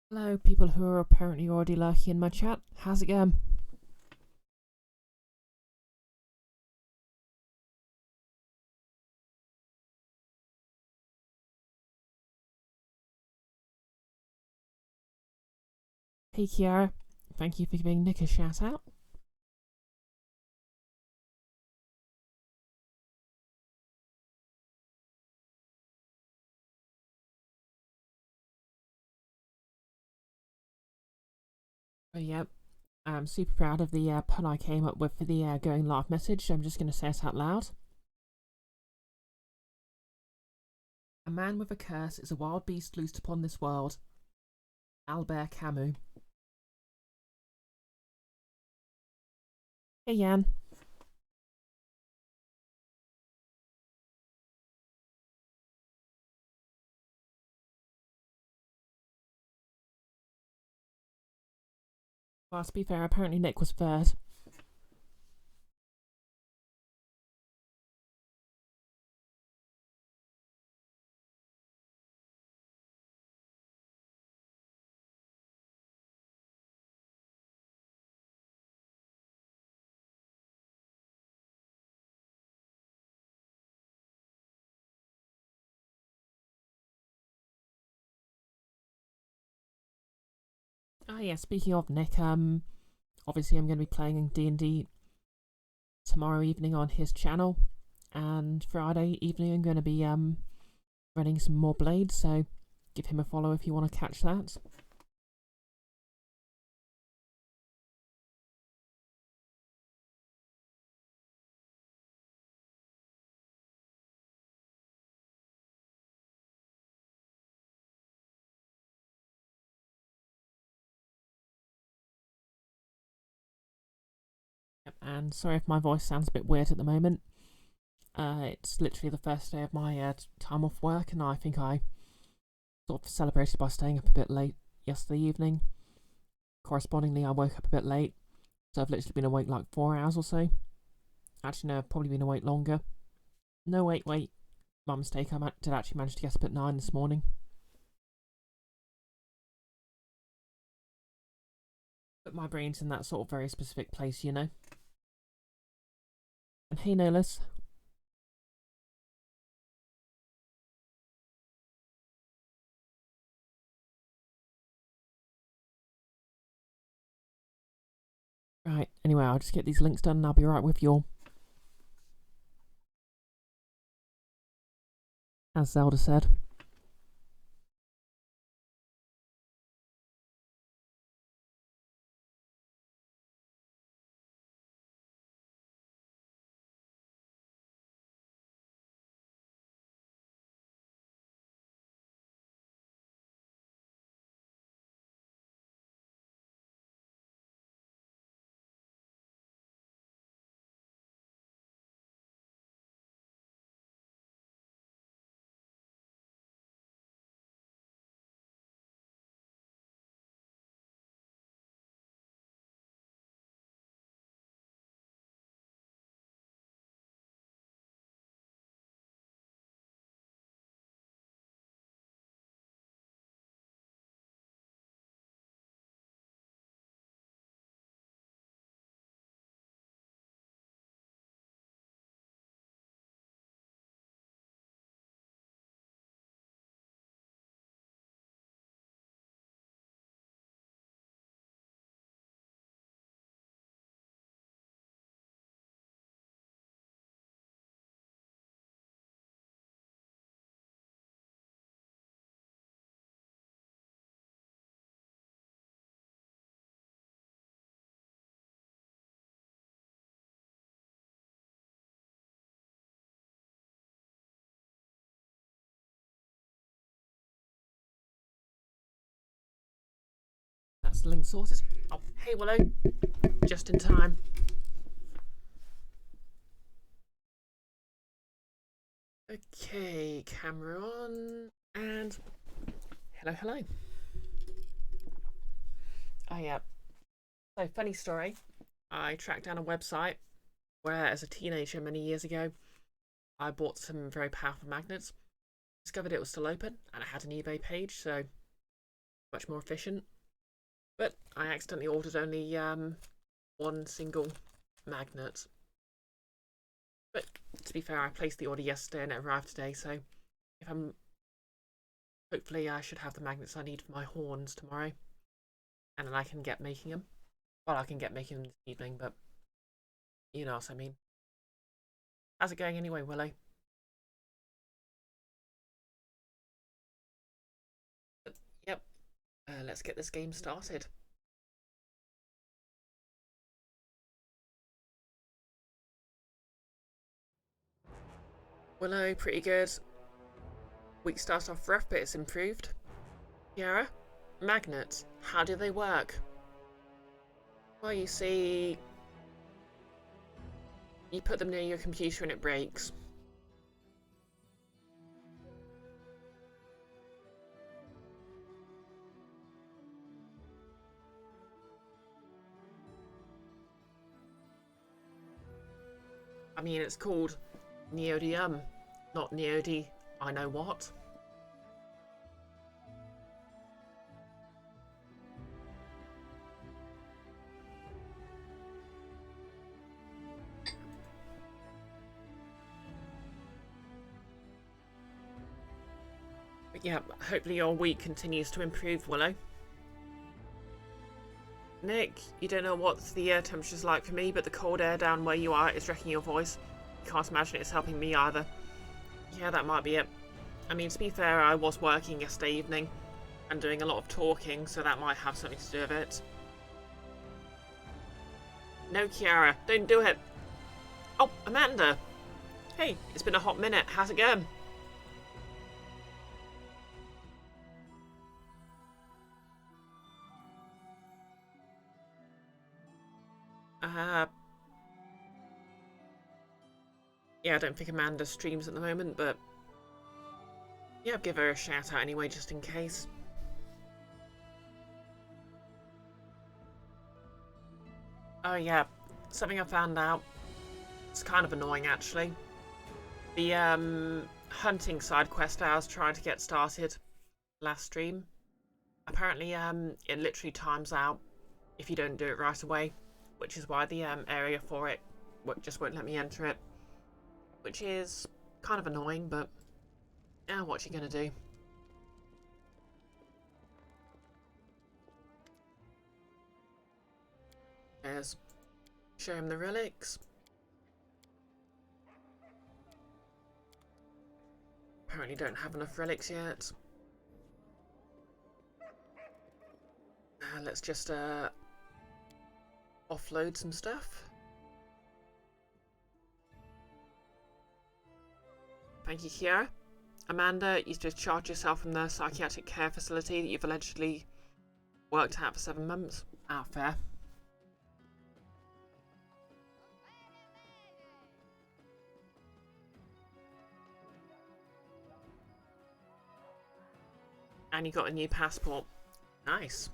Hello, people who are apparently already lurking in my chat. How's it going? Hey, Kiara. Thank you for giving Nick a shout out. Oh, yeah. I'm super proud of the pun I came up with for the going live message. I'm just going to say it out loud. A man with a curse is a wild beast loosed upon this world. Albert Camus. Hey, Jan. Well, to be fair, apparently Nick was third. Ah, yeah, speaking of Nick, obviously I'm going to be playing D&D tomorrow evening on his channel, and Friday evening I'm going to be running some more blades, so give him a follow if you want to catch that. Yep, and sorry if my voice sounds a bit weird at the moment. It's literally the first day of my time off work, and I think I sort of celebrated by staying up a bit late yesterday evening. Correspondingly, I woke up a bit late, so I've literally been awake like 4 hours or so. Actually, no, I've probably been awake longer. No, wait. My mistake, I did actually manage to get up at 9 this morning. But my brain's in that sort of very specific place, you know. And hey, Nolis. Right, anyway, I'll just get these links done and I'll be right with you all. As Zelda said. That's the link sorted. Oh, hey, Willow. Just in time. Okay, camera on, and hello. Oh, yeah. So, funny story. I tracked down a website where, as a teenager many years ago, I bought some very powerful magnets. Discovered it was still open, and it had an eBay page, so much more efficient. But I accidentally ordered only one single magnet. But to be fair, I placed the order yesterday and it arrived today, so if I'm hopefully I should have the magnets I need for my horns tomorrow. And then I can get making them. Well, I can get making them this evening, but you know what I mean. How's it going anyway, Willow? But, yep, let's get this game started. Willow, pretty good. Week started off rough, but it's improved. Kiara, magnets, how do they work? Well, you see, you put them near your computer and it breaks. I mean, it's called neodymium, not neody. I know what. But yeah, hopefully your week continues to improve, Willow. Nick, you don't know what the air temperature's like for me, but the cold air down where you are is wrecking your voice. You can't imagine it's helping me either. Yeah, that might be it. I mean, to be fair, I was working yesterday evening and doing a lot of talking, so that might have something to do with it. No, Kiara, don't do it. Oh, Amanda. Hey, it's been a hot minute. How's it going? Yeah, I don't think Amanda streams at the moment, but yeah, I'll give her a shout out anyway, just in case. Oh yeah, something I found out. It's kind of annoying actually. The hunting side quest I was trying to get started last stream. Apparently it literally times out if you don't do it right away, which is why the area for it just won't let me enter it, which is kind of annoying, but yeah, what you gonna do? There's show him the relics. Apparently don't have enough relics yet. Let's just offload some stuff. Thank you, Kiara. Amanda, you discharged yourself from the psychiatric care facility that you've allegedly worked at for 7 months. Ah, fair. And you got a new passport. Nice.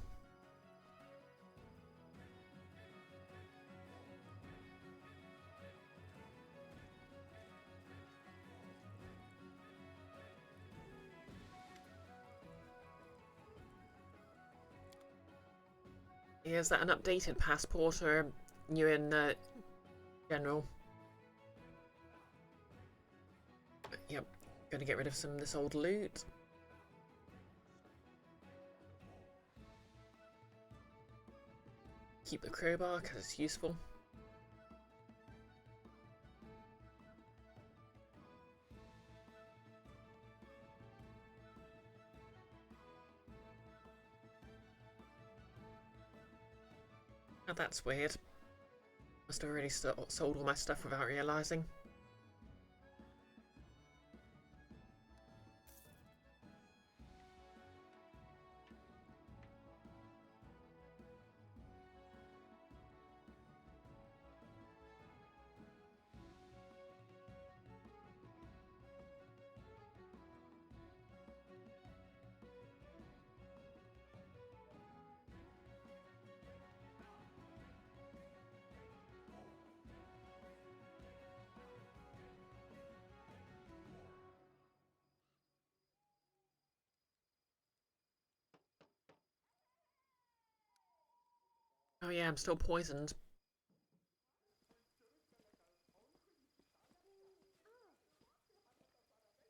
Is that an updated passport or new in general? Yep. Gonna get rid of some of this old loot. Keep the crowbar because it's useful. Oh, that's weird. Must have already sold all my stuff without realising. yeah, I'm still poisoned.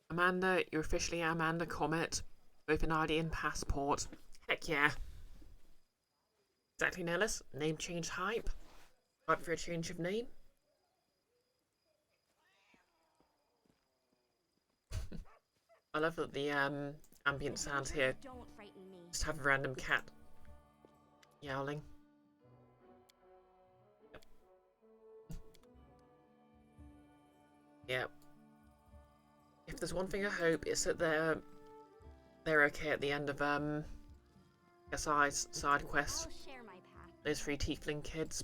Amanda, you're officially Amanda Comet. Both an ID and passport. Heck yeah. Exactly, Nellis. Name change hype. Hype for a change of name. I love that the ambient sounds here just have a random cat yowling. Yep. If there's one thing I hope, it's that they're okay at the end of a side quest. Those 3 tiefling kids.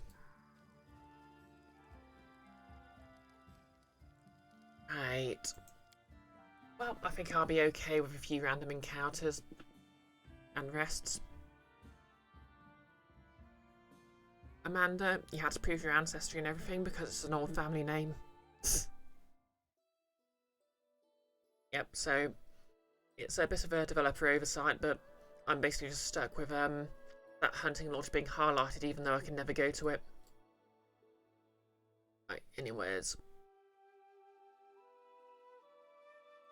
Right. Well, I think I'll be okay with a few random encounters and rests. Amanda, you had to prove your ancestry and everything because it's an old family name. Yep, so it's a bit of a developer oversight, but I'm basically just stuck with that hunting lodge being highlighted even though I can never go to it. Right, anyways.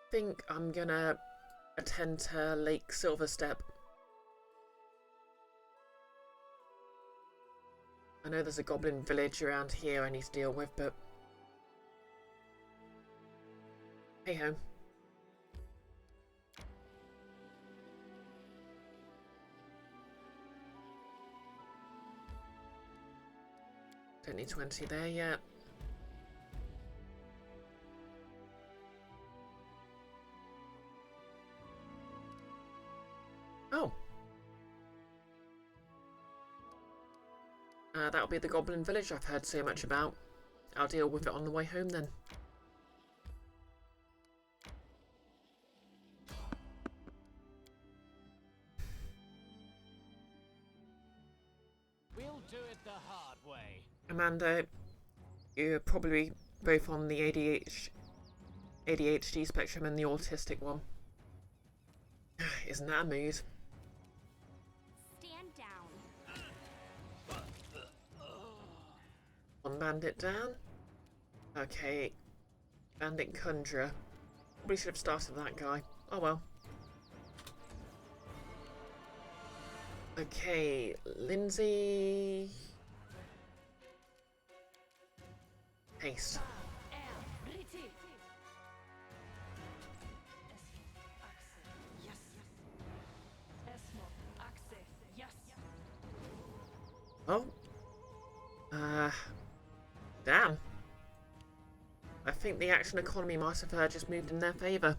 I think I'm gonna attend to Lake Silverstep. I know there's a goblin village around here I need to deal with, but hey ho. Don't need 20 there yet. Oh. That'll be the goblin village I've heard so much about. I'll deal with it on the way home then. We'll do it the hard way. Amanda, you're probably both on the ADHD spectrum and the autistic one. Isn't that a mood? Stand down. One bandit down. Okay. Bandit Conjurer. Probably should have started that guy. Oh well. Okay, Lindsay. Haste. Oh. Damn. I think the action economy might have just moved in their favour.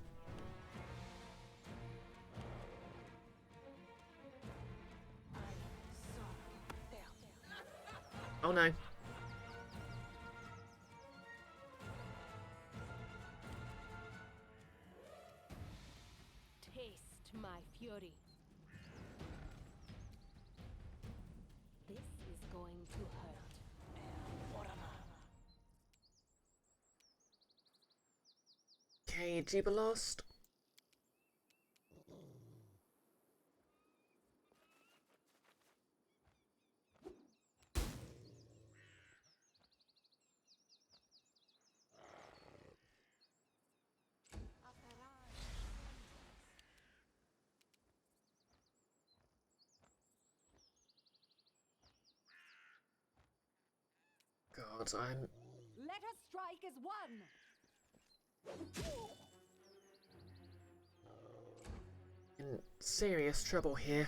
Oh no. Taste my fury. This is going to hurt. Okay, Jubilost. God, I'm Let us strike as one. in serious trouble here.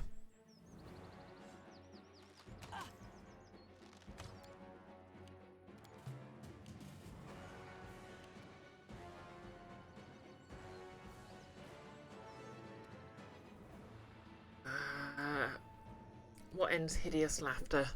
What ends hideous laughter?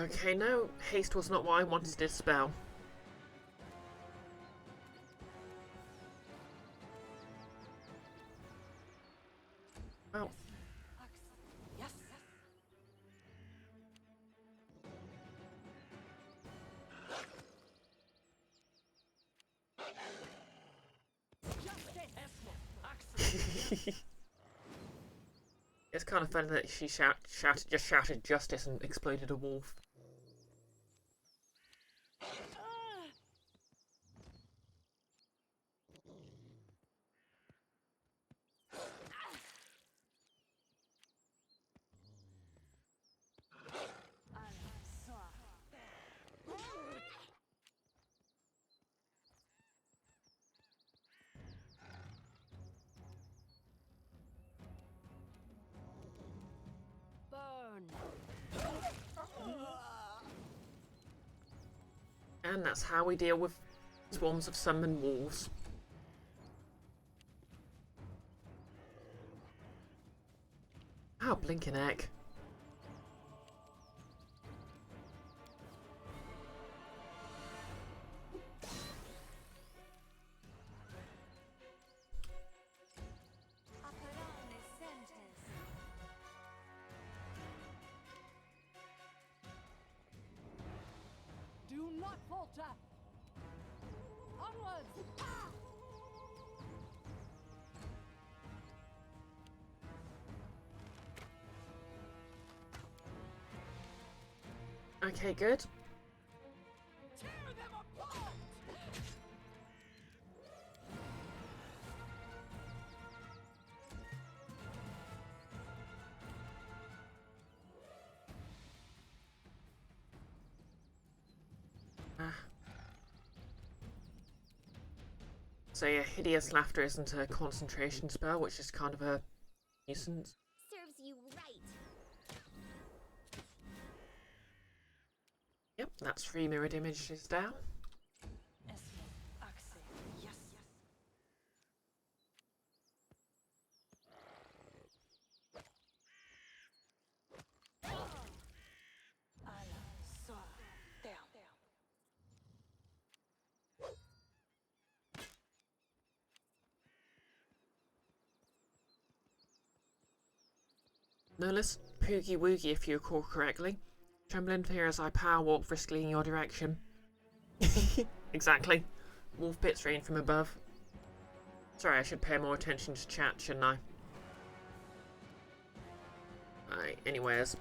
Okay, no, haste was not what I wanted to dispel. Well. Yes. It's kind of funny that she shouted justice and exploded a wolf. Burn. And that's how we deal with swarms of summoned wolves. Oh, blinking heck. Do not falter. Onwards. Okay, good. Tear them apart. So yeah, hideous laughter isn't a concentration spell, which is kind of a nuisance. Serves you right. Yep, that's 3 mirrored images down. Yes. No less poogie woogie if you recall correctly. Tremble in fear as I power walk briskly in your direction. Exactly. Wolf bits rain from above. Sorry, I should pay more attention to chat, shouldn't I? Right, anyways.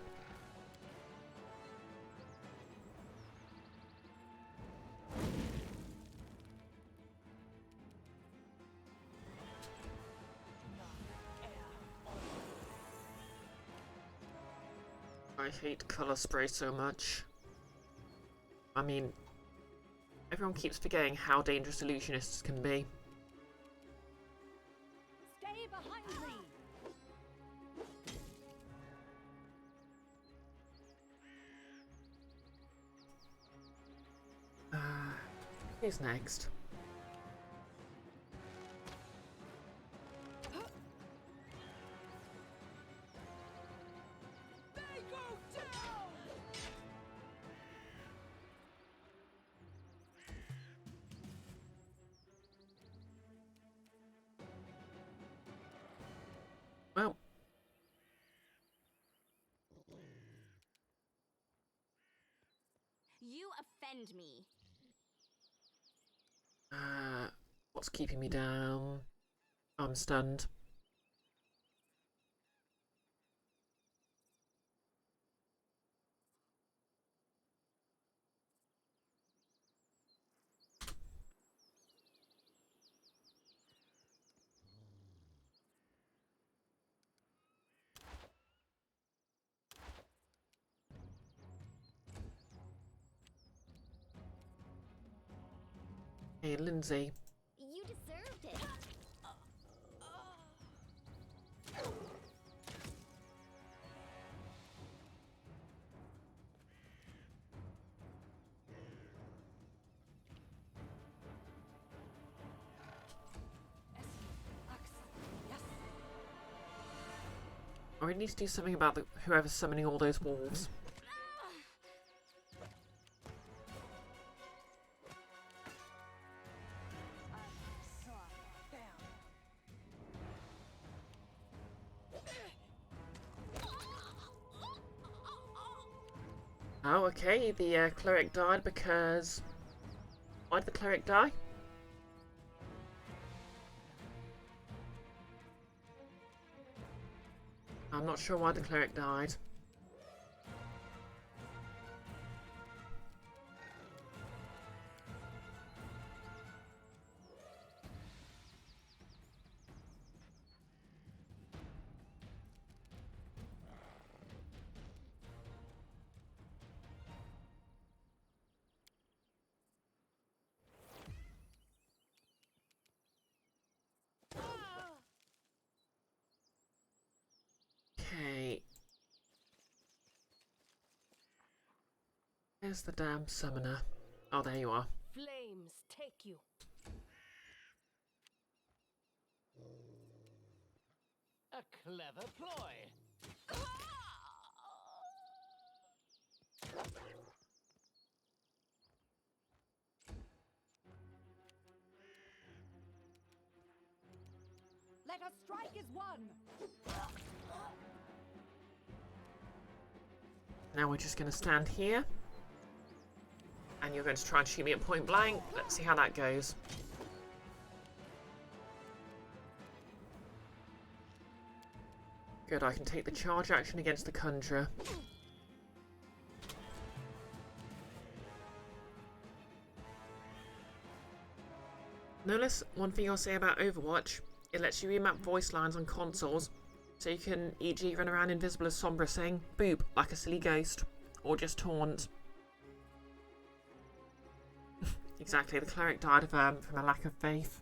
I hate colour spray so much. I mean, everyone keeps forgetting how dangerous illusionists can be. Stay behind me. Who's next? They go down. Well, You offend me. what's keeping me down? I'm stunned. Hey, Lindsay. You deserved it. I need to do something about whoever's summoning all those wolves. Oh, okay, the cleric died because... Why did the cleric die? I'm not sure why the cleric died. Okay. Where's the damn summoner? Oh, there you are. Flames take you. A clever ploy. Let us strike as one. Now we're just going to stand here. And you're going to try and shoot me at point blank. Let's see how that goes. Good, I can take the charge action against the conjurer. Notice one thing I'll say about Overwatch, it lets you remap voice lines on consoles, so you can e.g. run around invisible as Sombra saying boop like a silly ghost, or just taunt. Exactly, the cleric died of, from a lack of faith.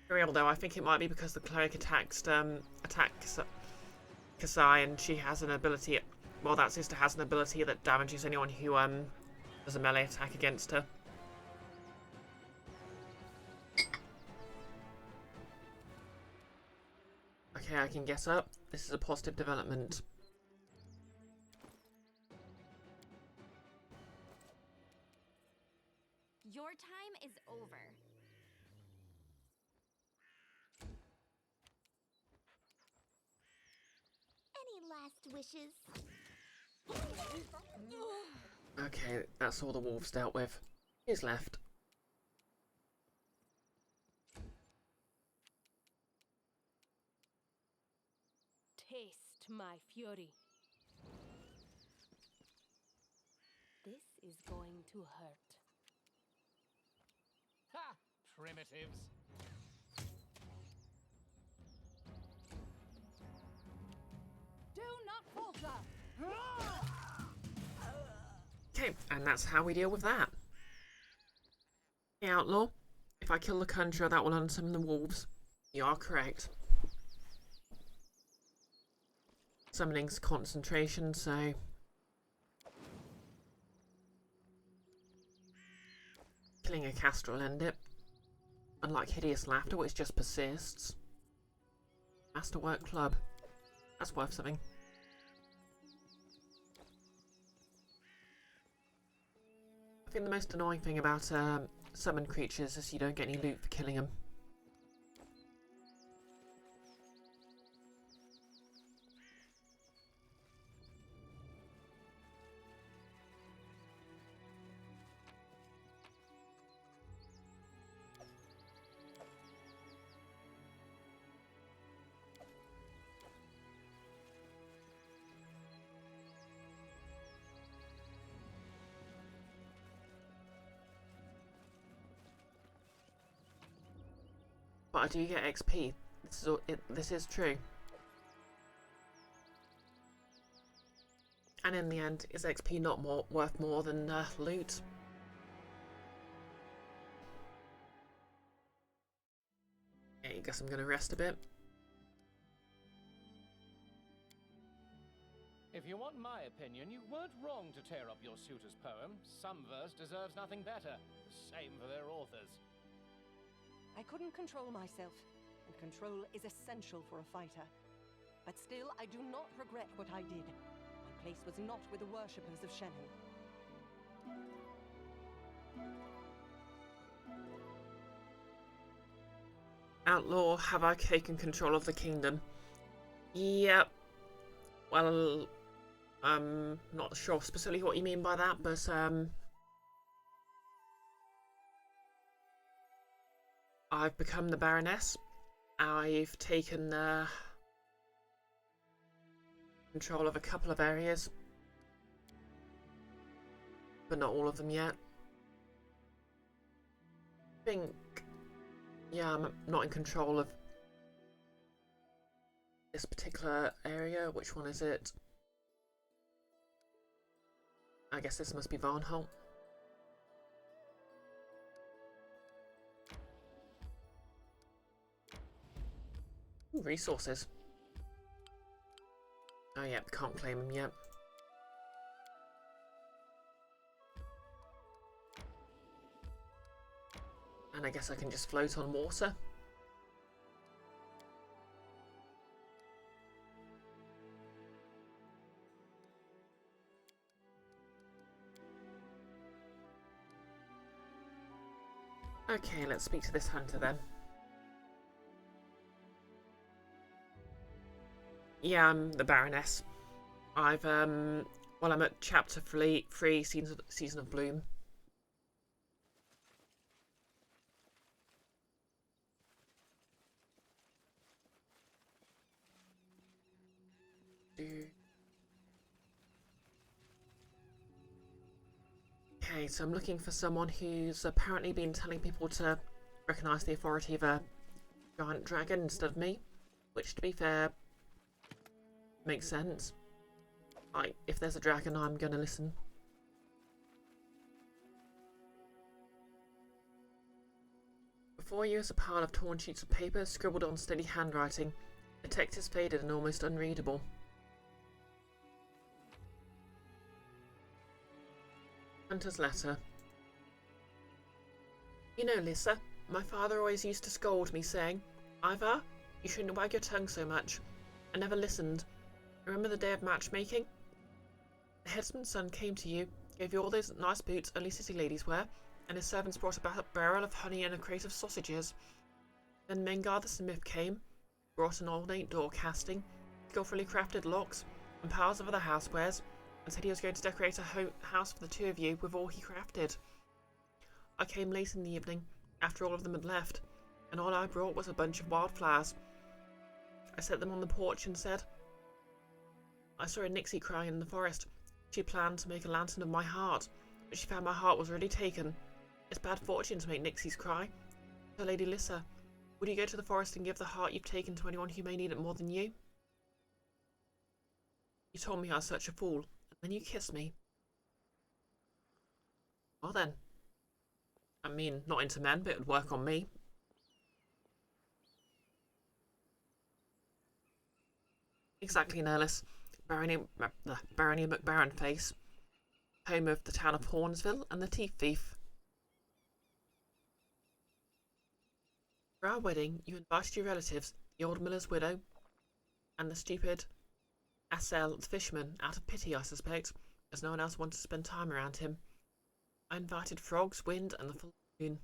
For real though, I think it might be because the cleric attacked Kasai, and she has an ability, well, that sister has an ability that damages anyone who does a melee attack against her. Okay, I can get up. This is a positive development. Your time is over. Any last wishes? Okay, that's all the wolves dealt with. Who's left? Taste my fury. This is going to hurt. Ha! Primitives. Do not falter! Okay, and that's how we deal with that. The outlaw. If I kill the conjurer, that will unsummon the wolves. You are correct. Summoning's concentration, so... Killing a caster will end it. Unlike Hideous Laughter, which just persists. Masterwork Club. That's worth something. I think the most annoying thing about summoned creatures is you don't get any loot for killing them. But I do get XP. This is true. And in the end, is XP not worth more than loot? Yeah, I guess I'm going to rest a bit. If you want my opinion, you weren't wrong to tear up your suitor's poem. Some verse deserves nothing better. Same for their authors. I couldn't control myself, and control is essential for a fighter. But still, I do not regret what I did. My place was not with the worshippers of Shannon. Outlaw, have I taken control of the kingdom? Yep. Well, Not sure specifically what you mean by that, but I've become the Baroness. I've taken control of a couple of areas, but not all of them yet. I think, yeah, I'm not in control of this particular area. Which one is it? I guess this must be Varnholt. Ooh, resources. Oh yeah, can't claim them yet. And I guess I can just float on water. Okay, let's speak to this hunter then. Yeah, I'm the Baroness. I've well, I'm at chapter 3, season of Bloom. Okay, so I'm looking for someone who's apparently been telling people to recognise the authority of a giant dragon instead of me, which, to be fair, makes sense. Like, if there's a dragon, I'm gonna listen. Before you is a pile of torn sheets of paper scribbled on steady handwriting. The text is faded and almost unreadable. Hunter's letter. You know, Lissa, my father always used to scold me, saying, Ivar, you shouldn't wag your tongue so much. I never listened. Remember the day of matchmaking? The headsman's son came to you, gave you all those nice boots only city ladies wear, and his servants brought a barrel of honey and a crate of sausages. Then Mengar the smith came, brought an ornate door casting, skillfully crafted locks, and piles of other housewares, and said he was going to decorate a house for the two of you with all he crafted. I came late in the evening, after all of them had left, and all I brought was a bunch of wildflowers. I set them on the porch and said, I saw a Nixie crying in the forest. She planned to make a lantern of my heart, but she found my heart was already taken. It's bad fortune to make Nixies cry. So, Lady Lissa, would you go to the forest and give the heart you've taken to anyone who may need it more than you? You told me I was such a fool, and then you kissed me. Well then. I mean, not into men, but it would work on me. Exactly, Nerlis. Barony McBaronface, home of the town of Hornsville and the Teeth Thief. For our wedding, you invited your relatives, the old miller's widow, and the stupid Asel the fisherman, out of pity, I suspect, as no one else wanted to spend time around him. I invited frogs, wind, and the full moon.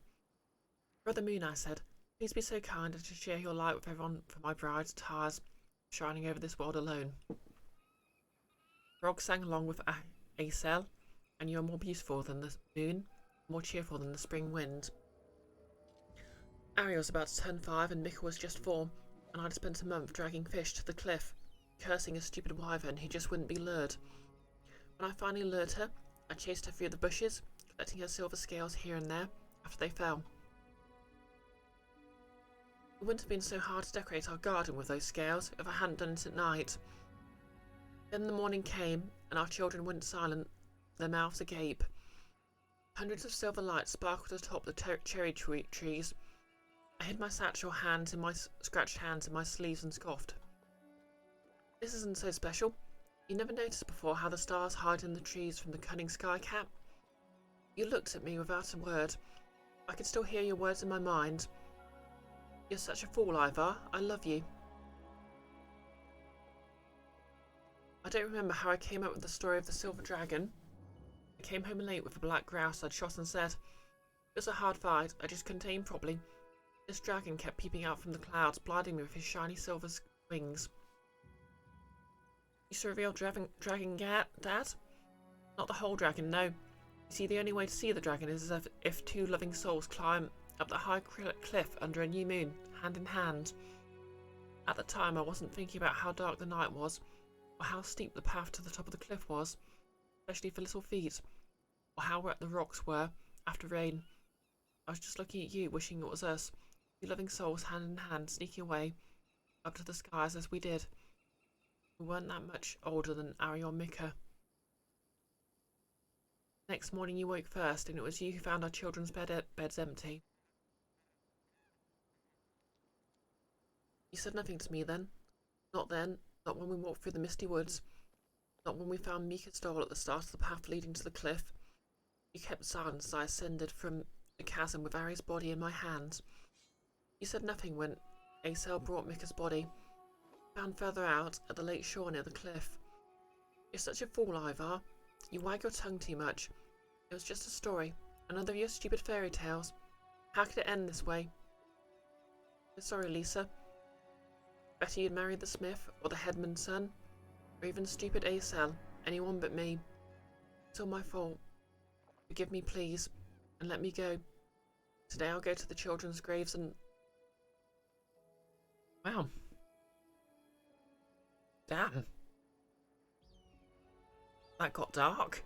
Brother Moon, I said, please be so kind as to share your light with everyone for my bride's tires shining over this world alone. Frogs sang along with Asel, and you are more beautiful than the moon, more cheerful than the spring wind. Ariel was about to turn 5 and Mikkel was just 4, and I'd spent a month dragging fish to the cliff, cursing a stupid wyvern who just wouldn't be lured. When I finally lured her, I chased her through the bushes, collecting her silver scales here and there after they fell. It wouldn't have been so hard to decorate our garden with those scales if I hadn't done it at night. Then the morning came, and our children went silent, their mouths agape. Hundreds of silver lights sparkled atop the cherry trees. I hid my satchel hands in my scratched hands in my sleeves and scoffed. This isn't so special. You never noticed before how the stars hide in the trees from the cunning sky cat? You looked at me without a word. I could still hear your words in my mind. You're such a fool, Ivar. I love you. I don't remember how I came up with the story of the silver dragon. I came home late with a black grouse I'd shot and said, it was a hard fight, I just couldn't aim properly. This dragon kept peeping out from the clouds, blinding me with his shiny silver wings. You saw a real dragon, Dad? Not the whole dragon, no. You see, the only way to see the dragon is if two loving souls climb up the high cliff under a new moon, hand in hand. At the time, I wasn't thinking about how dark the night was, or how steep the path to the top of the cliff was, especially for little feet, or how wet the rocks were after rain. I was just looking at you, wishing it was us, two loving souls hand in hand, sneaking away up to the skies as we did. We weren't that much older than Ari or Mika. Next morning you woke first, and it was you who found our children's beds empty. You said nothing to me then. Not then, not when we walked through the misty woods, not when we found Mika's doll at the start of the path leading to the cliff. You kept silence as I ascended from the chasm with Ari's body in my hands. You said nothing when Acel brought Mika's body, found further out at the lake shore near the cliff. You're such a fool, Ivar. You wag your tongue too much. It was just a story, another of your stupid fairy tales. How could it end this way? I'm sorry, Lisa. Better you'd married the smith, or the headman's son, or even stupid Acel, anyone but me. It's all my fault. Forgive me, please, and let me go. Today I'll go to the children's graves and... Wow. Damn. That got dark.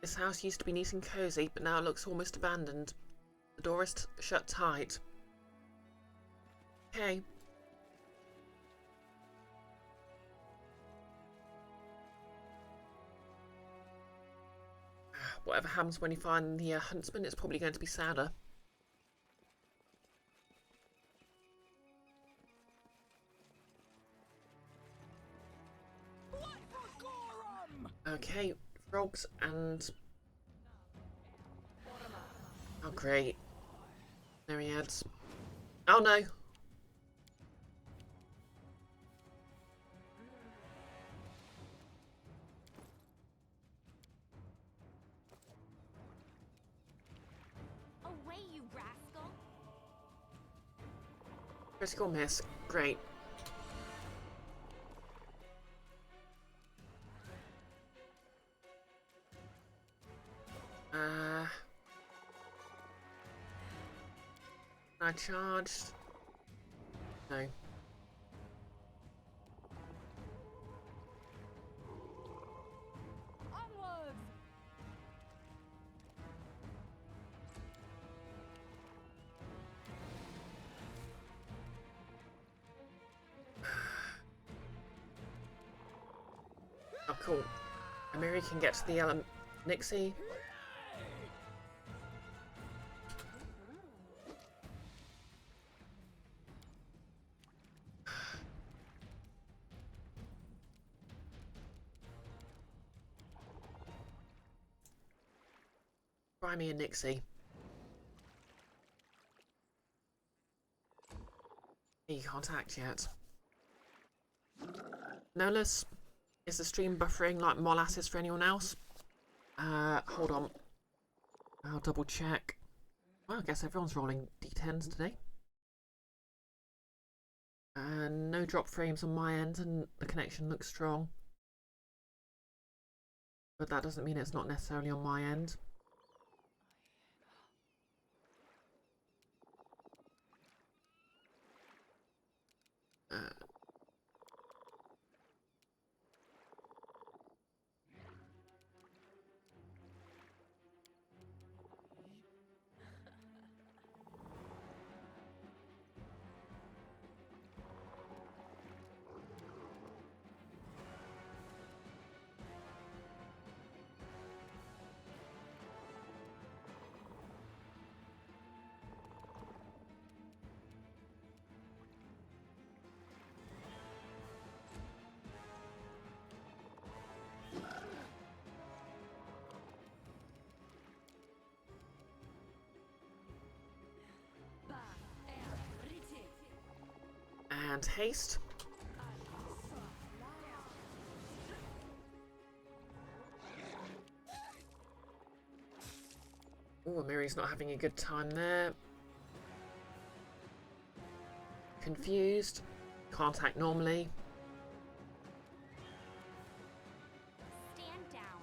This house used to be neat and cozy, but now it looks almost abandoned. The door is shut tight. Okay. Whatever happens when you find the huntsman, it's probably going to be sadder. Okay, frogs and... Oh, great. There he is. Oh, no. Away, you rascal! Critical miss. Great. I charged. No. Onwards! Oh, cool. Amiri can get to the Nixie. Try me and Nixie. You can't act yet. Nolus, is the stream buffering like molasses for anyone else? Hold on. I'll double check. Well, I guess everyone's rolling d10s today. No drop frames on my end, and the connection looks strong. But that doesn't mean it's not necessarily on my end. And haste. Oh, Miri's not having a good time there. Confused. Can't act normally. Stand down.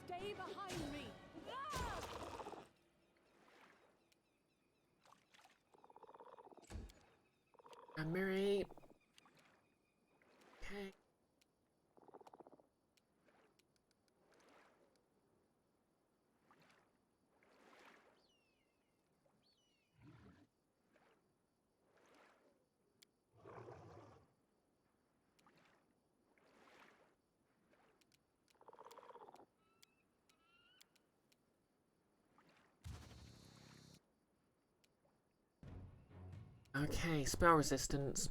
Stay behind me! Ah! Miri. Okay. Okay, spell resistance.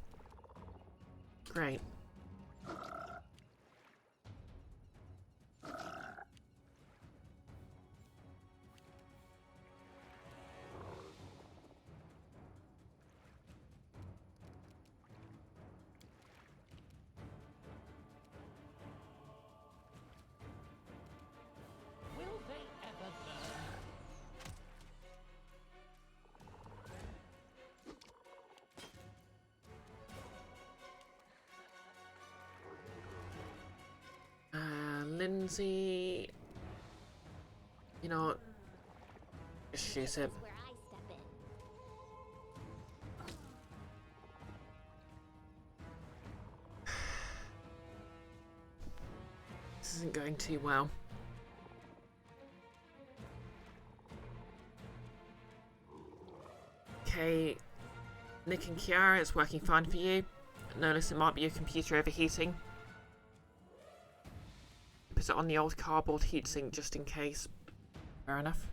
Great. Will they ever learn? Lindsay. You know what? Just shoot him. Where I step in. This isn't going too well. Okay, Nick and Kiara, it's working fine for you. Notice it might be your computer overheating. Put it on the old cardboard heatsink just in case. Fair enough.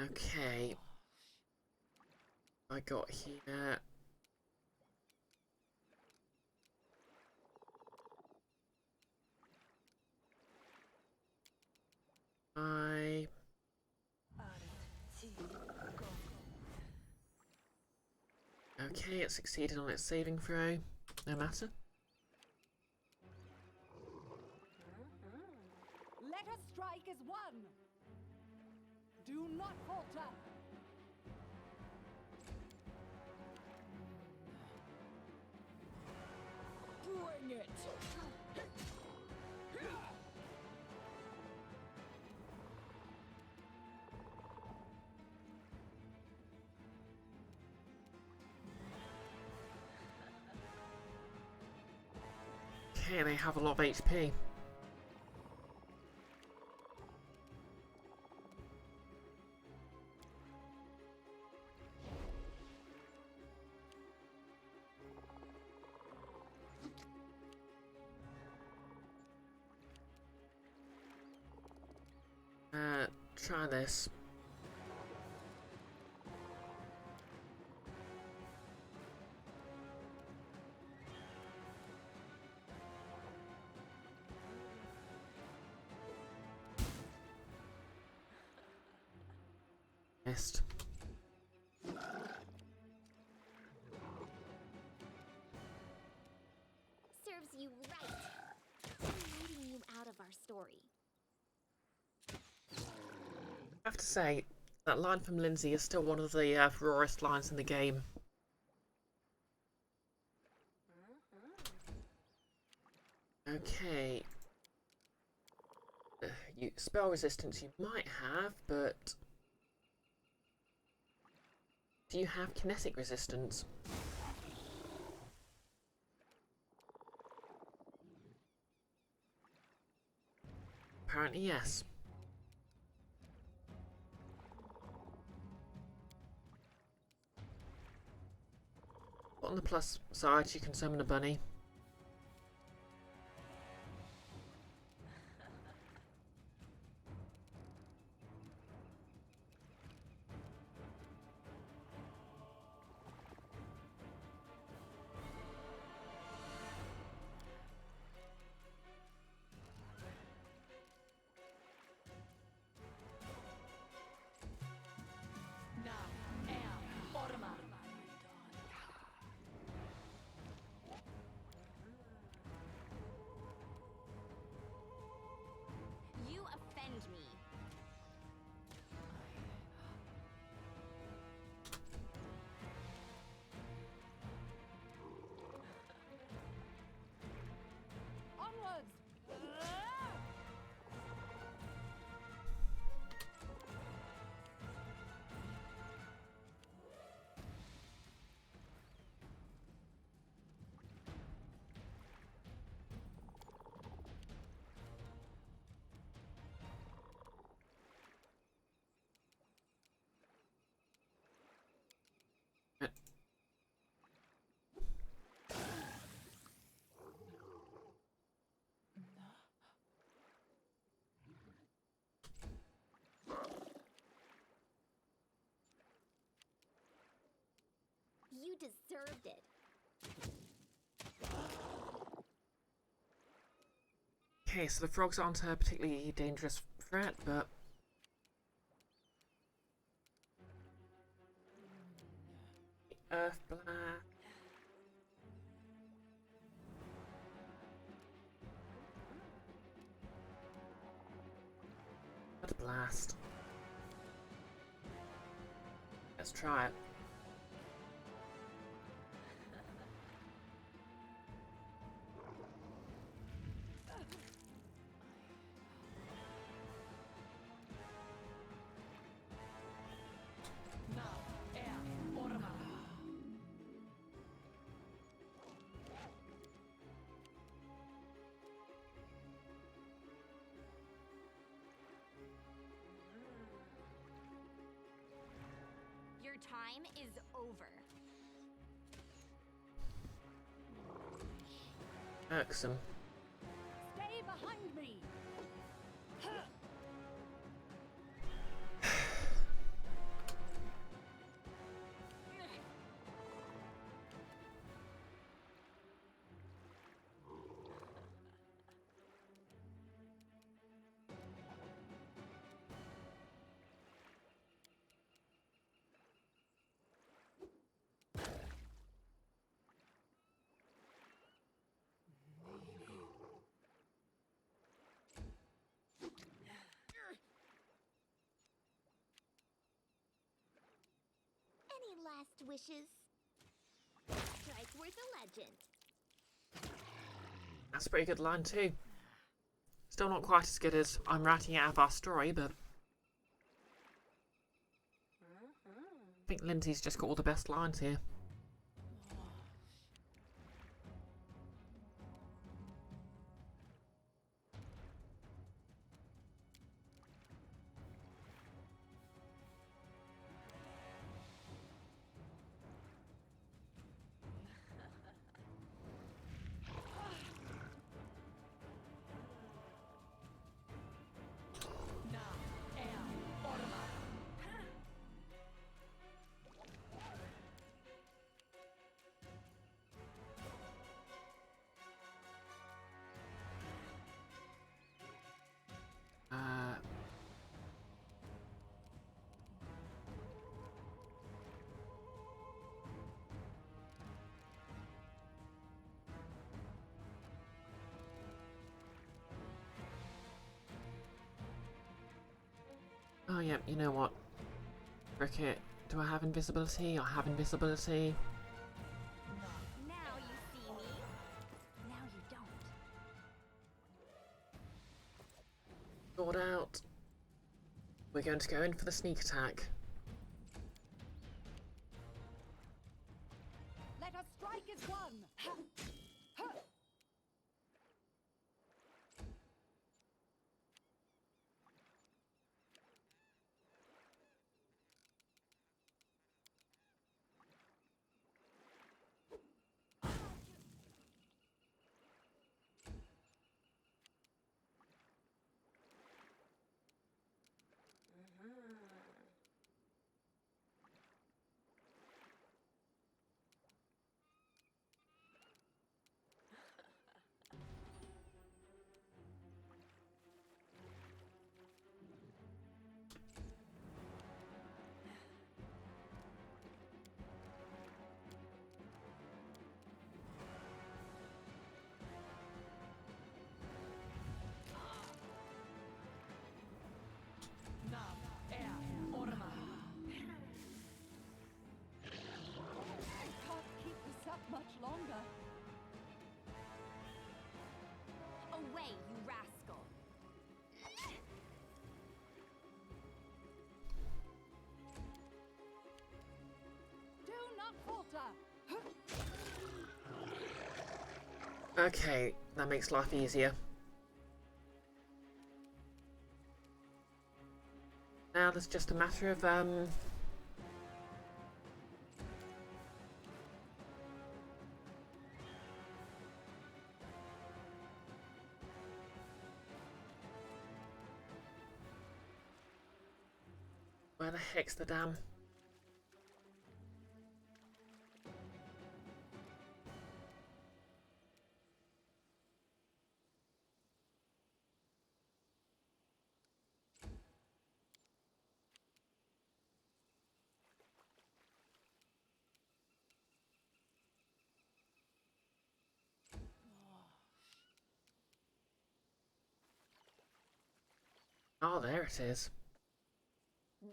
Okay. I got here. Okay, it succeeded on its saving throw. No matter. Let us strike as one! Do not falter! Bring it! Okay, they have a lot of HP. Try this. Missed. Serves you right. I'm leading you out of our story. I have to say, that line from Lindsay is still one of the rawest lines in the game. Okay. Spell resistance you might have, but... do you have kinetic resistance? Apparently, yes. But on the plus side, you can summon a bunny. deserved it. Okay, so the frogs aren't a particularly dangerous threat, but... Earth black... What a blast. Let's try it. Your time is over. Irksome. Stay behind me! Any last wishes? Strike worth a legend. That's a pretty good line too. Still not quite as good as I'm writing it out of our story, but... I think Lindsay's just got all the best lines here. Oh yeah, you know what? Cricket, do I have invisibility? I have invisibility. Now you see me. Now you don't. Sword out. We're going to go in for the sneak attack. Let us strike as one! Ha! Ha! Much longer. Away, you rascal. Do not falter. Okay, that makes life easier. Now there's just a matter of where the heck's the dam? Oh, there it is.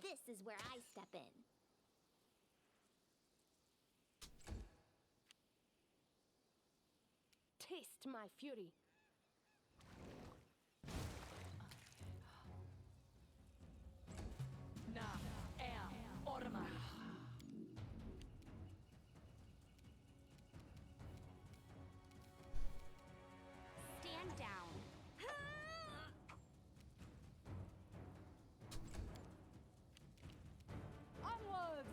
This is where I step in. Taste my fury. Stand down. Onwards!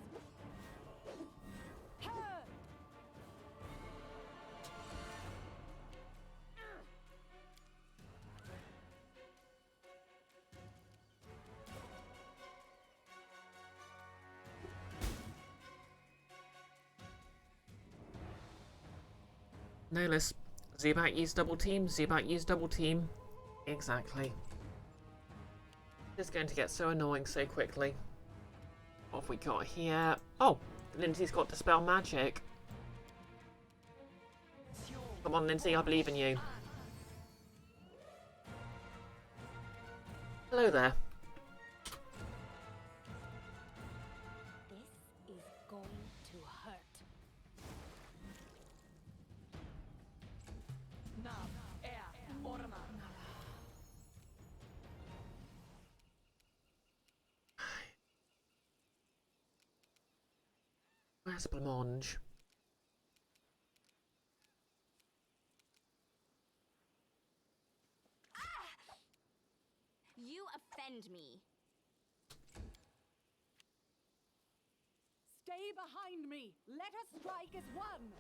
No, let's Zubat use double team, Zubat use double team. Exactly. It's going to get so annoying so quickly. What have we got here? Oh, Lindsay's got Dispel Magic. Come on, Lindsay, I believe in you. Hello there. This is going to hurt. Where's Blancmange? You offend me. Stay behind me. Let us strike as one.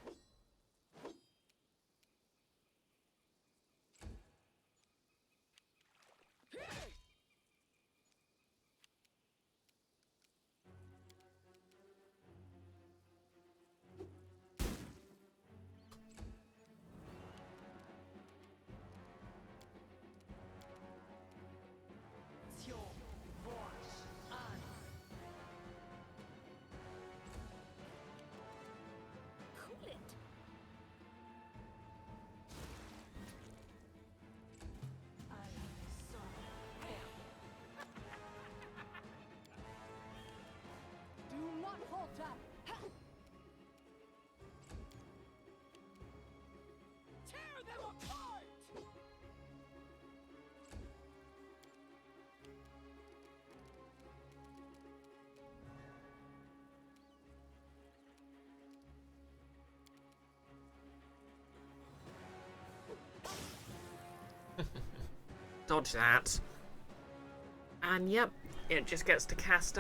Cool it. Do not falter. Tear them apart! Dodge that. And yep, it just gets to cast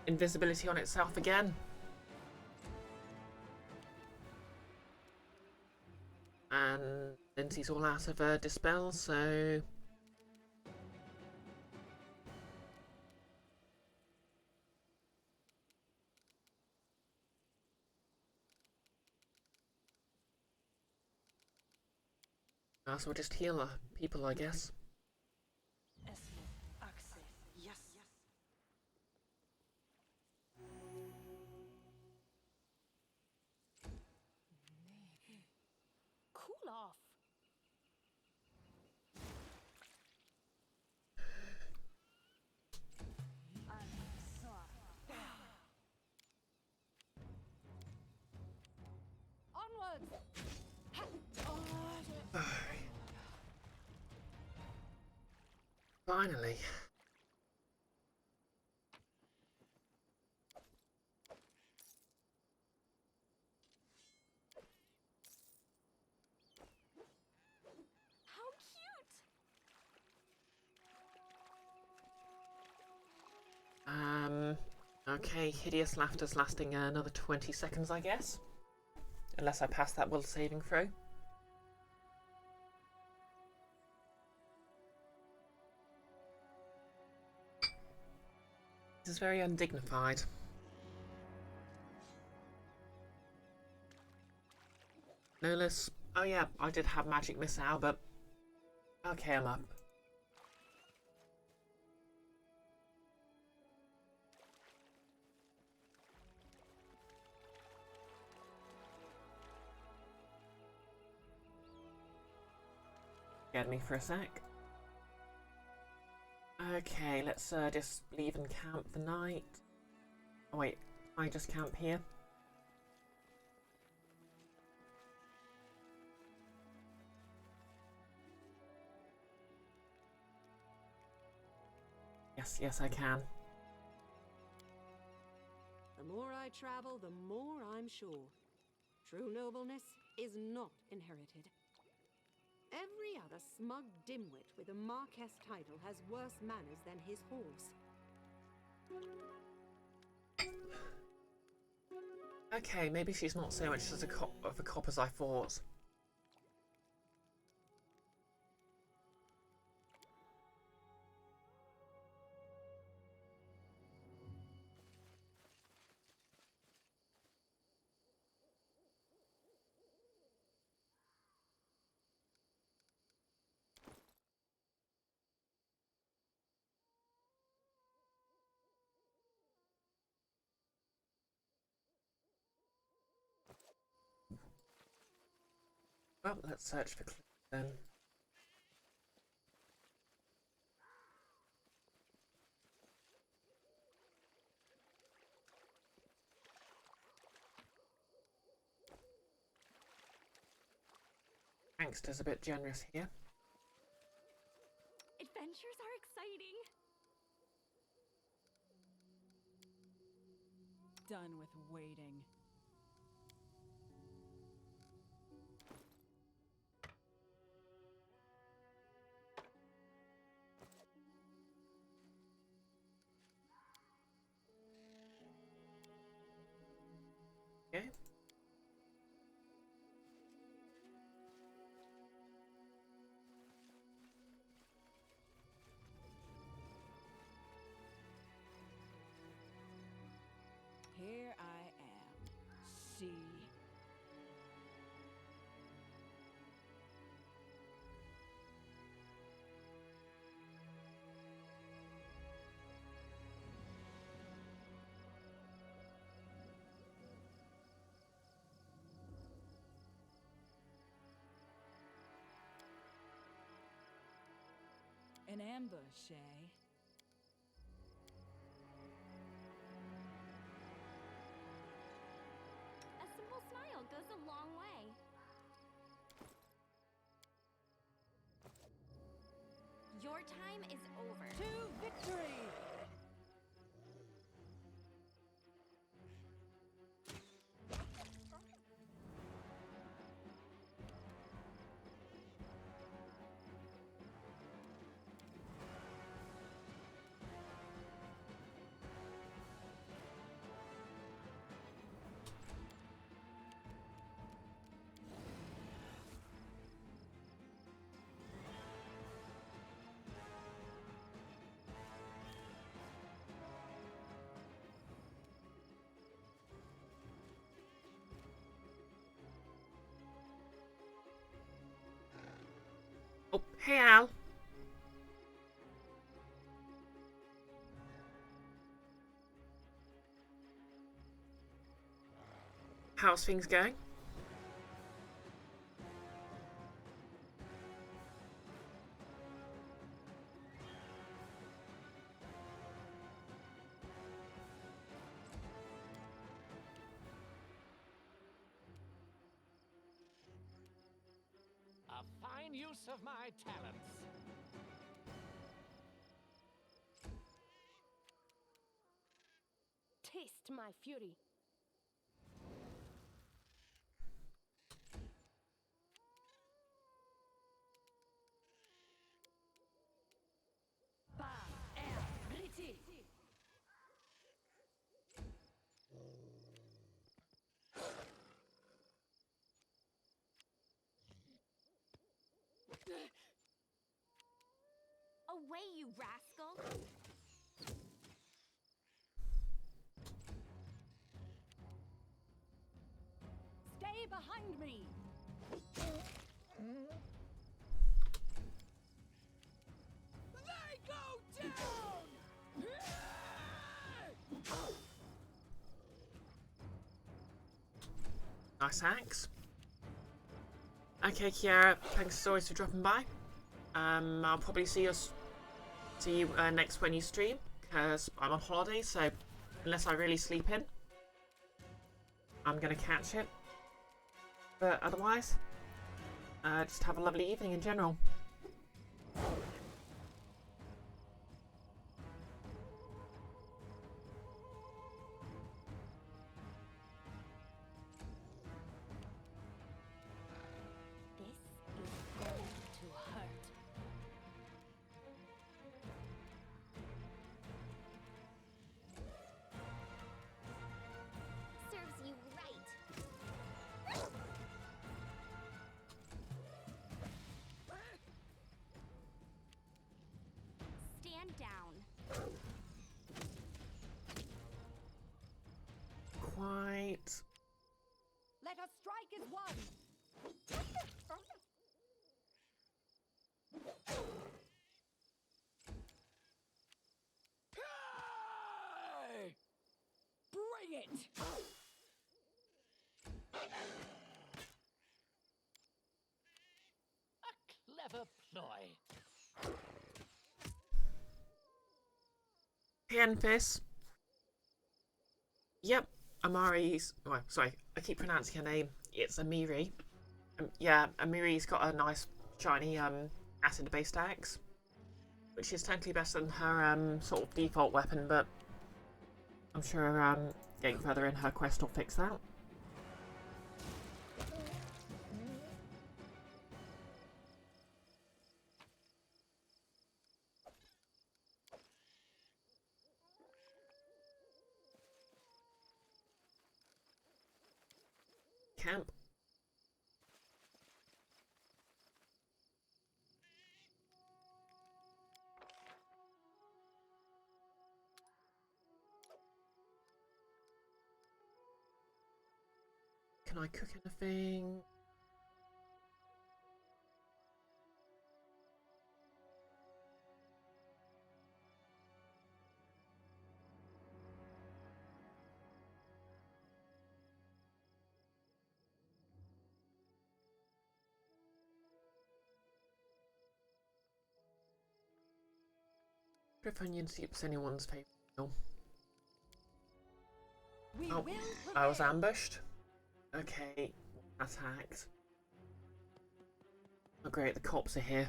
invisibility on itself again. And Lindsay's all out of Dispel, so... so we'll just heal people, I guess. Yes. Cool off. Onwards! Finally. How cute. Okay, Hideous Laughter's lasting another 20 seconds, I guess. Unless I pass that will saving throw. This is very undignified. Nolus. Oh yeah, I did have magic missile, but... Okay, I'm up. Get me for a sec. Okay, let's just leave and camp the night. Oh wait, I just camp here. Yes, I can. The more I travel, the more I'm sure. True nobleness is not inherited. Every other smug dimwit with a Marquess title has worse manners than his horse. Okay, maybe she's not so much as of a cop as I thought. Well, let's search for clues then. Gangster's a bit generous here. Adventures are exciting. Done with waiting. Okay. Here I am. See? An ambush, eh? A simple smile goes a long way. Your time is over. To victory! Oh, hey Al. How's things going? A fine use of my talents. Taste my fury. Away, you rascal! Stay behind me! They go down! Nice axe. Okay, Kiara, thanks as always for dropping by. I'll probably see us. see you next when you stream, because I'm on holiday, so unless I really sleep in, I'm going to catch it. But otherwise, just have a lovely evening in general. This is going to hurt. Serves you right. Stand down. Quite. Let us strike as one. Bring it! A clever ploy. Pianfis. Yep, Amari's. Oh, sorry, I keep pronouncing her name. It's Amiri. Yeah, Amiri's got a nice shiny acid-based axe, which is technically better than her sort of default weapon, but I'm sure getting further in her quest will fix that. Camp. Can I cook anything? If onion soup's anyone's favourite meal. We Oh, will I was prevail. ambushed. Okay, attacked. Oh great, the cops are here.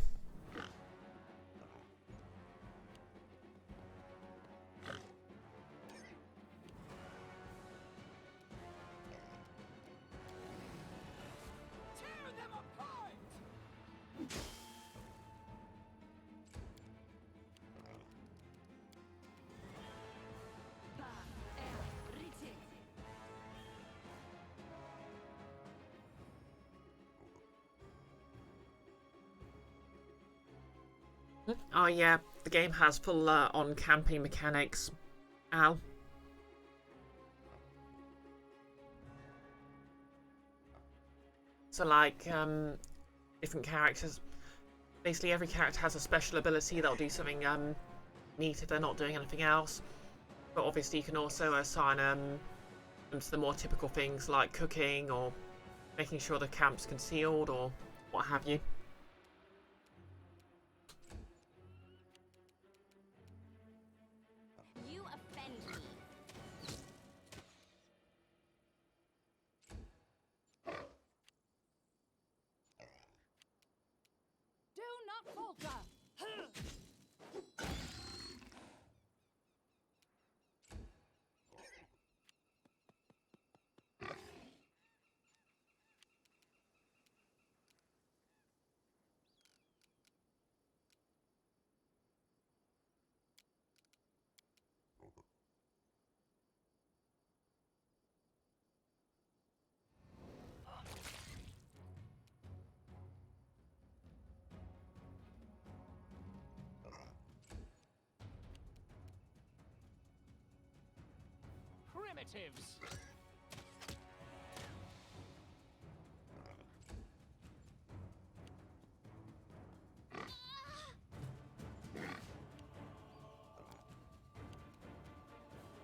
Tear them apart! Oh yeah, the game has full on camping mechanics. Al. So like, different characters. Basically every character has a special ability that'll do something neat if they're not doing anything else. But obviously you can also assign them to the more typical things like cooking or making sure the camp's concealed or what have you. You offend me. Do not falter! Primitives.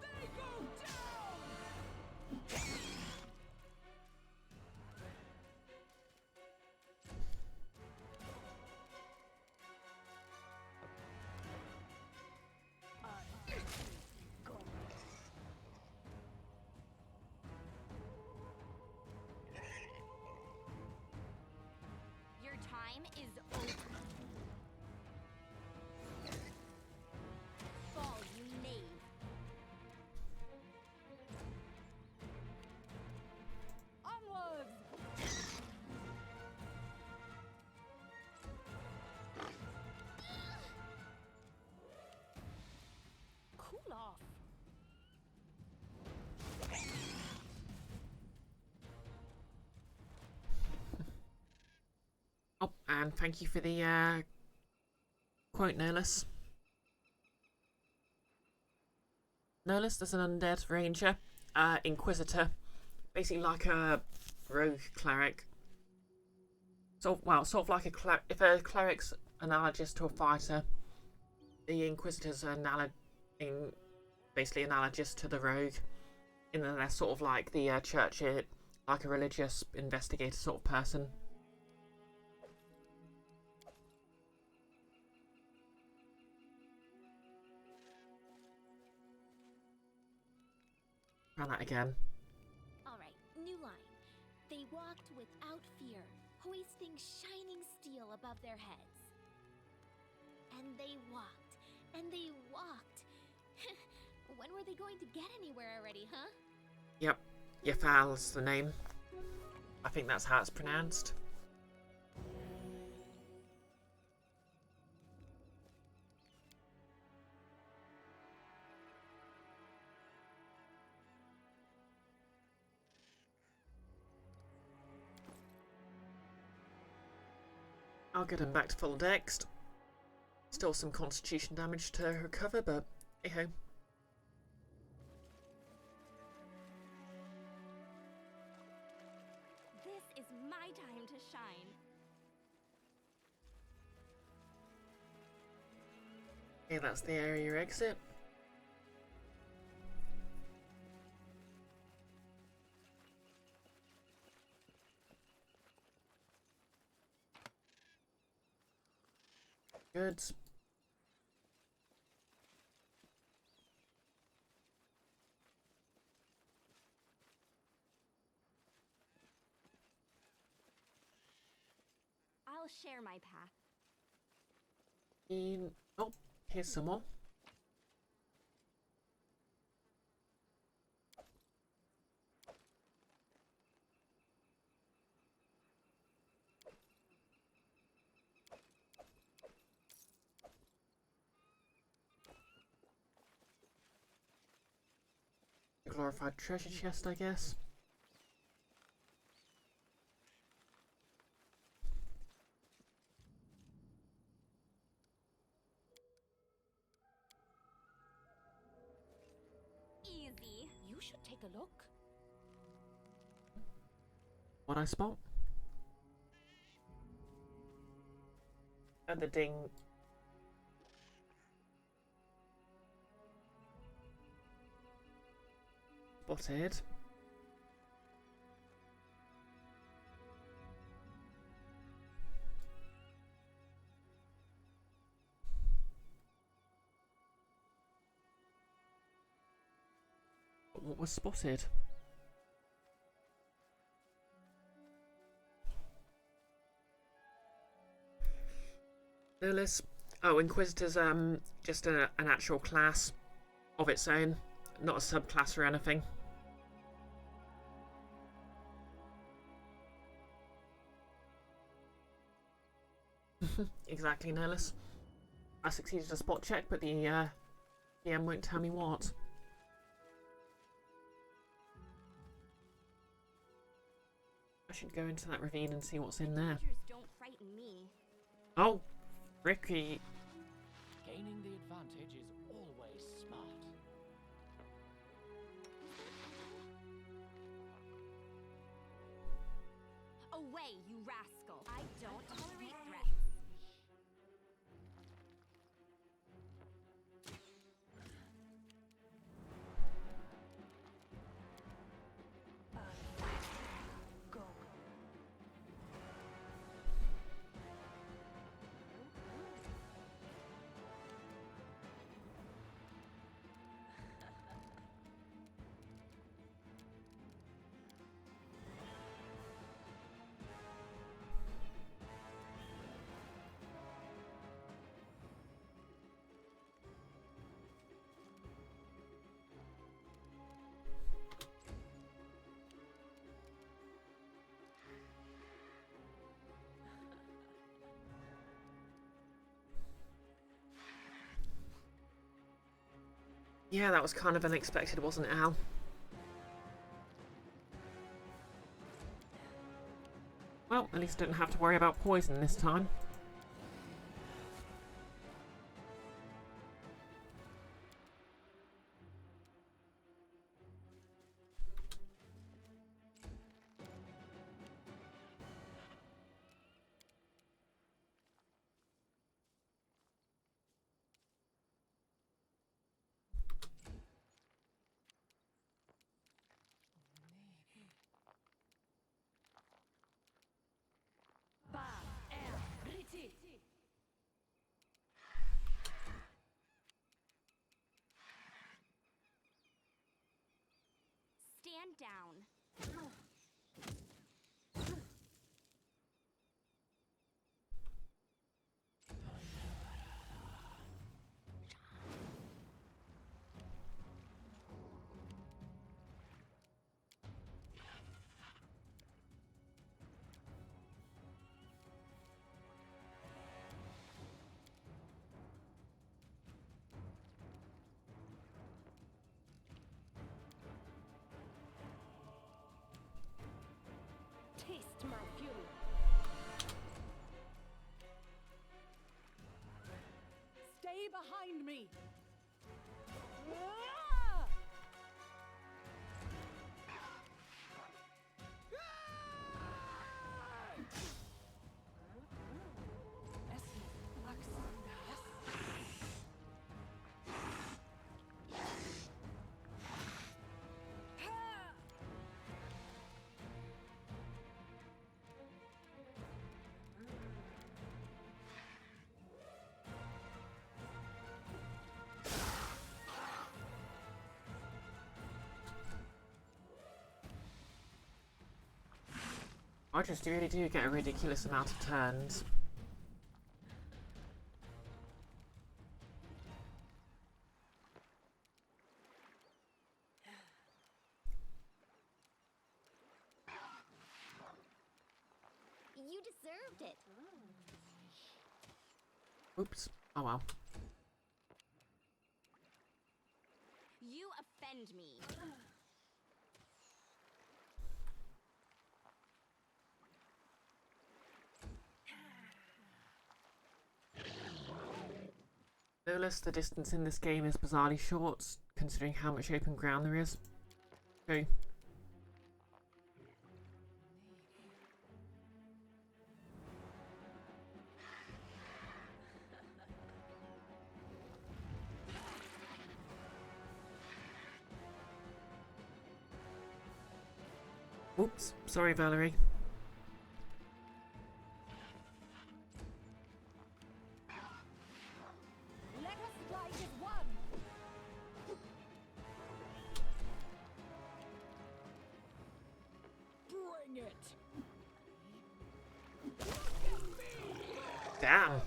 They go down! And thank you for the quote, Nolus. Nolus is an undead ranger, inquisitor, basically like a rogue cleric. Sort of like if a cleric's analogous to a fighter, the inquisitors are basically analogous to the rogue, in that they're sort of like the church, like a religious investigator sort of person. Try that again. Alright, new line. They walked without fear, hoisting shining steel above their heads. And they walked, and they walked. When were they going to get anywhere already, huh? Yep, Yafal's the name. I think that's how it's pronounced. I'll get him back to full dex. Still some constitution damage to recover, but hey ho. This is my time to shine. Okay, that's the area exit. Good. I'll share my path. Oh, here's some more. Glorified treasure chest, I guess. Easy. You should take a look. What I spot? And the ding. Spotted. What was spotted? No less. Oh, Inquisitor's just an actual class of its own, not a subclass or anything. Exactly, Nellis. I succeeded a spot check, but the DM won't tell me what. I should go into that ravine and see what's in there. Creatures don't frighten me. Oh, Ricky. Gaining the advantage is always smart. Away, you rascal! I don't tolerate threats. Yeah, that was kind of unexpected, wasn't it, Al? Well, at least I didn't have to worry about poison this time. Stand down. Taste my fury. Stay behind me! I just really do get a ridiculous amount of turns. You deserved it. Oops. Oh well. You offend me. No less, the distance in this game is bizarrely short, considering how much open ground there is. Okay. Oops, sorry Valerie. Let us fight as one! Bring it! Damn.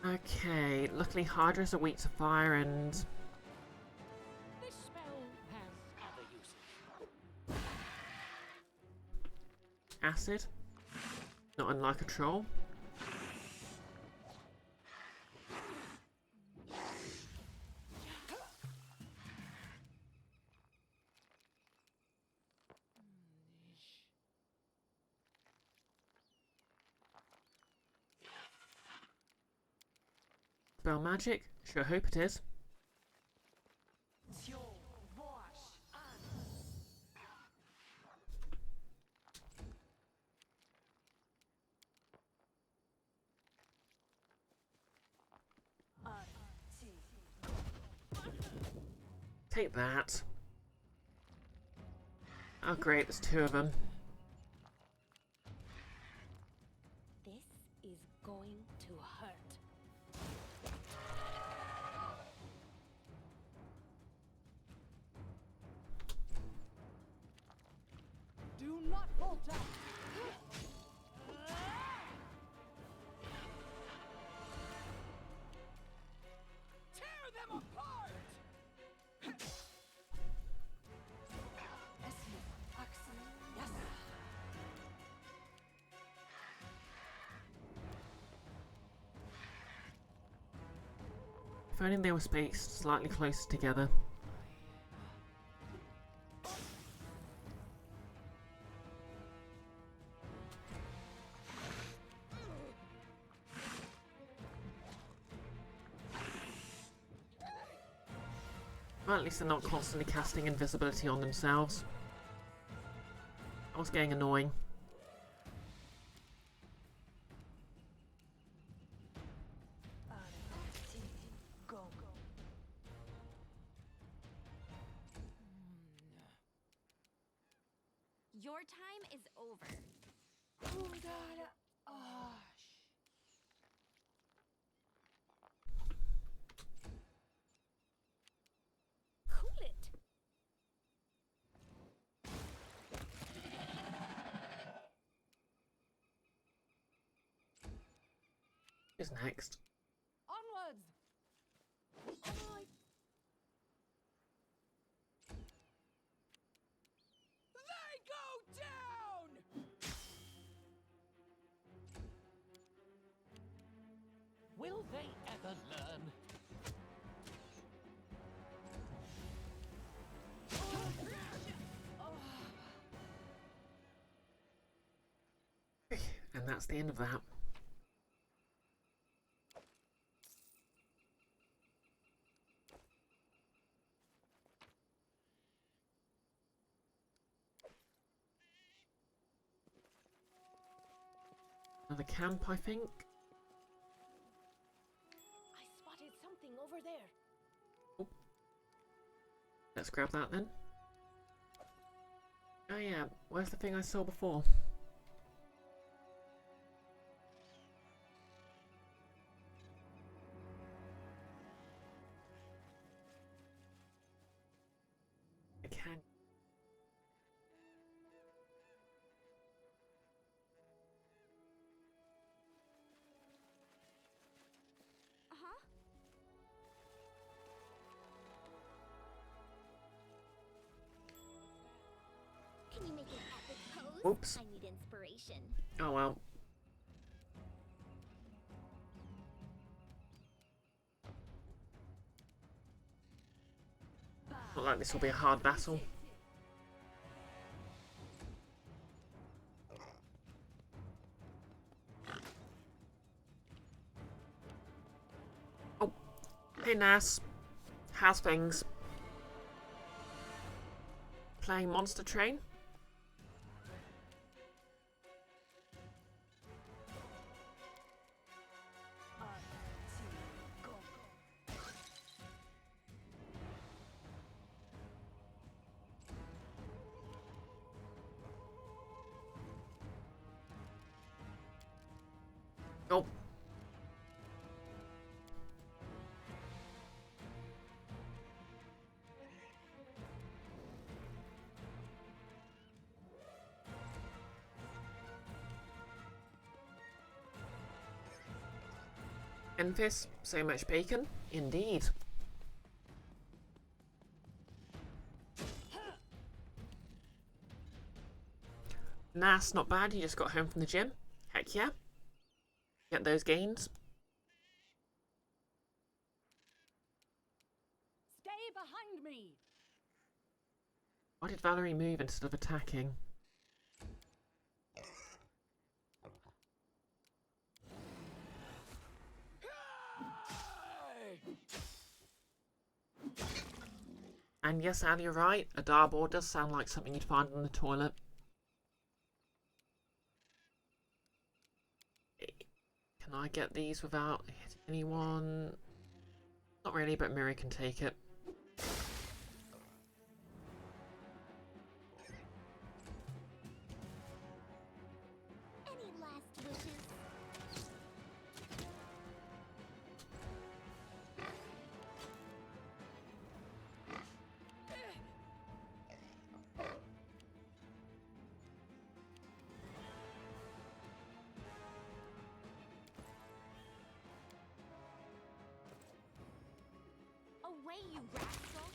Okay, luckily Hydra's are weak to fire and... This spell has other uses. acid. Not unlike a troll. Spell magic? Sure hope it is. Take that. Oh great, there's two of them. This is going to hurt. Do not falter! Tear them apart! If only they were spaced slightly closer together. Well, at least they're not constantly casting invisibility on themselves. That was getting annoying. Your time is over. Cool it. Who's next? Onwards! They go down! Will they ever learn? And that's the end of that. Another camp, I think. I spotted something over there. Let's grab that then. Oh yeah, where's the thing I saw before? I can. Uh-huh. Can you make an epic pose? Oops. I need inspiration. Oh well. Not like this will be a hard battle. Oh, hey Nas. How's things? Playing Monster Train? Oh. Enfys, so much bacon? Indeed. Nas, not bad, you just got home from the gym. Heck yeah. Get those gains. Stay behind me! Why did Valerie move instead of attacking? And yes, Al, you're right. A darboard does sound like something you'd find in the toilet. Can I get these without hitting anyone? Not really, but Miri can take it. Any last wishes? Away, you rascal!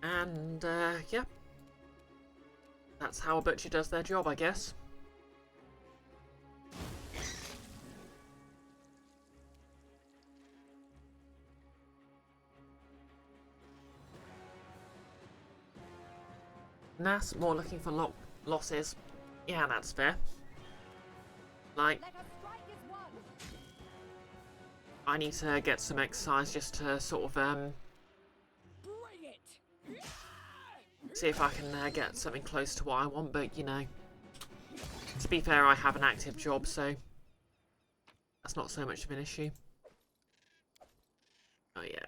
And, yeah. That's how a butcher does their job, I guess. Nas, more looking for losses. Yeah, that's fair. Like, I need to get some exercise just to sort of see if I can get something close to what I want, but you know, to be fair, I have an active job, so that's not so much of an issue. Oh yeah.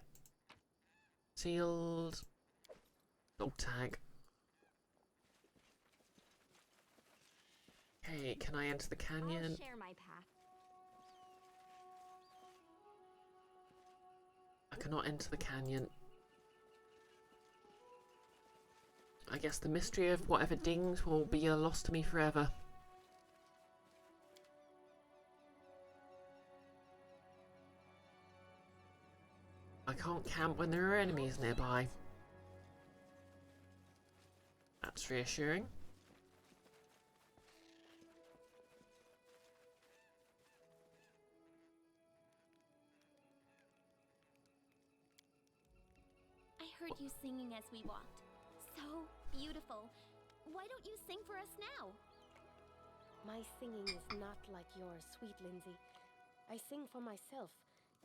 Sealed. Dog tag. Okay, can I enter the canyon? I'll share my path. I cannot enter the canyon. I guess the mystery of whatever dings will be a loss to me forever. I can't camp when there are enemies nearby. That's reassuring. I heard you singing as we walked. So beautiful. Why don't you sing for us now? My singing is not like yours, sweet Lindsay. I sing for myself,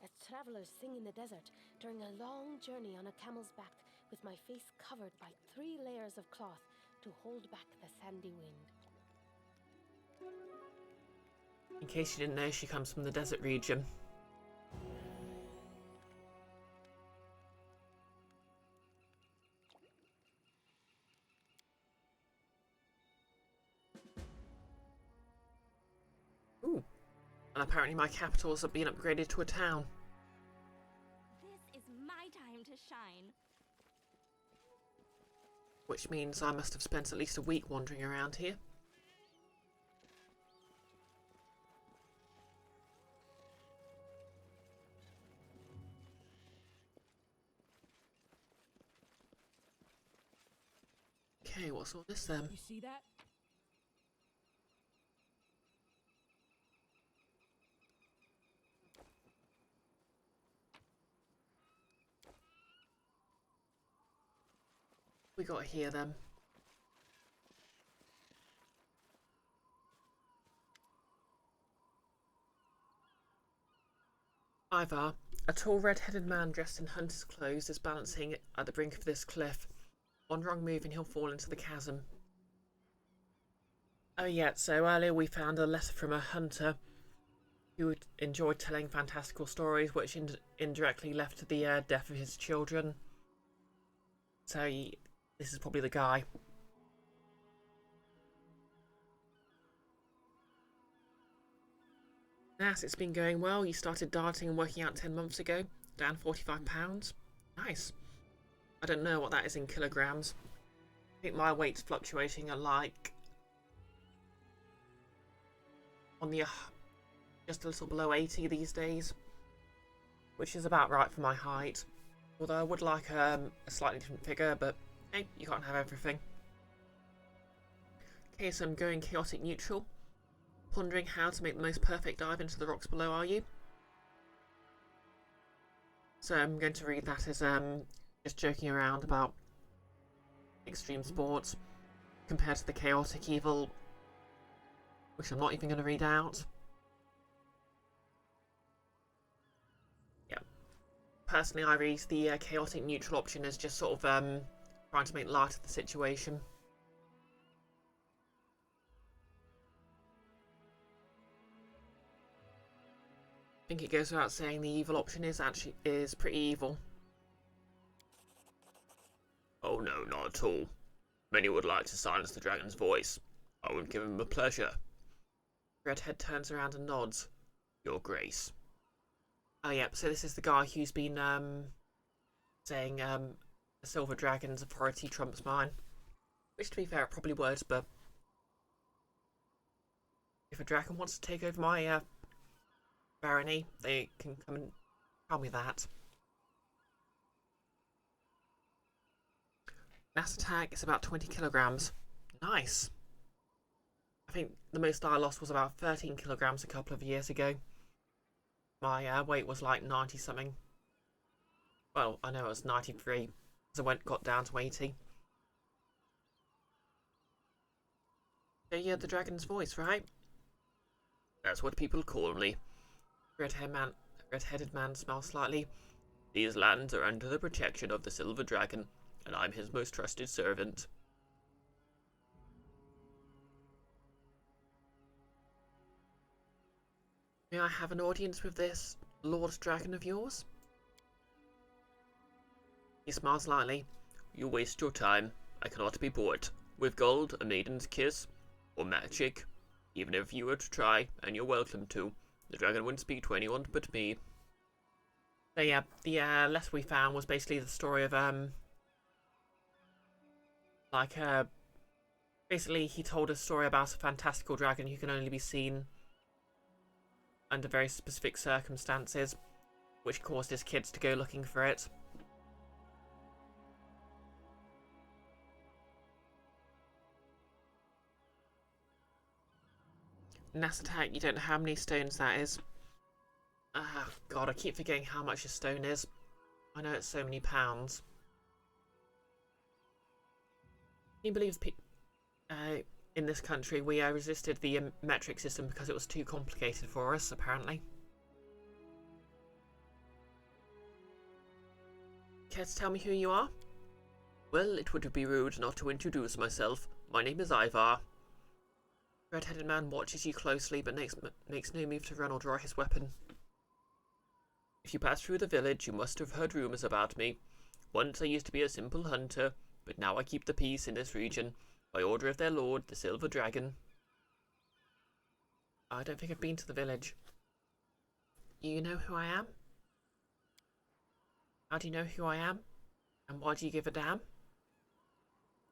as travelers sing in the desert during a long journey on a camel's back, with my face covered by 3 layers of cloth to hold back the sandy wind. In case you didn't know, she comes from the desert region. Ooh. And apparently my capitals have been upgraded to a town. This is my time to shine. Which means I must have spent at least a week wandering around here. Okay, what's all this then? You see that? We got here then. Ivar, a tall red-headed man dressed in hunter's clothes is balancing at the brink of this cliff. One wrong move and he'll fall into the chasm. Oh yeah, so earlier we found a letter from a hunter who enjoyed telling fantastical stories, which indirectly led to the death of his children. So this is probably the guy. Nas, it's been going well. You started dieting and working out 10 months ago. Down 45 pounds. Nice. I don't know what that is in kilograms. I think my weight's fluctuating at like on the just a little below 80 these days, which is about right for my height. Although I would like a slightly different figure, but hey, you can't have everything. Okay, so I'm going chaotic neutral. Pondering how to make the most perfect dive into the rocks below, are you? So I'm going to read that as just joking around about extreme sports compared to the chaotic evil, which I'm not even going to read out. Yeah. Personally, I read the chaotic neutral option as just sort of trying to make light of the situation. I think it goes without saying the evil option is pretty evil. Oh no, not at all. Many would like to silence the dragon's voice. I would give him a pleasure. Redhead turns around and nods. Your Grace. Oh yeah, so this is the guy who's been saying the silver dragon's authority trumps mine. Which, to be fair, it probably would, but if a dragon wants to take over my barony, they can come and tell me that. Mass attack is about 20 kilograms. Nice. I think the most I lost was about 13 kilograms a couple of years ago. My weight was like 90 something. Well, I know it was 93, so got down to 80. So you're the dragon's voice, right? That's what people call me. Red-headed man smiles slightly. These lands are under the protection of the Silver Dragon, and I'm his most trusted servant. May I have an audience with this Lord Dragon of yours? He smiles lightly. You waste your time. I cannot be bought. With gold, a maiden's kiss, or magic. Even if you were to try, and you're welcome to, the dragon wouldn't speak to anyone but me. So yeah, the letter we found was basically the story of basically he told a story about a fantastical dragon who can only be seen under very specific circumstances, which caused his kids to go looking for it. Nasatak, you don't know how many stones that is. Ah, God, I keep forgetting how much a stone is. I know it's so many pounds. Can you believe in this country we resisted the metric system because it was too complicated for us, apparently. Care to tell me who you are? Well, it would be rude not to introduce myself. My name is Ivar. Red-headed man watches you closely but makes no move to run or draw his weapon. If you pass through the village, you must have heard rumours about me. Once I used to be a simple hunter, but now I keep the peace in this region, by order of their lord, the Silver Dragon. I don't think I've been to the village. You know who I am? How do you know who I am? And why do you give a damn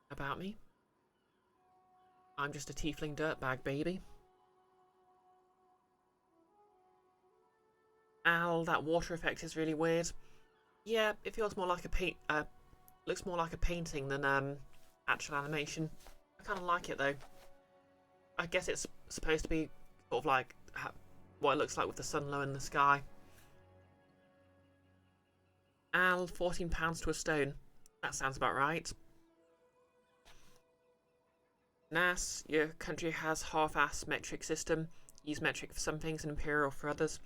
about me? I'm just a tiefling dirtbag, baby. Al, that water effect is really weird. Yeah, it feels more like a looks more like a painting than actual animation. I kind of like it though. I guess it's supposed to be sort of like what it looks like with the sun low in the sky. Al, £14 to a stone. That sounds about right. Nas, your country has half-ass metric system. Use metric for some things and imperial for others.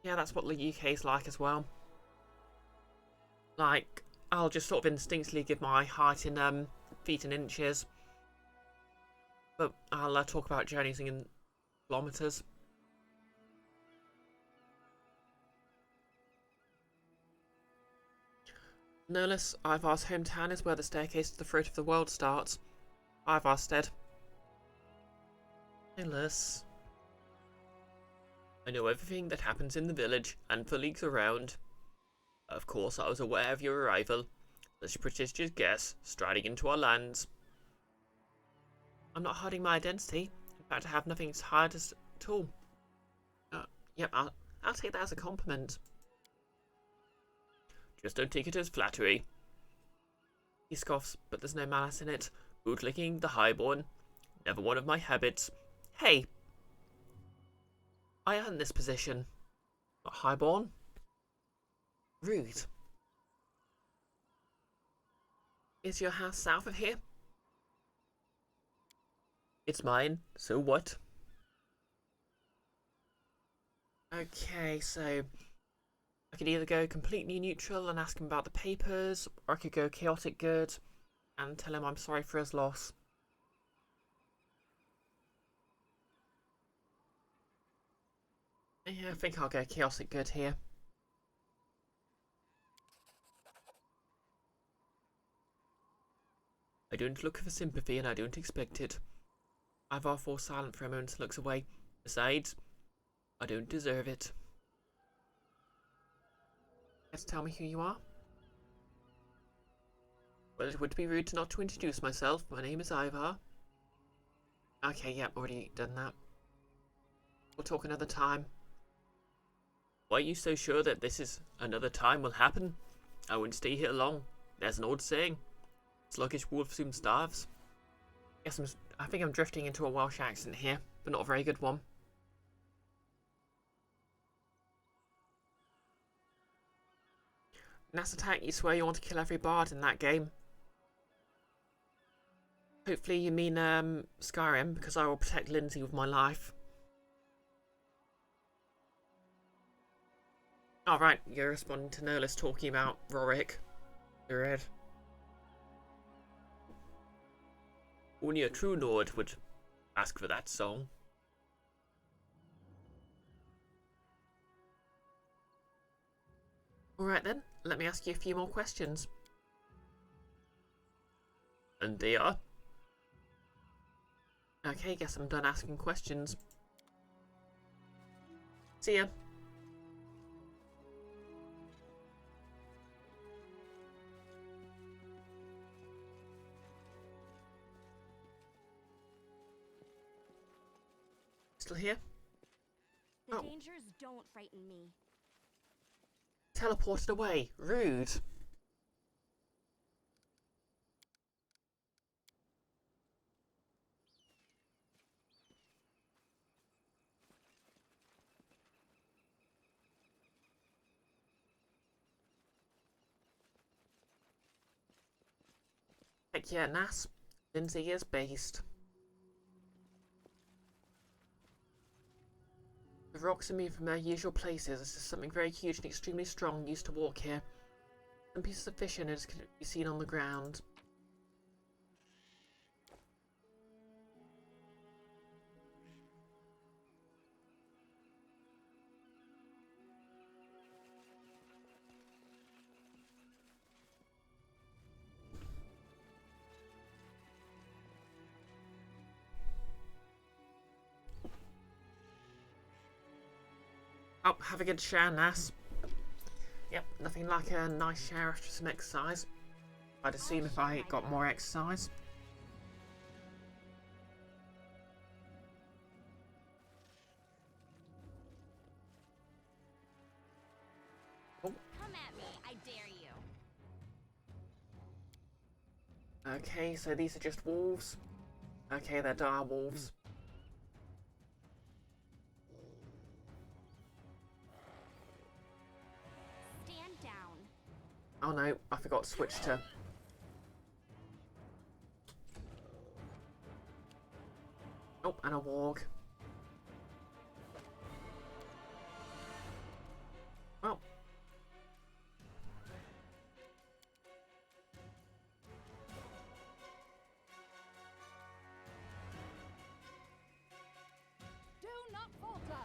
Yeah, that's what the UK's like as well. Like, I'll just sort of instinctively give my height in feet and inches. But I'll talk about journeys in kilometres. Nolus, Ivar's hometown is where the staircase to the fruit of the world starts. Ivarstead. Nolus. I know everything that happens in the village and for leagues around. Of course, I was aware of your arrival. Such a prestigious guest striding into our lands. I'm not hiding my identity. In fact, I have nothing to hide at all. Yep, I'll take that as a compliment. Just don't take it as flattery. He scoffs, but there's no malice in it. Bootlicking the highborn. Never one of my habits. Hey! I earned this position. Not highborn. Rude. Is your house south of here? It's mine, so what? Okay, so I could either go completely neutral and ask him about the papers, or I could go chaotic good and tell him I'm sorry for his loss. Yeah, I think I'll go chaotic good here. I don't look for sympathy and I don't expect it. Ivar falls silent for a moment and looks away. Besides, I don't deserve it. Let's tell me who you are. Well, it would be rude not to introduce myself. My name is Ivar. Okay, yep, already done that. We'll talk another time. Why are you so sure that this is another time will happen? I won't stay here long. There's an old saying. Sluggish wolf soon starves. Yes, I think I'm drifting into a Welsh accent here, but not a very good one. Nasatak, you swear you want to kill every bard in that game? Hopefully you mean Skyrim, because I will protect Lindsay with my life. Alright, you're responding to Nerlis talking about Rorik. You're red. Only a true Nord would ask for that song. Alright then, let me ask you a few more questions. And they are? Okay, guess I'm done asking questions. See ya. Still here? The Oh. dangers don't frighten me. Teleported away. Rude. Heck yeah, Nas. Lindsay is based. The rocks are moved from their usual places. This is something very huge and extremely strong used to walk here. Some pieces of fish in it can be seen on the ground. Oh, have a good shower, Nas. Yep, nothing like a nice shower after some exercise. I'd assume if I got more exercise. Oh. Come at me, I dare you. Okay, so these are just wolves. Okay, they're dire wolves. Stand down. Oh no, I forgot to switch to... Oh, and a warg. Well. Do not falter!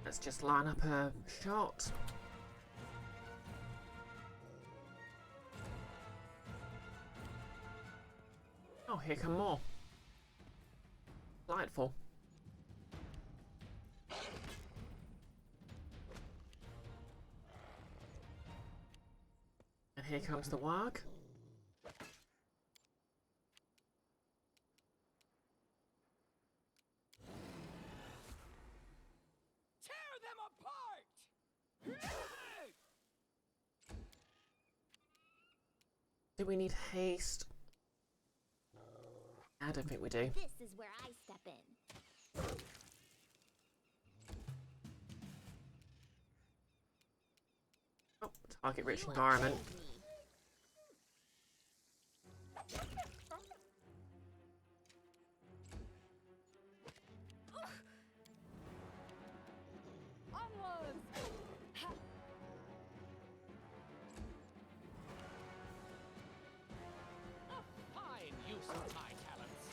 Let's just line up a shot. Oh, here come more. Delightful. And here comes the warg. Tear them apart! Do we need haste? I don't think we do. This is where I step in. Oh, target rich environment. Onwards! A fine use of my talents.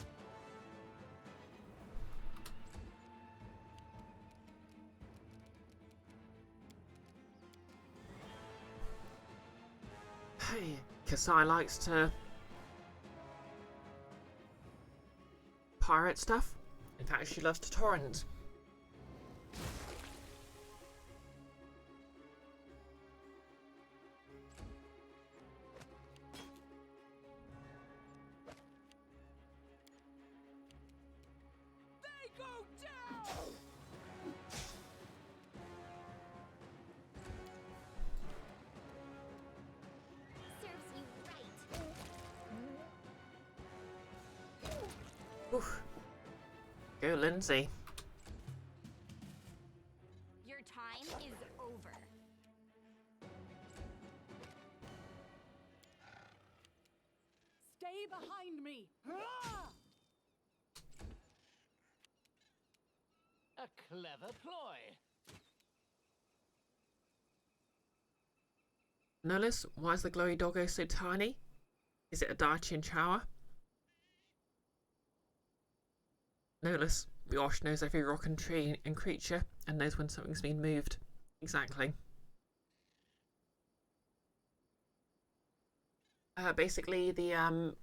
Hey, Kasai likes to pirate stuff. In fact, she loves to torrent. They go down! Serves you right. Oof. Go, Lindsay. Your time is over. Stay behind me! A clever ploy. Nullis, why is the glowy doggo so tiny? Is it a Daichin Chower? Nullis, Brioche knows every rock and tree and creature and knows when something's been moved. Exactly. Basically, the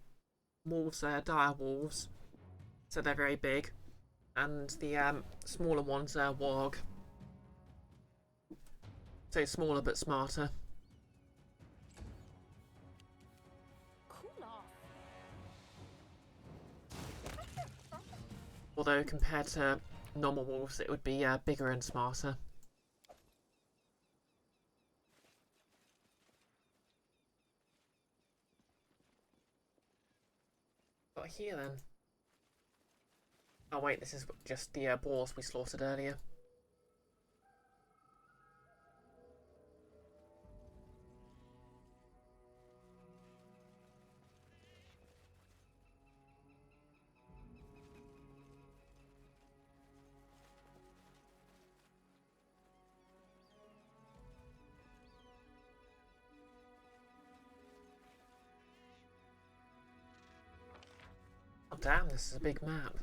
wolves are dire wolves, so they're very big, and the smaller ones are warg, so smaller but smarter. Cool off. Although compared to normal wolves, it would be bigger and smarter. Got here then. Oh wait, this is just the boars we slaughtered earlier. Oh damn, this is a big map.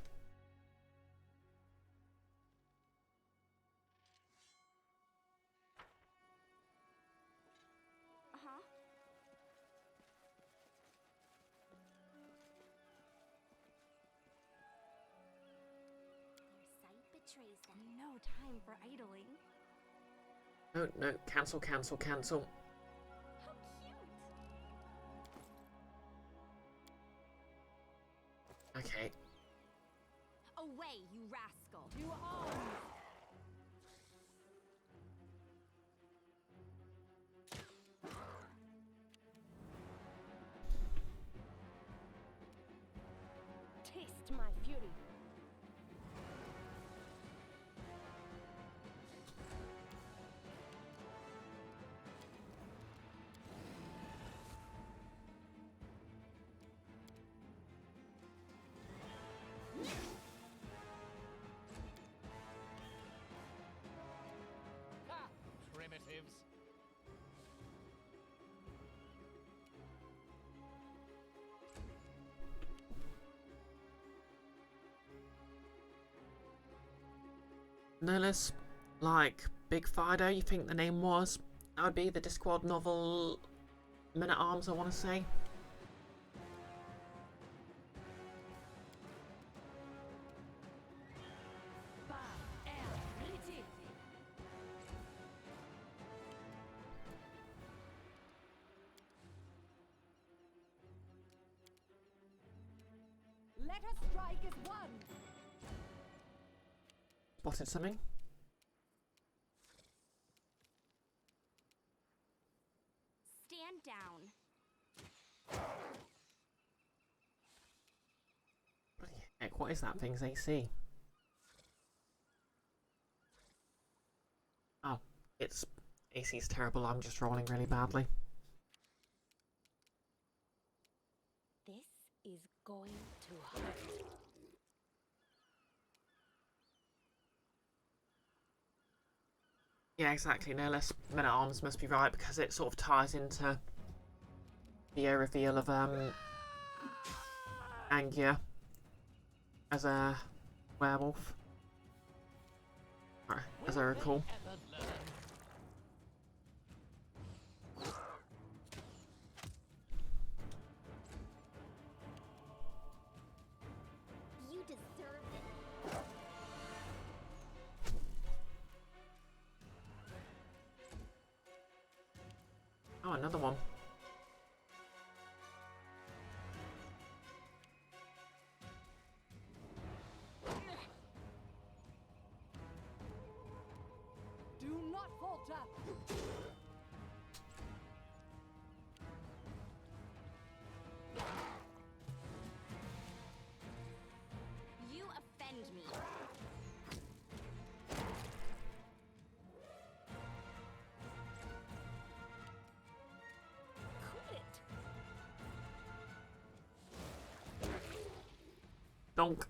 Their sight betrays them. No time for idling. No, no, cancel, cancel, cancel. How cute! Okay. Away, you rascal! To arms! Taste my fury. Ha! Primitives. Nullis, like Big Fido, you think the name was? That would be the Discworld novel Men-at-Arms, I want to say. Let us strike as one! Spotted something? Stand down. Bloody heck, what is that thing's AC? Oh, its AC's terrible, I'm just rolling really badly. This is going to hurt. Yeah, exactly, no less Men-at-Arms must be right because it sort of ties into the reveal of Angia as a werewolf, as I recall. You deserve it. Oh, another one. Do not falter! Donk.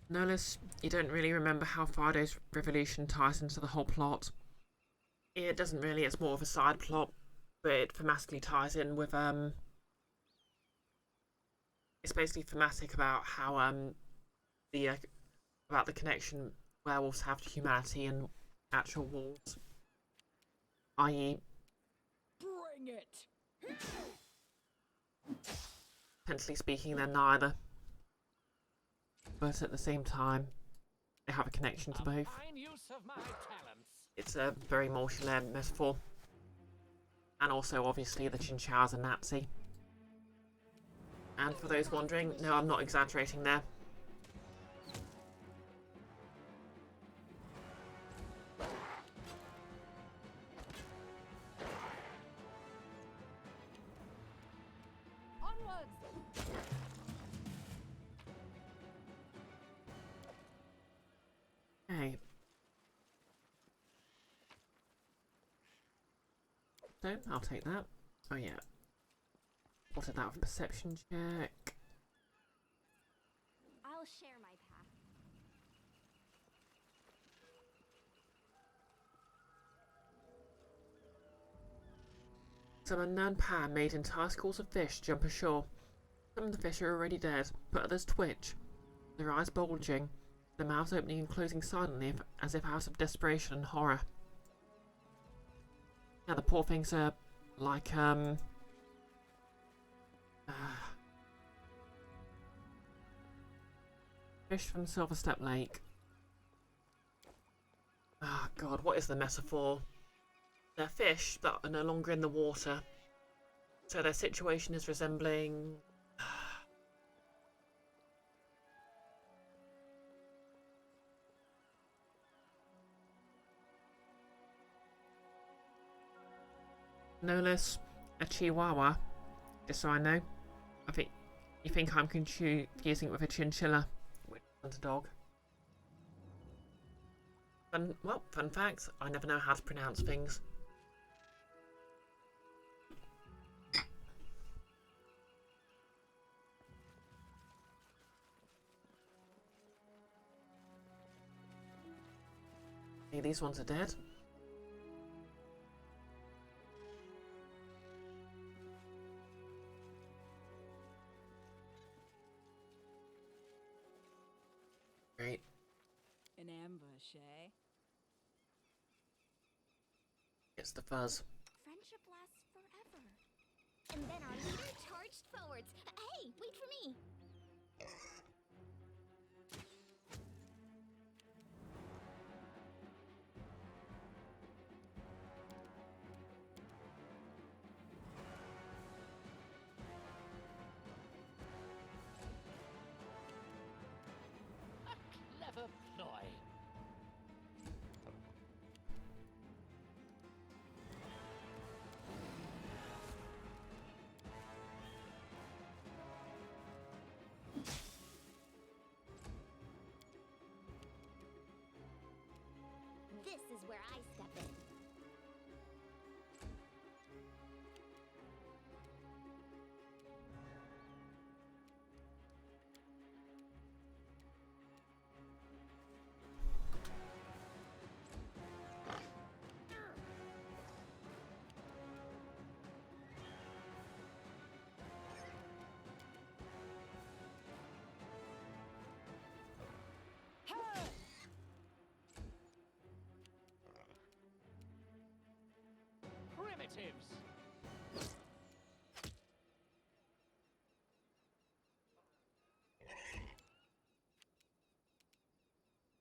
Notice you don't really remember how Friday's revolution ties into the whole plot. It doesn't really, it's more of a side plot, but it thematically ties in with, it's basically thematic about how, about the connection werewolves have to humanity and actual wolves. I.e. Bring it! Potentially speaking, they're neither. But at the same time, they have a connection to both. Fine use of my talents. It's a very multi-layered metaphor. And also, obviously, the Chinchao's a Nazi. And for those wondering, no, I'm not exaggerating there. Okay. So, I'll take that. Oh yeah. What did that with perception check? I'll share my path. Some unknown power made entire schools of fish jump ashore. Some of the fish are already dead, but others twitch, their eyes bulging, their mouths opening and closing silently as if out of desperation and horror. Yeah, the poor things are like, fish from Silverstep Lake. Ah, God, what is the metaphor? They're fish that are no longer in the water. So their situation is resembling... no less a chihuahua, just so I know. I think you think I'm confusing it with a chinchilla, which isn't a dog. Fun fact, I never know how to pronounce things. Okay, these ones are dead. Great. An ambush, eh? It's the fuzz. Friendship lasts forever. And then our leader charged forwards. Hey, wait for me! A clever ploy. This is where I step in. Primitives.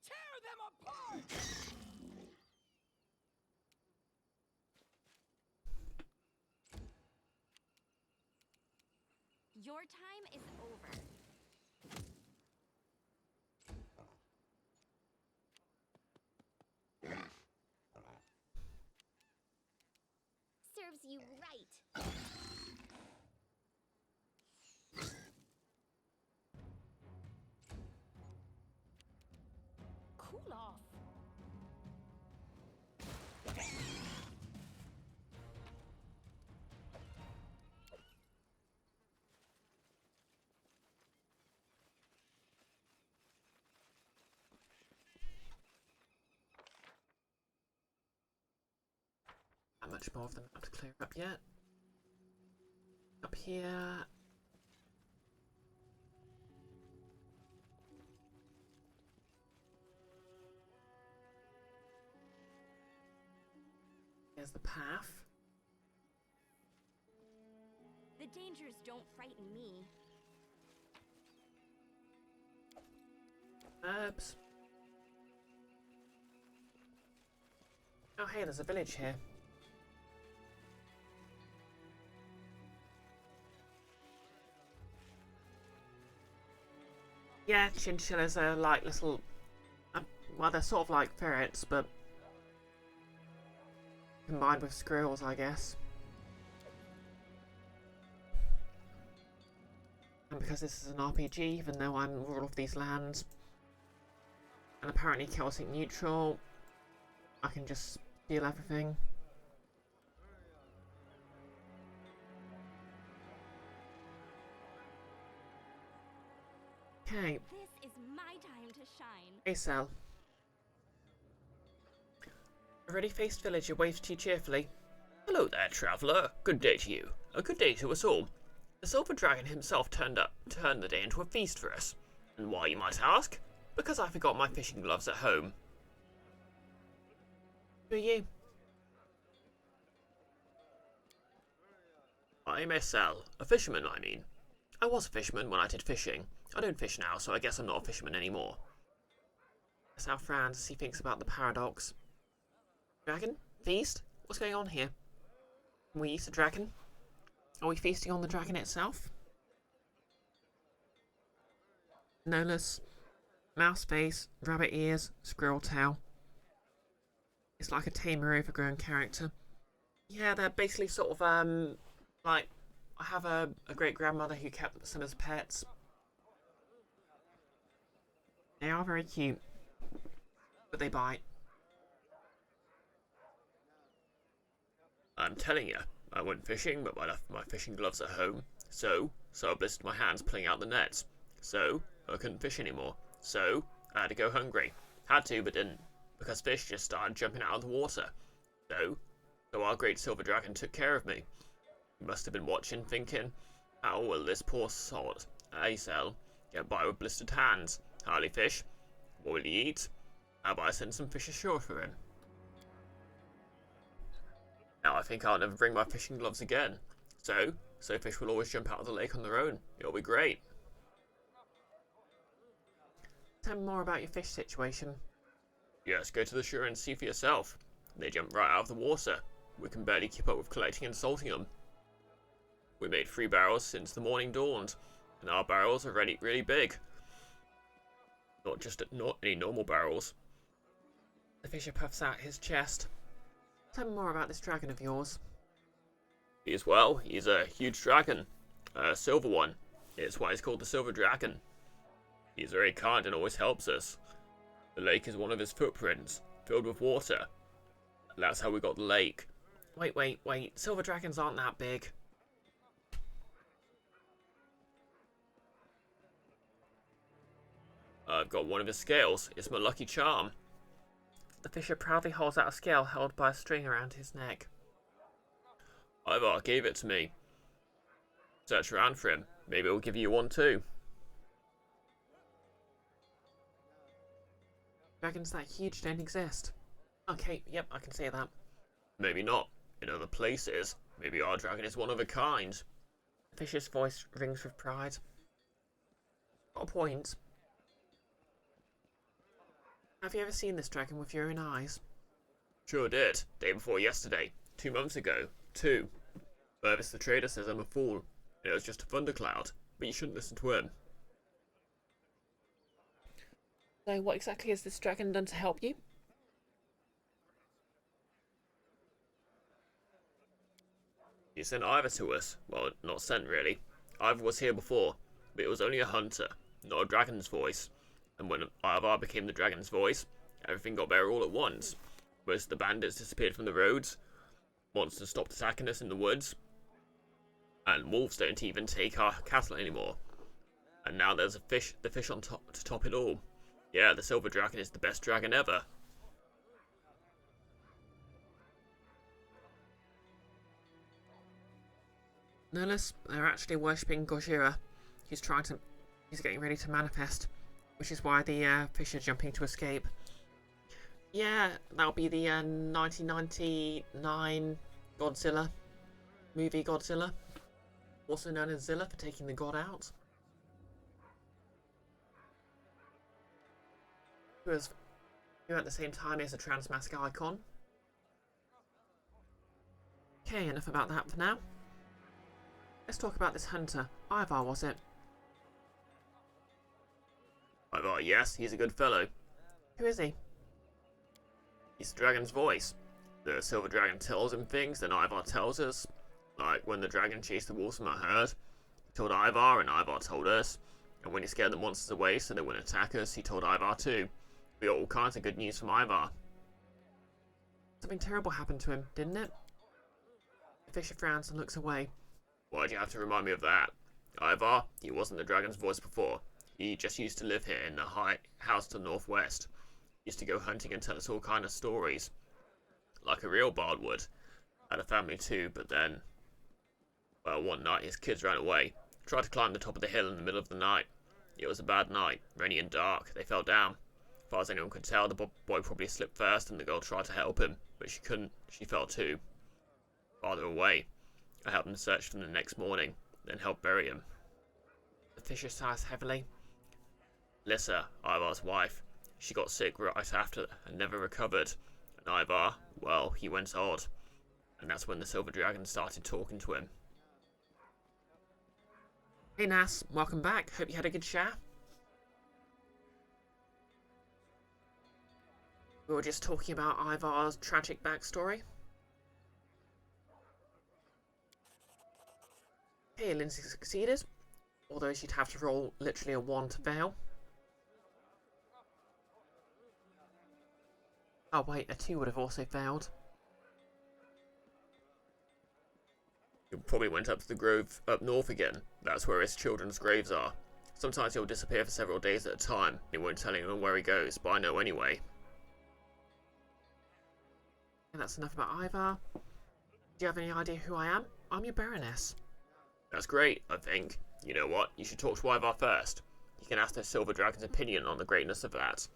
Tear them apart! Your time is over. Serves you right. Cool off. much more of the map to clear up yet. Up here. Here's the path. The dangers don't frighten me. Herbs. Oh hey, there's a village here. Yeah, chinchillas are like little... well, they're sort of like ferrets, but... combined with squirrels, I guess. And because this is an RPG, even though I'm ruler of these lands, and apparently chaotic neutral, I can just steal everything. Okay. This is my time to shine. Hey, Sal. A ready-faced villager waves to you cheerfully. Hello there, traveller. Good day to you. A good day to us all. The Silver Dragon himself turned the day into a feast for us. And why, you might ask? Because I forgot my fishing gloves at home. Who are you? I'm Sal. A fisherman, I mean. I was a fisherman when I did fishing. I don't fish now, so I guess I'm not a fisherman anymore. Sal frowns as he thinks about the paradox. Dragon? Feast? What's going on here? Can we eat a dragon? Are we feasting on the dragon itself? Nolus, mouse face, rabbit ears, squirrel tail. It's like a tamer, overgrown character. Yeah, they're basically sort of, like, I have a great-grandmother who kept some as pets. They are very cute, but they bite. I'm telling you, I went fishing, but I left my fishing gloves at home. So I blistered my hands pulling out the nets. So, I couldn't fish anymore. So, I had to go hungry. Had to, but didn't, because fish just started jumping out of the water. So our great silver dragon took care of me. He must have been watching, thinking, how will this poor sod, Acel, get by with blistered hands? Hardly fish. What will he eat? How about I send some fish ashore for him? Now I think I'll never bring my fishing gloves again. So fish will always jump out of the lake on their own. It'll be great. Tell me more about your fish situation. Yes, go to the shore and see for yourself. They jump right out of the water. We can barely keep up with collecting and salting them. We made 3 barrels since the morning dawned, and our barrels are really big. Not any normal barrels. The fisher puffs out his chest. Tell me more about this dragon of yours. He's a huge dragon. A silver one. It's why he's called the Silver Dragon. He's very kind and always helps us. The lake is one of his footprints, filled with water. That's how we got the lake. Wait. Silver dragons aren't that big. I've got one of his scales. It's my lucky charm. The fisher proudly holds out a scale held by a string around his neck. Ivar gave it to me. Search around for him. Maybe we'll give you one too. Dragons that huge don't exist. Okay, yep, I can say that. Maybe not. In other places, maybe our dragon is one of a kind. The fisher's voice rings with pride. Got a point. Have you ever seen this dragon with your own eyes? Sure did. Day before yesterday. 2 months ago. 2. Purvis the trader says I'm a fool. It was just a thundercloud. But you shouldn't listen to him. So what exactly has this dragon done to help you? He sent Ivor to us. Well, not sent really. Ivor was here before, but it was only a hunter, not a dragon's voice. And when Ivor became the dragon's voice, everything got better all at once. Most of the bandits disappeared from the roads, monsters stopped attacking us in the woods, and wolves don't even take our cattle anymore. And now there's the fish on top to top it all. Yeah, the silver dragon is the best dragon ever. Nihilus, they're actually worshipping Gojira. He's getting ready to manifest, which is why the fish are jumping to escape. Yeah, that'll be the 1999 Godzilla movie Godzilla, also known as Zilla for taking the god out. Who at the same time is a transmask icon. Okay, enough about that for now. Let's talk about this hunter. Ivar, was it? Ivar, yes, he's a good fellow. Who is he? He's the dragon's voice. The silver dragon tells him things, then Ivar tells us. Like when the dragon chased the wolves from our herd, he told Ivar and Ivar told us. And when he scared the monsters away so they wouldn't attack us, he told Ivar too. We got all kinds of good news from Ivar. Something terrible happened to him, didn't it? The fisher frowns and looks away. Why'd you have to remind me of that? Ivar, he wasn't the dragon's voice before. He just used to live here in the high house to the northwest. He used to go hunting and tell us all kind of stories. Like a real bard would. Had a family too, but then... Well, one night his kids ran away. Tried to climb the top of the hill in the middle of the night. It was a bad night, rainy and dark. They fell down. As far as anyone could tell, the boy probably slipped first and the girl tried to help him, but she couldn't. She fell too. Farther away. I helped them search for him the next morning, then helped bury him. The fisher sighs heavily. Lissa, Ivar's wife, she got sick right after and never recovered. And Ivar, well, he went odd. And that's when the silver dragon started talking to him. Hey Nas, welcome back. Hope you had a good shower. We were just talking about Ivar's tragic backstory. Hey, Lindsay succeeded, although she'd have to roll literally a 1 to fail. Oh wait, a 2 would have also failed. He probably went up to the grove up north again. That's where his children's graves are. Sometimes he'll disappear for several days at a time. He won't tell anyone where he goes, but I know anyway. And that's enough about Ivar. Do you have any idea who I am? I'm your Baroness. That's great, I think. You know what? You should talk to Ivar first. You can ask the Silver Dragon's opinion on the greatness of that.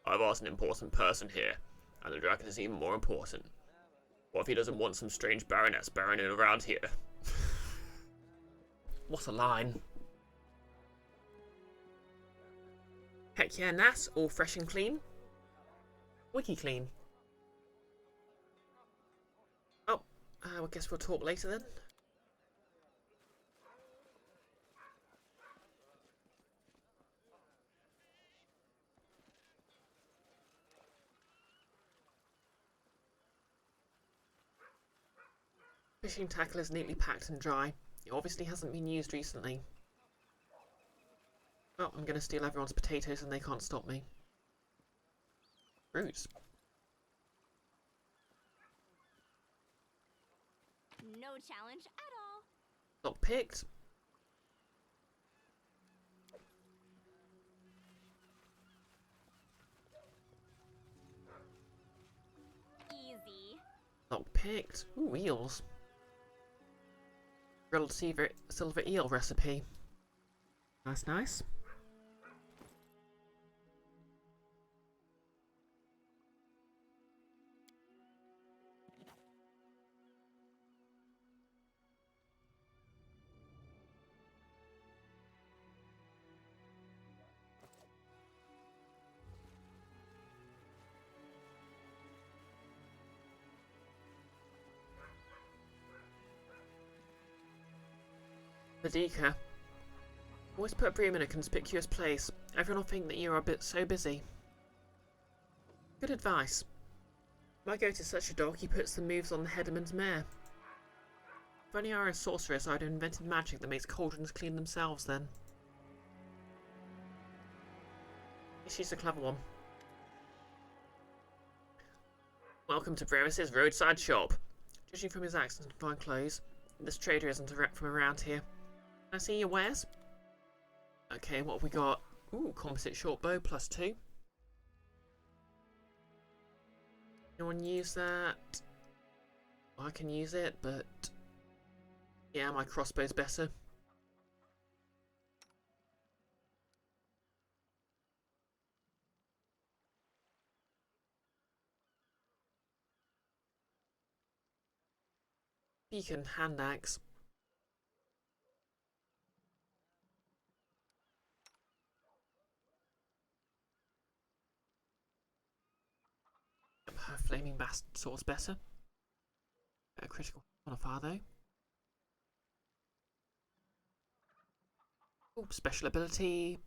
Ivar's an important person here, and the dragon is even more important. What if he doesn't want some strange Baroness baroning around here? What a line. Heck yeah, Nas, all fresh and clean. Wiki clean. Oh, I guess we'll talk later then. Fishing tackle is neatly packed and dry. It obviously hasn't been used recently. Oh, I'm going to steal everyone's potatoes and they can't stop me. Fruits. No challenge at all. Not picked. Easy. Not picked. Ooh, eels. Grilled silver eel recipe. That's nice. Vadika. Always put Bream in a conspicuous place. Everyone will think that you're a bit so busy. Good advice. If I go to such a dog, he puts the moves on the headman's mare. If only I were a sorceress, I'd have invented magic that makes cauldrons clean themselves then. She's a clever one. Welcome to Brevis's roadside shop. Judging from his accent and fine clothes, this trader isn't a rep from around here. Can I see your wares? Okay, what have we got? Ooh, composite short bow +2. Anyone use that? I can use it, but Yeah, my crossbow's better. Beacon hand axe. Her flaming sword's better. A critical modifier though. Ooh, special ability.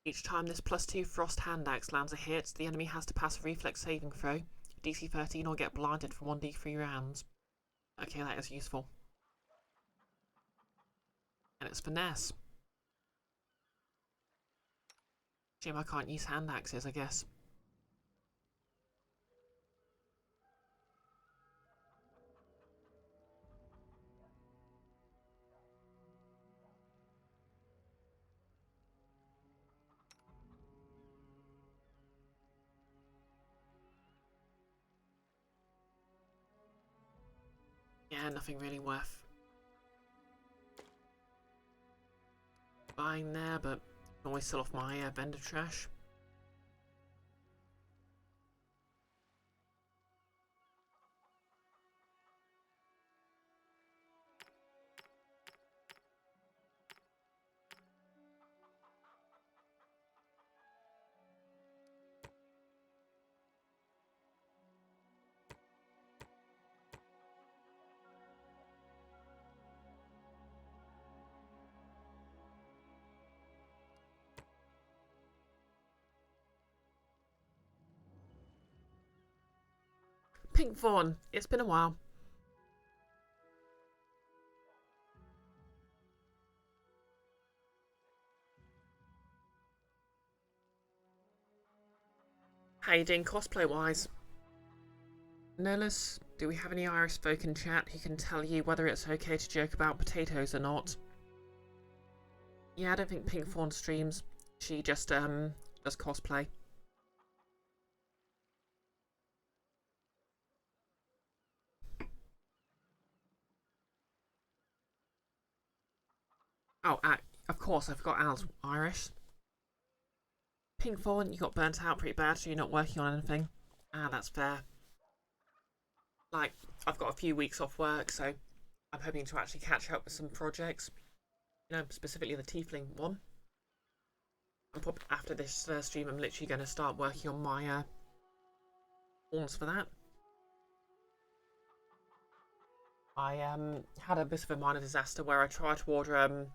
Each time this +2 frost hand axe lands a hit, the enemy has to pass a reflex saving throw, DC 13, or get blinded for 1d3 rounds. Okay, that is useful. And it's finesse. Shame I can't use hand axes, I guess. Yeah, nothing really worth buying there, but I can always sell off my vendor trash. Pink Fawn, it's been a while. How you doing cosplay wise? Nolus, do we have any Irish folk in chat who can tell you whether it's okay to joke about potatoes or not? Yeah, I don't think Pink Fawn streams. She just does cosplay. Oh, of course, I forgot Al's Irish. Pink Fawn, you got burnt out pretty bad, so you're not working on anything. Ah, that's fair. Like, I've got a few weeks off work, so I'm hoping to actually catch up with some projects. You know, specifically the Tiefling one. And after this stream, I'm literally going to start working on my horns for that. I had a bit of a minor disaster where I tried to order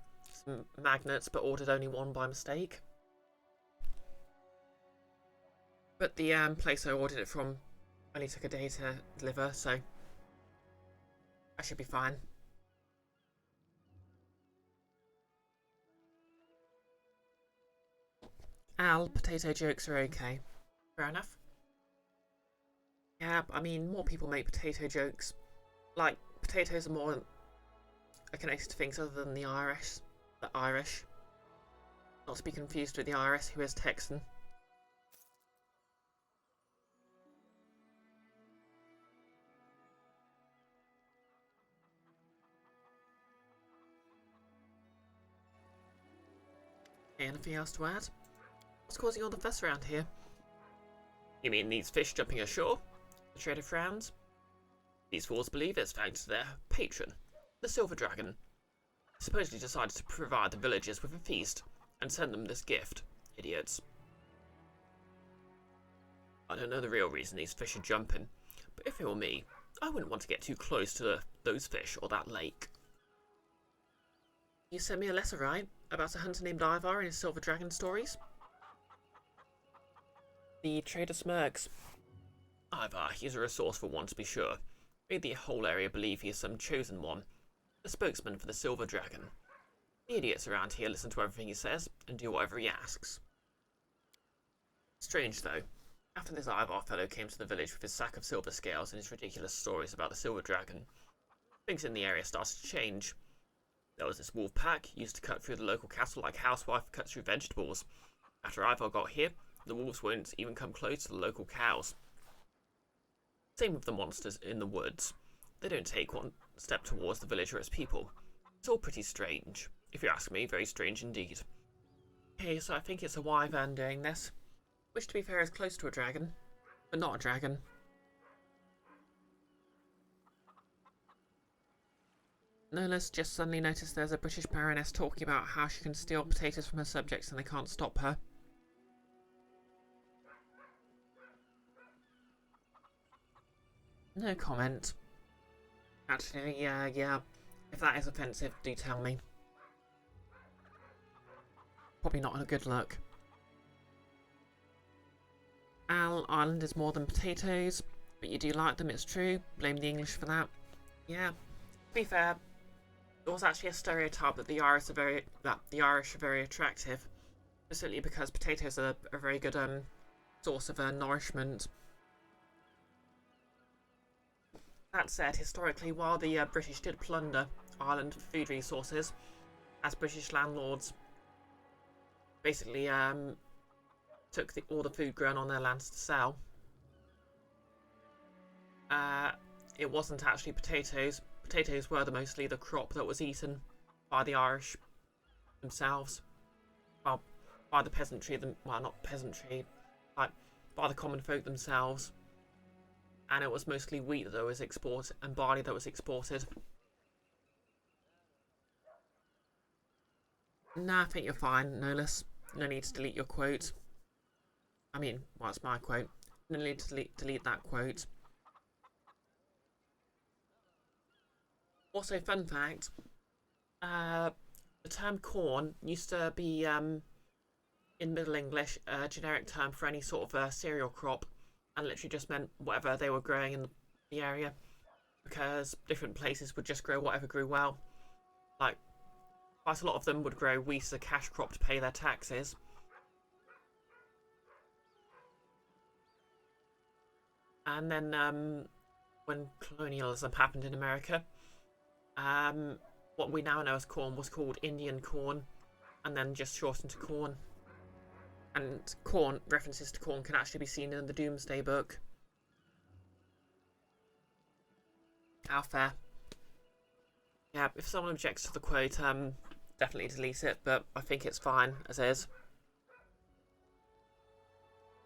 some magnets, but ordered only one by mistake. But the place I ordered it from only took a day to deliver, so I should be fine. Al, potato jokes are okay. Fair enough. Yeah, I mean, more people make potato jokes. Like, potatoes are more connected to things other than the Irish. The Irish. Not to be confused with the Irish, who is Texan. Anything else to add? What's causing all the fuss around here? You mean these fish jumping ashore? The trader frowns. These fools believe it's thanks to their patron, the Silver Dragon. Supposedly decided to provide the villagers with a feast and send them this gift. Idiots. I don't know the real reason these fish are jumping, but if it were me, I wouldn't want to get too close to those fish or that lake. You sent me a letter, right? About a hunter named Ivar and his Silver Dragon stories? The trader smirks. Ivar, he's a resourceful one to be sure. Made the whole area believe he is some chosen one, the spokesman for the Silver Dragon. The idiots around here listen to everything he says and do whatever he asks. Strange though, after this Ivar fellow came to the village with his sack of silver scales and his ridiculous stories about the Silver Dragon, things in the area started to change. There was this wolf pack, used to cut through the local castle like a housewife cuts through vegetables. After Ivar got here, the wolves won't even come close to the local cows. Same with the monsters in the woods. They don't take one step towards the village or its people. It's all pretty strange. If you ask me, very strange indeed. Okay, so I think it's a wyvern doing this. Which, to be fair, is close to a dragon, but not a dragon. Nola's just suddenly noticed there's a British baroness talking about how she can steal potatoes from her subjects and they can't stop her. No comment. Actually, yeah. If that is offensive, do tell me. Probably not a good look. Ireland is more than potatoes, but you do like them, it's true. Blame the English for that. Yeah, to be fair, there was actually a stereotype that the Irish are very attractive, specifically because potatoes are a very good source of nourishment. That said, historically, while the British did plunder Ireland for food resources, as British landlords basically took all the food grown on their lands to sell, it wasn't actually potatoes. Potatoes were mostly the crop that was eaten by the Irish themselves. Well, by the peasantry, well, not peasantry, like by the common folk themselves. And it was mostly wheat that was exported and barley that was exported. Nah, I think you're fine, Nolus. No need to delete your quote. I mean, well, it's my quote. No need to delete that quote. Also, fun fact, the term corn used to be, in Middle English, a generic term for any sort of cereal crop, and literally just meant whatever they were growing in the area, because different places would just grow whatever grew well. Like, quite a lot of them would grow wheat as a cash crop to pay their taxes. And then, when colonialism happened in America, what we now know as corn was called Indian corn, and then just shortened to corn. And references to corn can actually be seen in the Doomsday Book. How fair. Yeah, if someone objects to the quote, definitely delete it, but I think it's fine as is.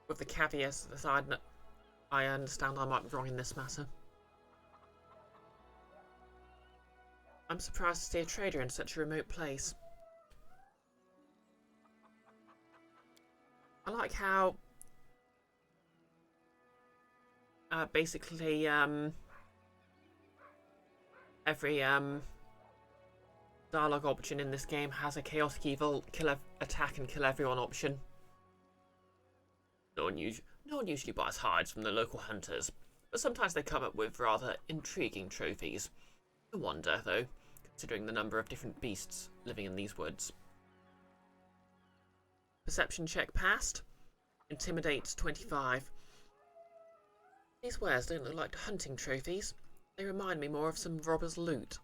With the caveats aside, I understand I might be wrong in this matter. I'm surprised to see a trader in such a remote place. I like how basically every dialogue option in this game has a chaotic evil attack and kill everyone option. No one usually buys hides from the local hunters, but sometimes they come up with rather intriguing trophies. No wonder, though, considering the number of different beasts living in these woods. Perception check passed. Intimidate 25. These wares don't look like hunting trophies. They remind me more of some robber's loot.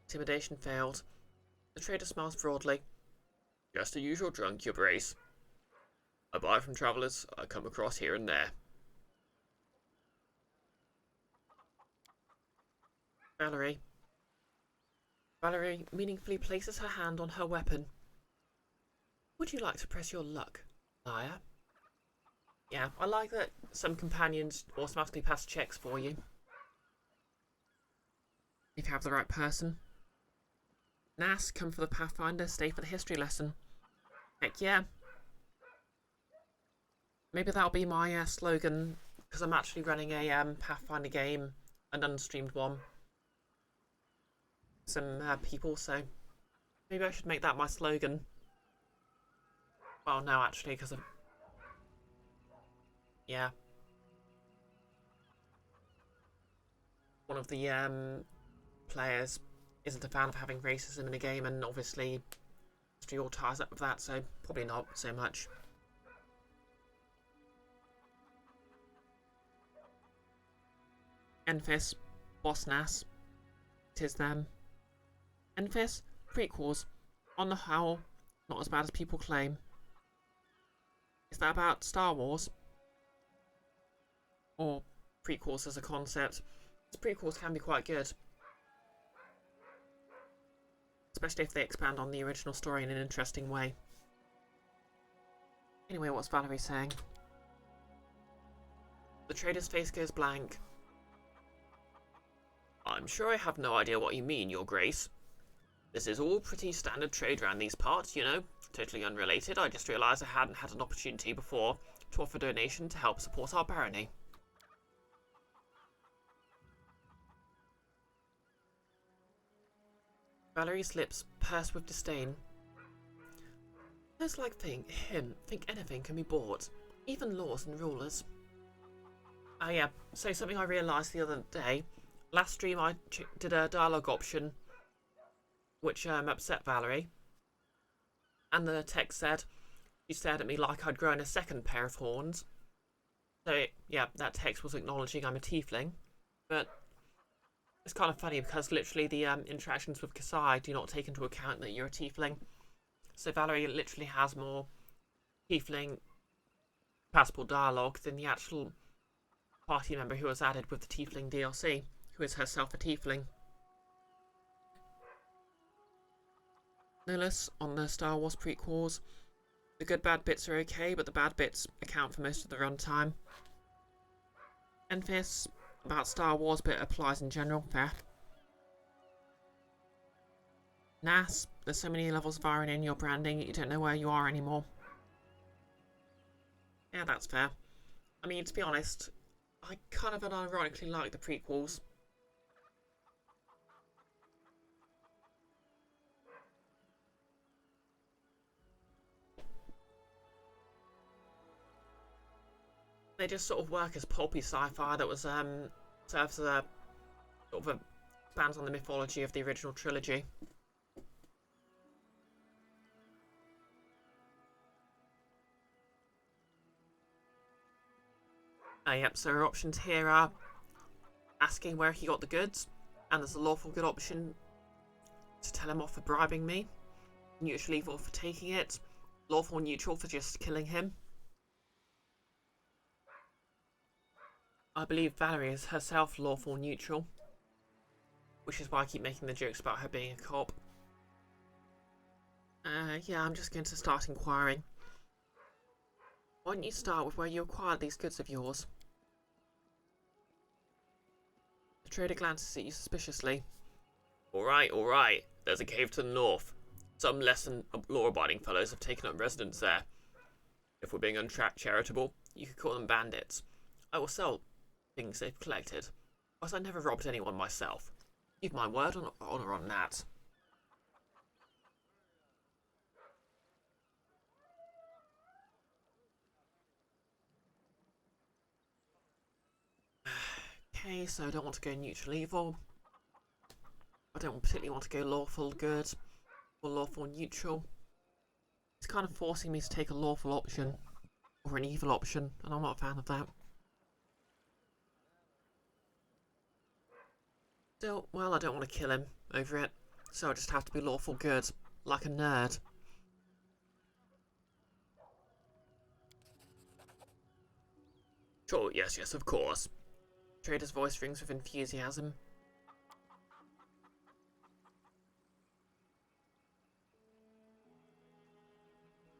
Intimidation failed. The trader smiles broadly. Just a usual drunk, your brace. I buy from travellers I come across here and there. Valerie meaningfully places her hand on her weapon. Would you like to press your luck, liar? Yeah, I like that some companions automatically pass checks for you. If you have the right person. Nas, come for the Pathfinder, stay for the history lesson. Heck yeah. Maybe that'll be my slogan, because I'm actually running a Pathfinder game, an unstreamed one. Some people, so maybe I should make that my slogan. Well, no, actually, because of... Yeah. One of the players isn't a fan of having racism in a game, and obviously history all ties up with that, so probably not so much. Enfys, Boss Nass, 'tis them. Enfys, prequels, on the whole, not as bad as people claim. Is that about Star Wars? Or prequels as a concept. Prequels can be quite good. Especially if they expand on the original story in an interesting way. Anyway, what's Valerie saying? The trader's face goes blank. I'm sure I have no idea what you mean, Your Grace. This is all pretty standard trade around these parts, you know. Totally unrelated. I just realised I hadn't had an opportunity before to offer a donation to help support our barony. Valerie's lips pursed with disdain. Those like think anything can be bought, even laws and rulers. Oh yeah, so something I realised the other day. Last stream I did a dialogue option which upset Valerie. And the text said, she stared at me like I'd grown a second pair of horns. So yeah, that text was acknowledging I'm a tiefling. But it's kind of funny because literally the interactions with Kasai do not take into account that you're a tiefling. So Valerie literally has more tiefling passable dialogue than the actual party member who was added with the tiefling DLC, who is herself a tiefling. No less on the Star Wars prequels. The good bad bits are okay, but the bad bits account for most of the runtime. Enfys about Star Wars, but it applies in general. Fair. Nas, there's so many levels of iron in your branding, you don't know where you are anymore. Yeah, that's fair. I mean, to be honest, I kind of unironically like the prequels. They just sort of work as pulpy sci-fi that was serves as a sort of expands on the mythology of the original trilogy. Yep, so our options here are asking where he got the goods, and there's a lawful good option to tell him off for bribing me, neutral evil for taking it, lawful neutral for just killing him. I believe Valerie is herself lawful neutral, which is why I keep making the jokes about her being a cop. Yeah, I'm just going to start inquiring. Why don't you start with where you acquired these goods of yours? The trader glances at you suspiciously. Alright. There's a cave to the north. Some less than law-abiding fellows have taken up residence there. If we're being uncharitable, you could call them bandits. I will sell things they've collected, but I never robbed anyone myself. Give my word on honour on that. Okay, so I don't want to go neutral evil. I don't particularly want to go lawful good or lawful neutral. It's kind of forcing me to take a lawful option or an evil option, and I'm not a fan of that. Still, well, I don't want to kill him over it, so I just have to be lawful good, like a nerd. Sure, yes, of course. Trader's voice rings with enthusiasm.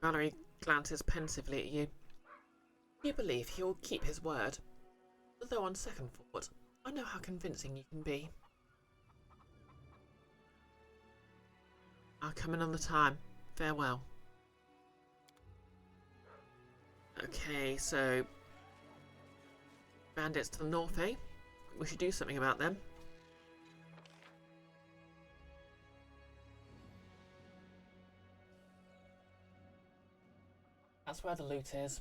Valerie glances pensively at you. Do you believe he will keep his word? Though on second thought, I know how convincing you can be. I'll come another time. Farewell. Okay, so bandits to the north, eh? We should do something about them. That's where the loot is.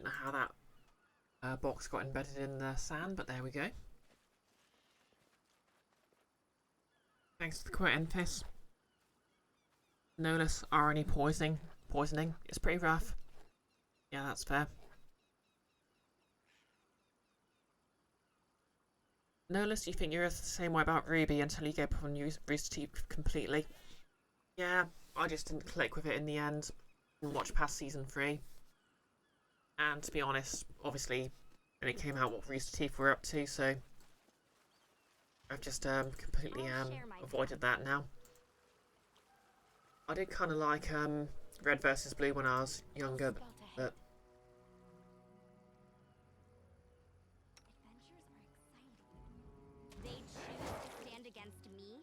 know how that box got embedded in the sand, but there we go. Thanks for the quote, Enfys. Nolus RNA poisoning. It's pretty rough. Yeah, that's fair. Nolus, you think you're the same way about Ruby until you gave up on Rooster Teeth completely. Yeah, I just didn't click with it in the end. Didn't watch past season 3. And to be honest, obviously, when it came out what Rooster Teeth were up to, so I've just completely avoided that now. I did kind of like Red versus Blue when I was younger, but Adventures are exciting. They choose to stand against me?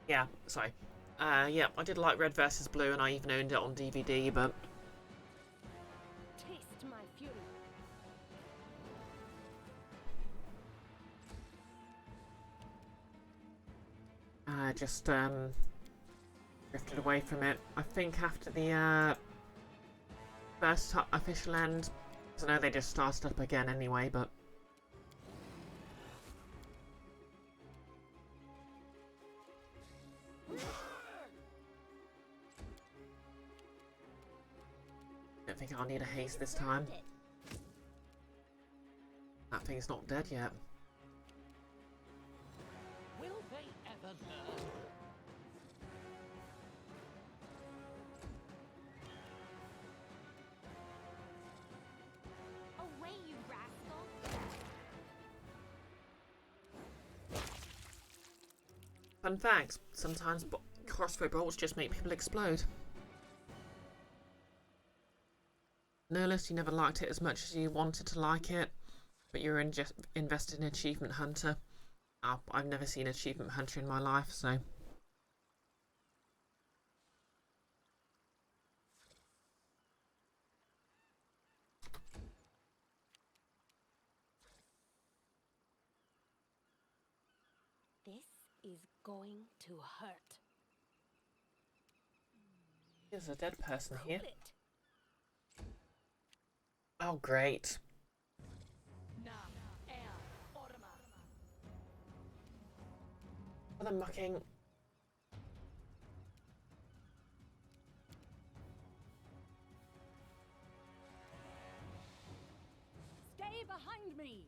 yeah, sorry. Yeah, I did like Red versus Blue, and I even owned it on DVD, but Taste my fury. just drifted away from it. I think after the first official end, because I know they just started up again anyway, but I don't think I'll need a haste this time. That thing's not dead yet. Will they ever learn? Away, you rascal! Fun fact, sometimes crossbow bolts just make people explode. Nolus, you never liked it as much as you wanted to like it, but you were invested in Achievement Hunter. Oh, I've never seen Achievement Hunter in my life, so This is going to hurt. there's a dead person here. Quit it. Oh, great. What a mucking. Stay behind me!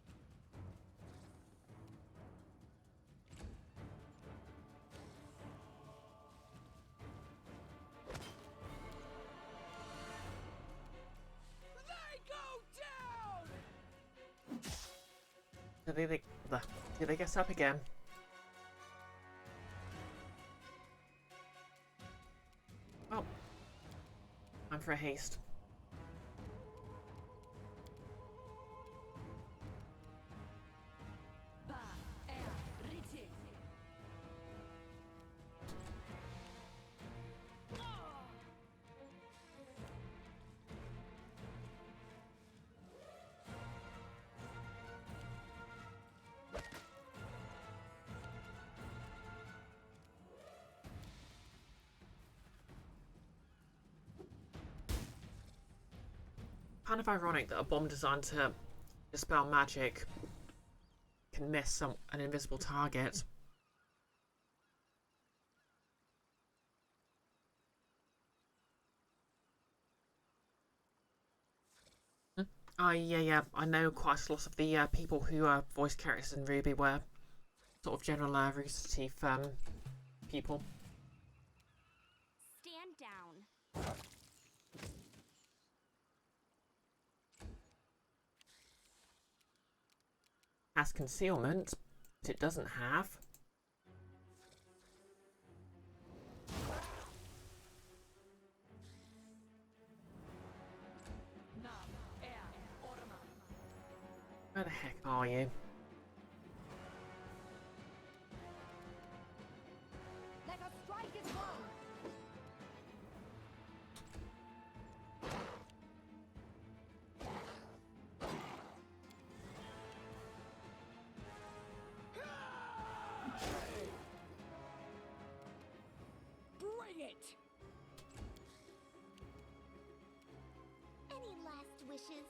Did they get up again? Oh. Time for a haste. Kind of ironic that a bomb designed to dispel magic can miss an invisible target. Oh, yeah, I know quite a lot of the people who are voice characters in Ruby were sort of general Rooster Teeth people. Stand down. Has concealment, but it doesn't have. Where the heck are you? Let us strike as one! it! Any last wishes?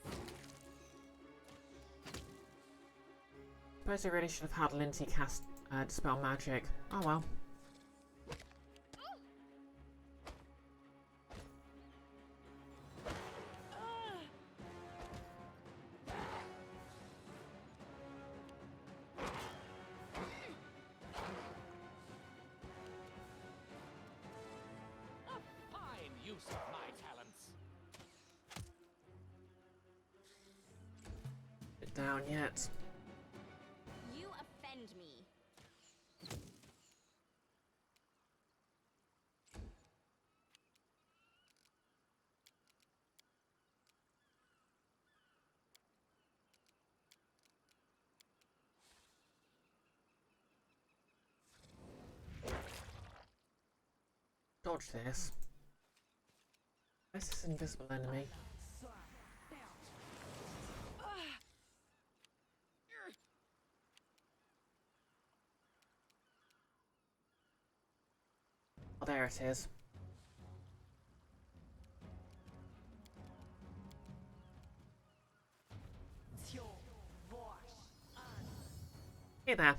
Suppose I really should have had Lindsay cast Dispel Magic. Oh well. A fine use of my talents. Bit down yet. You offend me. Dodge this. Where's this invisible enemy? Oh, there it is. Hey there.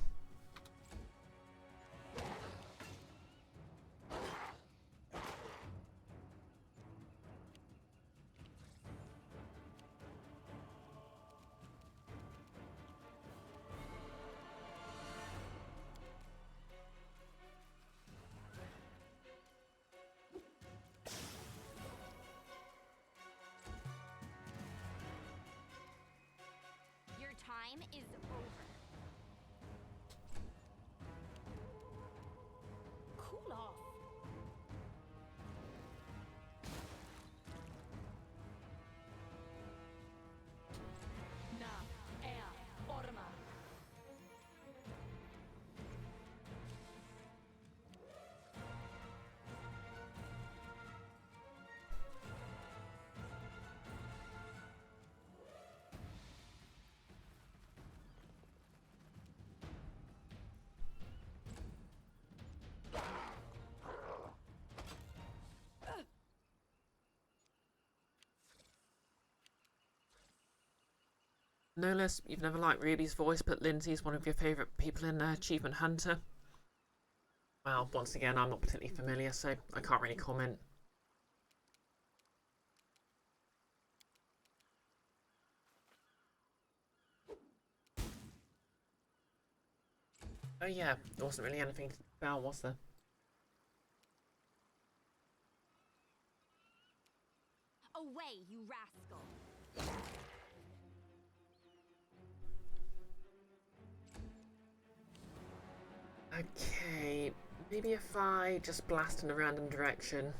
Your time is over. Cool off. Na, air, orma. No less, you've never liked Ruby's voice, but Lindsay's one of your favourite people in Achievement Hunter. Well, once again, I'm not particularly familiar, so I can't really comment. Oh yeah, there wasn't really anything to spell, was there? Away, you rascal. Okay, maybe if I just blast in a random direction.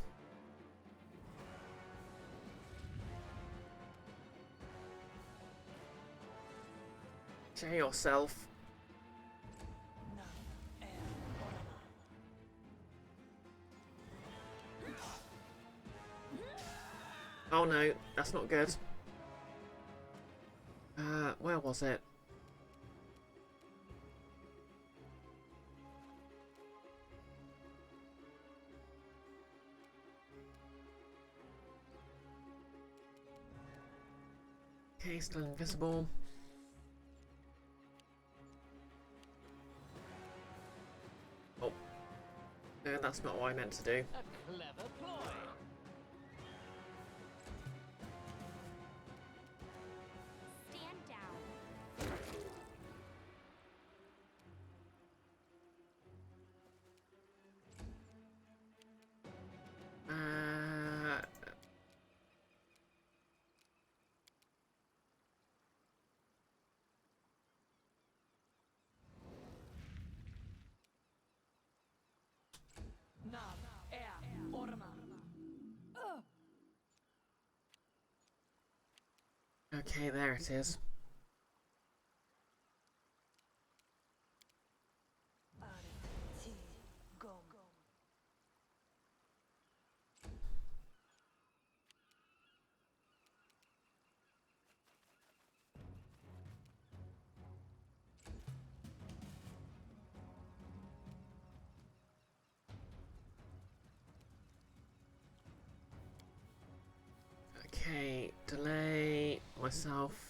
Show yourself. Na, air, orma. Oh no, that's not good. Where was it? Okay, still invisible. Oh. No, that's not what I meant to do. A clever ploy. Stand down. Uh, Na, air, orma. okay, there it is. Arti, gom. delay myself.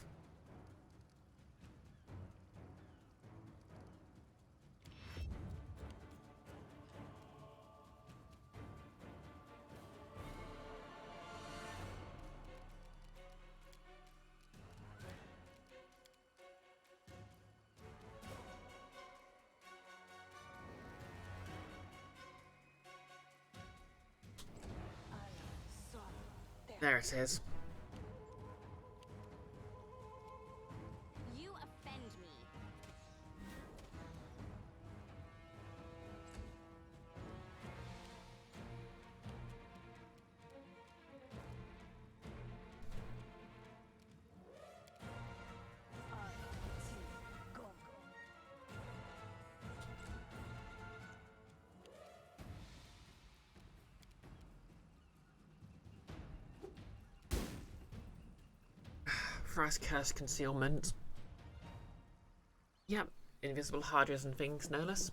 There it is. You offend me. Price curse concealment. Yep, invisible hydras and things, no less.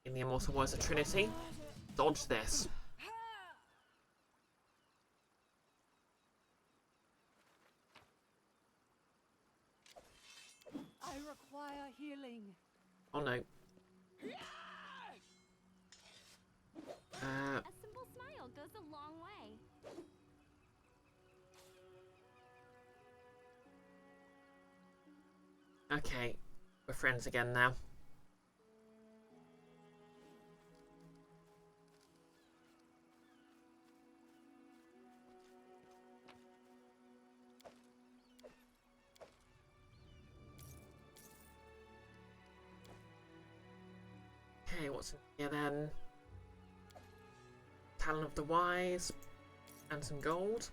In the immortal words of Trinity, dodge this. I require healing. Oh no. A simple smile goes a long way. Okay, we're friends again now. Okay, what's in here then? Talon of the Wise, and some gold.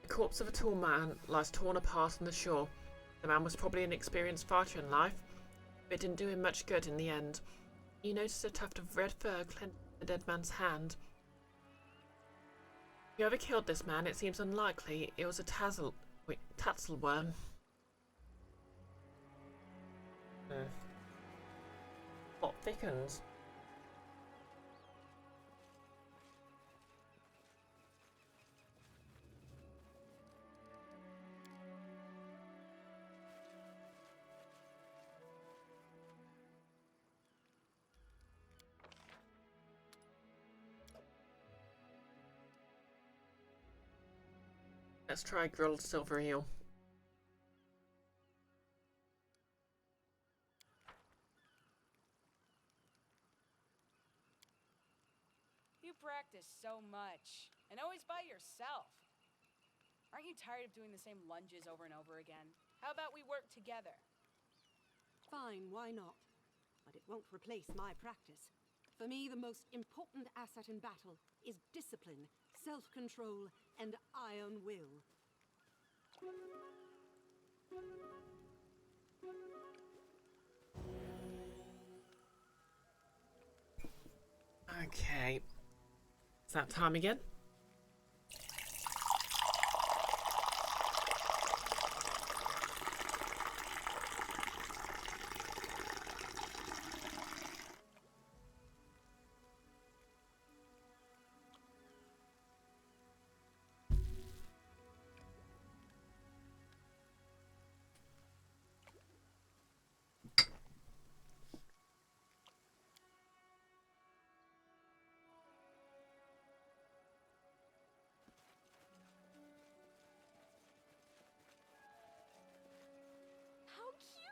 The corpse of a tall man lies torn apart on the shore. The man was probably an experienced fighter in life, but it didn't do him much good in the end. You notice a tuft of red fur clenched in the dead man's hand. Whoever killed this man, it seems unlikely it was a tatzelworm. Plot thickens. Let's try grilled silver eel. You practice so much, and always by yourself. Aren't you tired of doing the same lunges over and over again? How about we work together? Fine, why not? But it won't replace my practice. For me, the most important asset in battle is discipline, self-control, and iron will. Okay. It's that time again. How cute!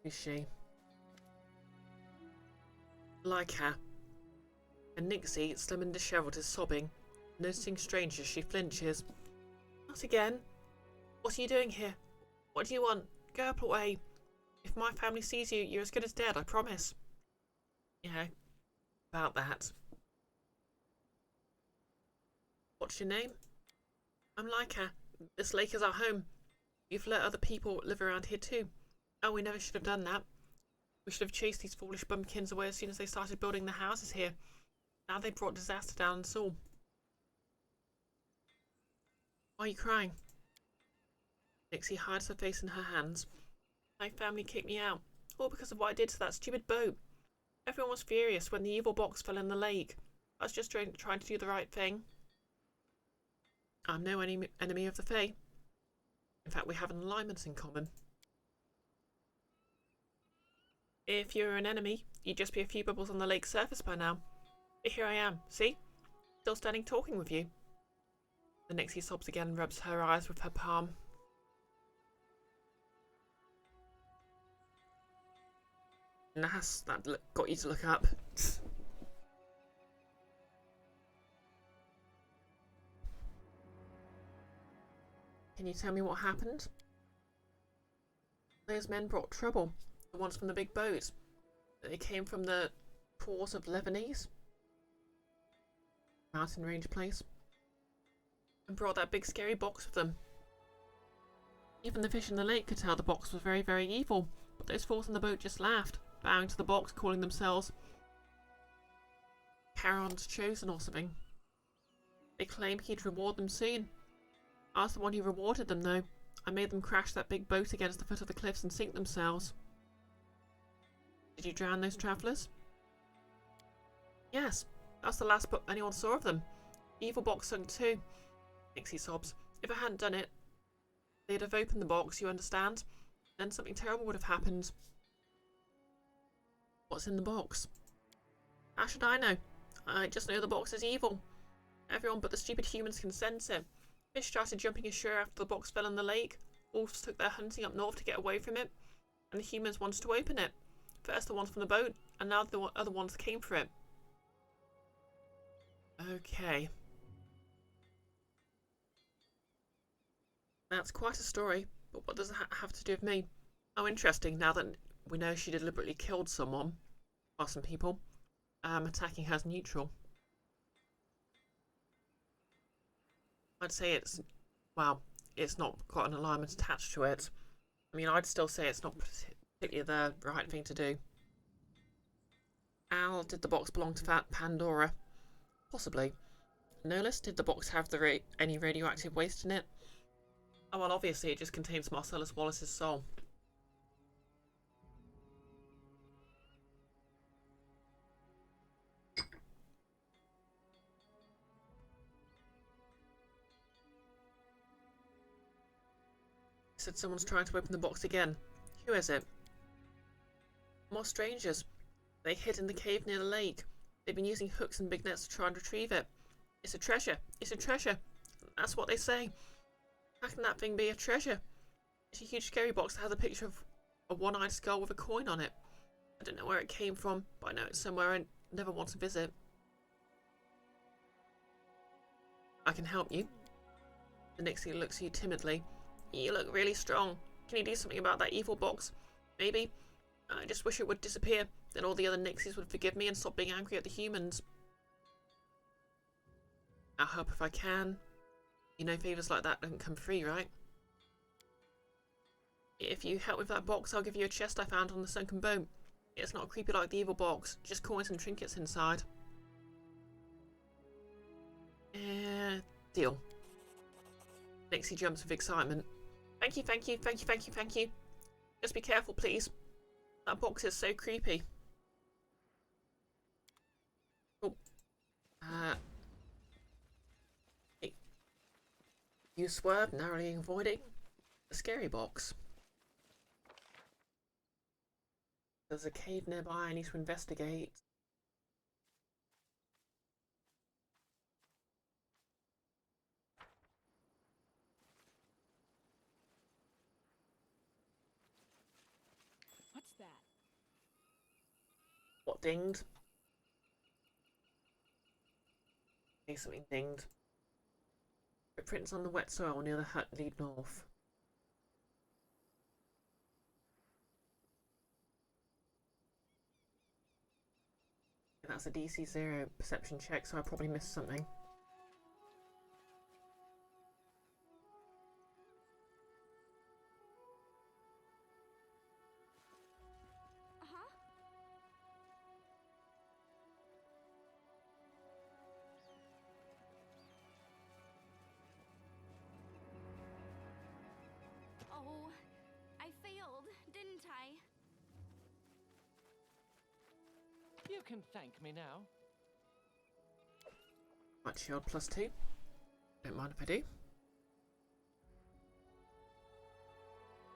Is she? Like her. And Nixie, slim and dishevelled, is sobbing. Noticing strangers, she flinches. Not again. What are you doing here? What do you want? Go up away. If my family sees you, you're as good as dead, I promise. Yeah. about that. What's your name? I'm Leica. This lake is our home. You've let other people live around here too. Oh, we never should have done that. We should have chased these foolish bumpkins away as soon as they started building the houses here. Now they brought disaster down us all. Why are you crying? Nixie hides her face in her hands. My family kicked me out, all because of what I did to that stupid boat. Everyone was furious when the evil box fell in the lake. I was just trying to do the right thing. I'm no enemy of the Fae. In fact, we have an alignment in common. If you were an enemy, you'd just be a few bubbles on the lake's surface by now. But here I am, see? Still standing talking with you. The Nixie sobs again and rubs her eyes with her palm. Nice, that got you to look up. Can you tell me what happened? Those men brought trouble. The ones from the big boat. They came from the port of Lebanese. Mountain range place. And brought that big scary box with them. Even the fish in the lake could tell the box was very, very evil. But those fools in the boat just laughed, bowing to the box, calling themselves Charon's Chosen or something. They claimed he'd reward them soon. I was the one who rewarded them, though. I made them crash that big boat against the foot of the cliffs and sink themselves. Did you drown those travellers? Yes, that's the last anyone saw of them. The evil box sunk too. Nixie sobs. If I hadn't done it, they'd have opened the box, you understand? Then something terrible would have happened. What's in the box? How should I know? I just know the box is evil. Everyone but the stupid humans can sense it. Fish started jumping ashore after the box fell in the lake. Wolves took their hunting up north to get away from it. And the humans wanted to open it. First the ones from the boat, and now the other ones came for it. Okay. That's quite a story, but what does it have to do with me? Oh, interesting, now that we know she deliberately killed someone, or some people, attacking her as neutral. I'd say it's, well, it's not got an alignment attached to it. I mean, I'd still say it's not particularly the right thing to do. Al, did the box belong to Pandora? Possibly. Nolus, did the box have any radioactive waste in it? Oh, well, obviously it just contains Marcellus Wallace's soul. Said someone's trying to open the box again. Who is it? More strangers. They hid in the cave near the lake. They've been using hooks and big nets to try and retrieve it. It's a treasure. It's a treasure. That's what they say. How can that thing be a treasure? It's a huge scary box that has a picture of a one-eyed skull with a coin on it. I don't know where it came from, but I know it's somewhere I never want to visit. I can help you. The Nixie looks at you timidly. You look really strong. Can you do something about that evil box? Maybe. I just wish it would disappear. Then all the other Nixies would forgive me and stop being angry at the humans. I'll help if I can. You know favours like that don't come free, right? If you help with that box, I'll give you a chest I found on the sunken boat. It's not creepy like the evil box, just coins and trinkets inside. Deal. Nixie jumps with excitement. Thank you, thank you, thank you, thank you, thank you. Just be careful, please. That box is so creepy. Oh. You swerve, narrowly avoiding the scary box. There's a cave nearby I need to investigate. What's that? What dinged? Okay, something dinged. Footprints on the wet soil near the hut lead north. That's a DC 0 perception check, so I probably missed something. Oh, I failed, didn't I? You can thank me now. Right, shield +2. Don't mind if I do.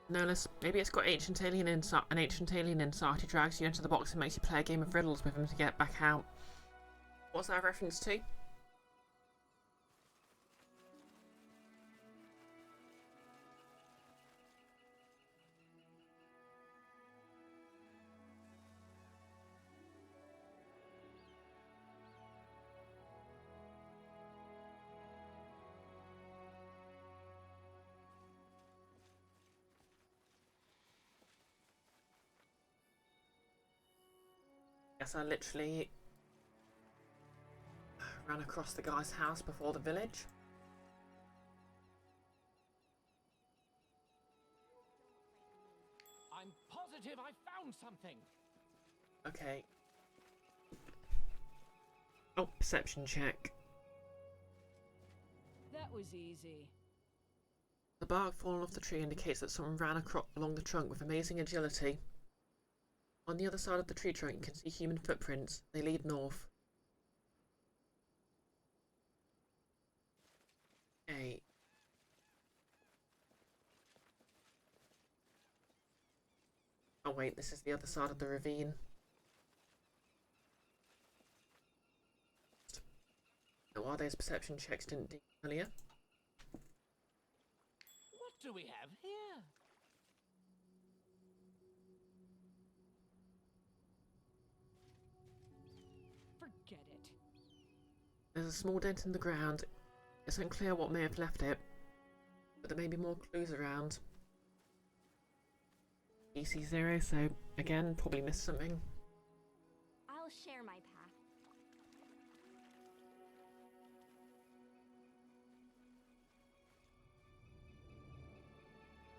No, maybe it's got ancient alien inside. An ancient alien inside who drags you into the box and makes you play a game of riddles with him to get back out. What's that a reference to? Guess I literally ran across the guy's house before the village. I'm positive I found something. Okay. Oh, perception check. That was easy. The bark fallen off the tree indicates that someone ran along the trunk with amazing agility. On the other side of the tree trunk you can see human footprints. They lead north. Okay. Oh wait, this is the other side of the ravine. No, are those perception checks didn't do earlier? What do we have here? Forget it. There's a small dent in the ground. It's unclear what may have left it, but there may be more clues around. DC 0, so again, probably missed something. I'll share my path.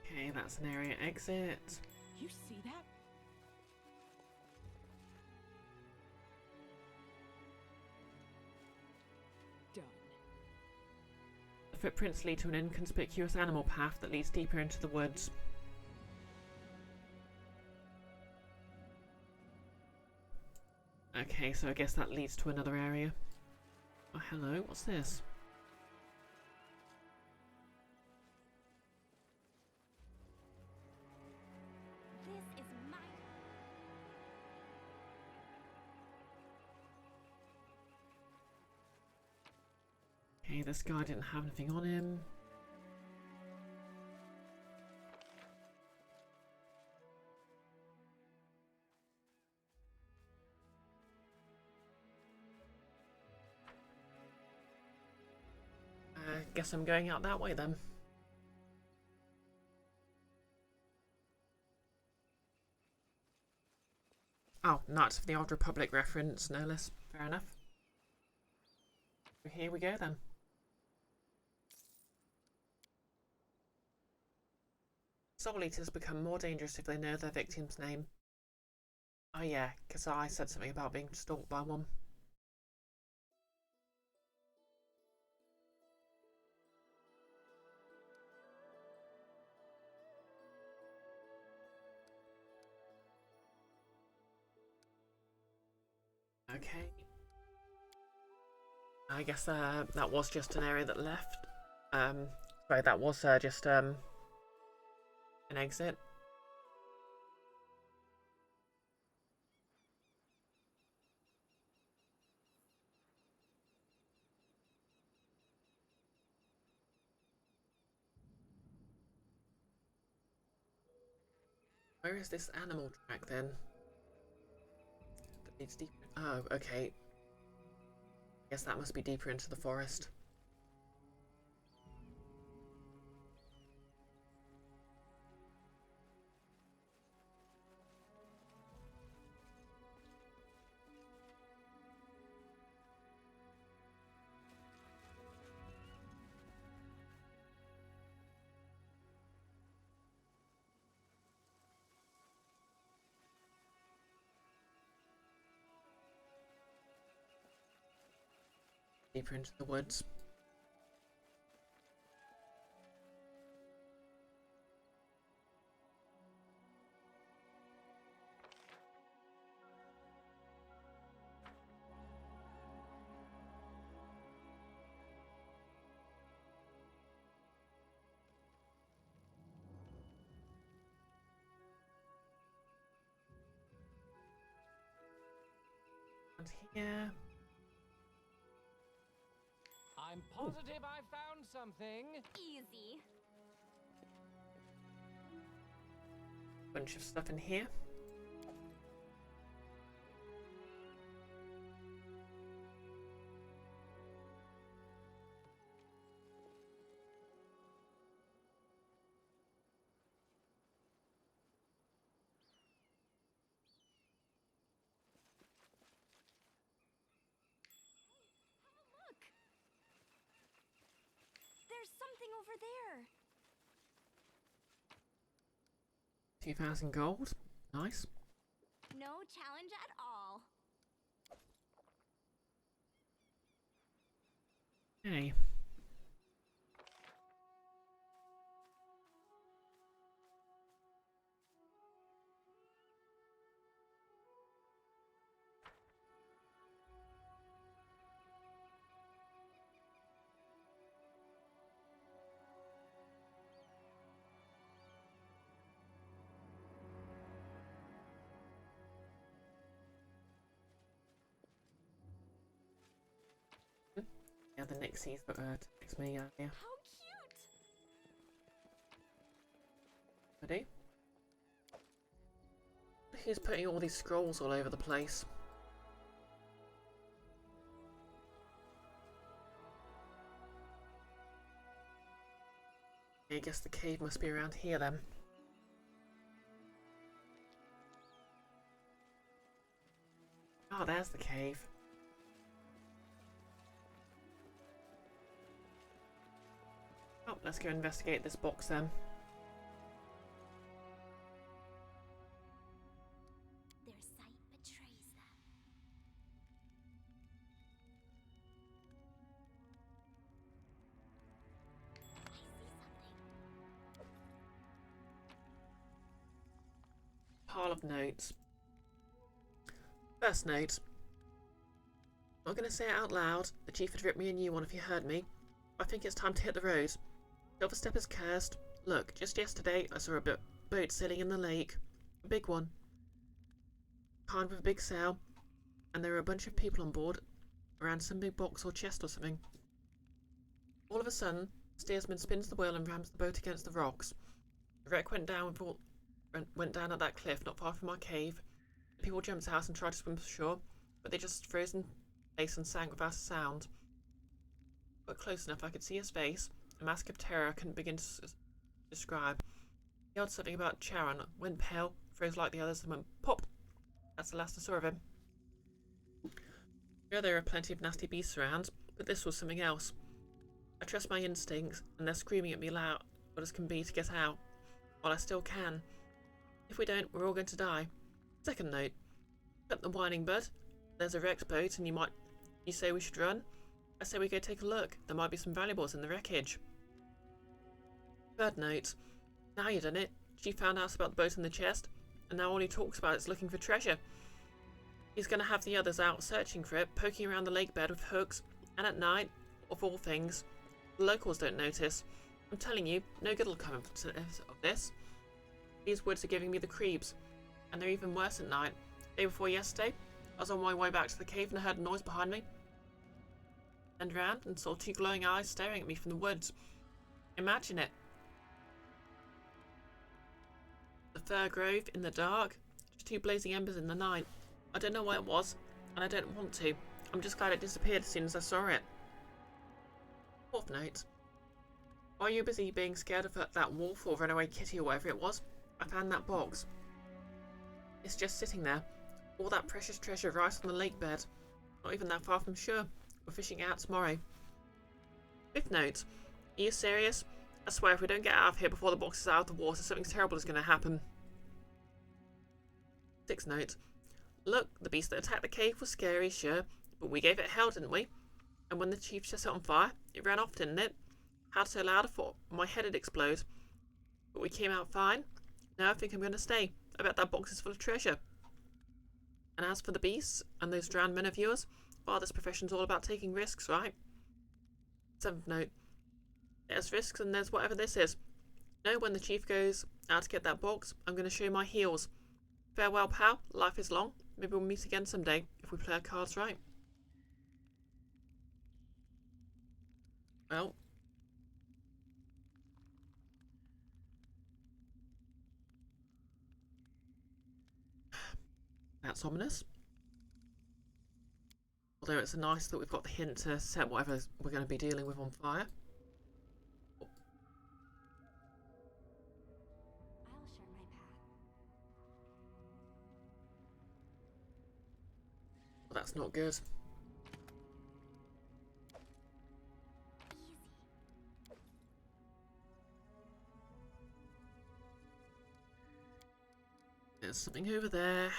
Okay, that's an area exit. You see that? Done. The footprints lead to an inconspicuous animal path that leads deeper into the woods. Okay, so I guess that leads to another area. Oh, hello, what's this? This is my... Okay, this guy didn't have anything on him. Guess I'm going out that way then. Oh, Knights of the Old Republic reference, no less. Fair enough. Here we go then. Soul Eaters become more dangerous if they know their victim's name. Oh yeah, because I said something about being stalked by one. Okay. I guess that was just an area that left. Sorry, that was just an exit. Where is this animal track then? That leads deep. Oh, okay. Guess that must be deeper into the forest. deeper into the woods. And here. I'm positive I found something. Easy. Bunch of stuff in here. Look! There's something over there. 2,000 gold. Nice. No challenge at all. Okay. Yeah, the Nixies that text me earlier. How cute! Ready? Who's putting all these scrolls all over the place? I guess the cave must be around here then. Oh, there's the cave. Oh, let's go investigate this box then. Their sight betrays them. I see something. Pile of notes. First note. I'm not going to say it out loud. The chief had written me a new one if you heard me. I think it's time to hit the road. Silverstep is cursed. Look, just yesterday I saw a boat sailing in the lake. A big one. Kind with a big sail. And there were a bunch of people on board. Around some big box or chest or something. All of a sudden, the steersman spins the wheel and rams the boat against the rocks. The wreck went down at that cliff not far from our cave. The people jumped out and tried to swim to shore, but they just froze in place and sank without a sound. But close enough I could see his face. A mask of terror I couldn't begin to describe. He yelled something about Charon, went pale, froze like the others, and went pop. That's the last I saw of him. Sure, there are plenty of nasty beasts around, but this was something else. I trust my instincts, and they're screaming at me loud as can be to get out, while I still can. If we don't, we're all going to die. Second note. Cut the whining bud. There's a wrecked boat, and you say we should run? I say we go take a look. There might be some valuables in the wreckage. Third note. Now you done it. She found out about the boat and the chest, and now all he talks about is looking for treasure. He's going to have the others out searching for it, poking around the lake bed with hooks, and at night, of all things. The locals don't notice. I'm telling you, no good will come of this. These woods are giving me the creeps, and they're even worse at night. Day before yesterday, I was on my way back to the cave and I heard a noise behind me. Turned round and saw two glowing eyes staring at me from the woods. Imagine it. The fir grove in the dark, just two blazing embers in the night. I don't know what it was, and I don't want to. I'm just glad it disappeared as soon as I saw it. Fourth note. While you were busy being scared of that wolf or runaway kitty or whatever it was, I found that box. It's just sitting there. All that precious treasure right on the lake bed. Not even that far from shore. We're fishing out tomorrow. Fifth note. Are you serious? I swear if we don't get out of here before the box is out of the water, something terrible is going to happen. Sixth note. Look, the beast that attacked the cave was scary, sure, but we gave it hell, didn't we? And when the chief set it on fire, it ran off, didn't it? Howled so loud I thought my head would explode. But we came out fine. Now I think I'm going to stay. I bet that box is full of treasure. And as for the beasts and those drowned men of yours, well, this profession's all about taking risks, right? 7th note. There's risks and there's whatever this is. You know, when the chief goes out to get that box, I'm going to show my heels. Farewell, pal. Life is long. Maybe we'll meet again someday, if we play our cards right. Well. That's ominous. Although it's nice that we've got the hint to set whatever we're going to be dealing with on fire. I'll share my path. Well, that's not good. Easy. There's something over there.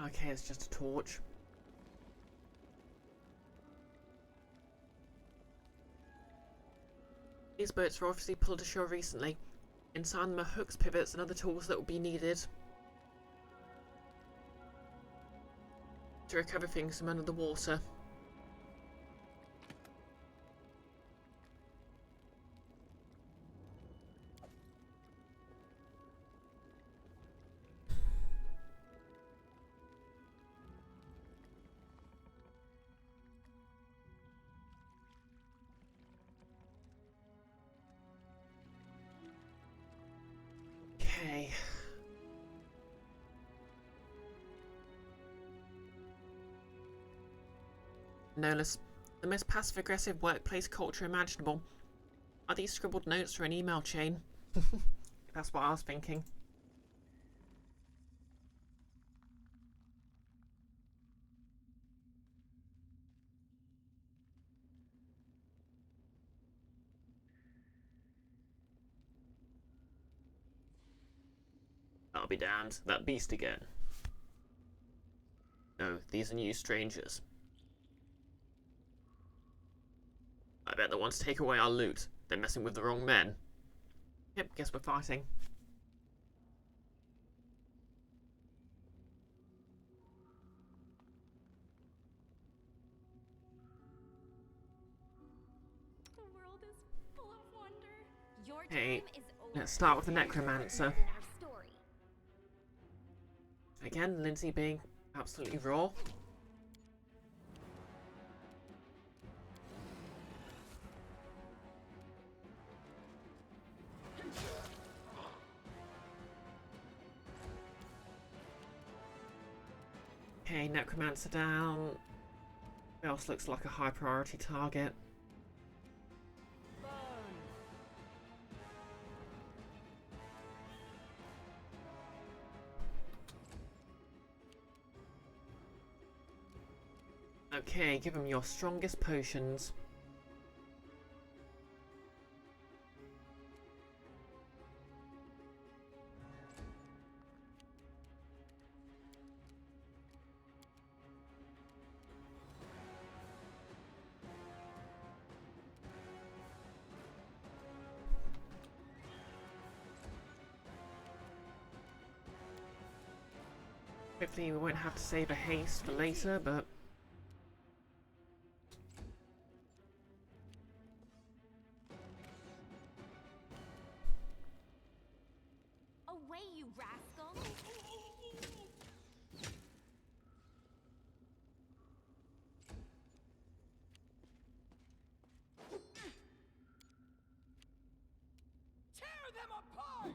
Okay, it's just a torch. These boats were obviously pulled ashore recently. Inside them are hooks, pivots, and other tools that will be needed to recover things from under the water. Okay. Nolas, the most passive-aggressive workplace culture imaginable. Are these scribbled notes for an email chain? That's what I was thinking. I'll be damned. That beast again. No, these are new strangers. I bet they want to take away our loot. They're messing with the wrong men. Yep, guess we're fighting. The world is full of wonder. Your Hey, time is over. let's start with the necromancer. In our story. Again, Lindsay being absolutely raw. Okay, necromancer down. Who else looks like a high priority target? Okay, give him your strongest potions. Hopefully we won't have to save a haste for later, but... Away, you rascal! Tear them apart!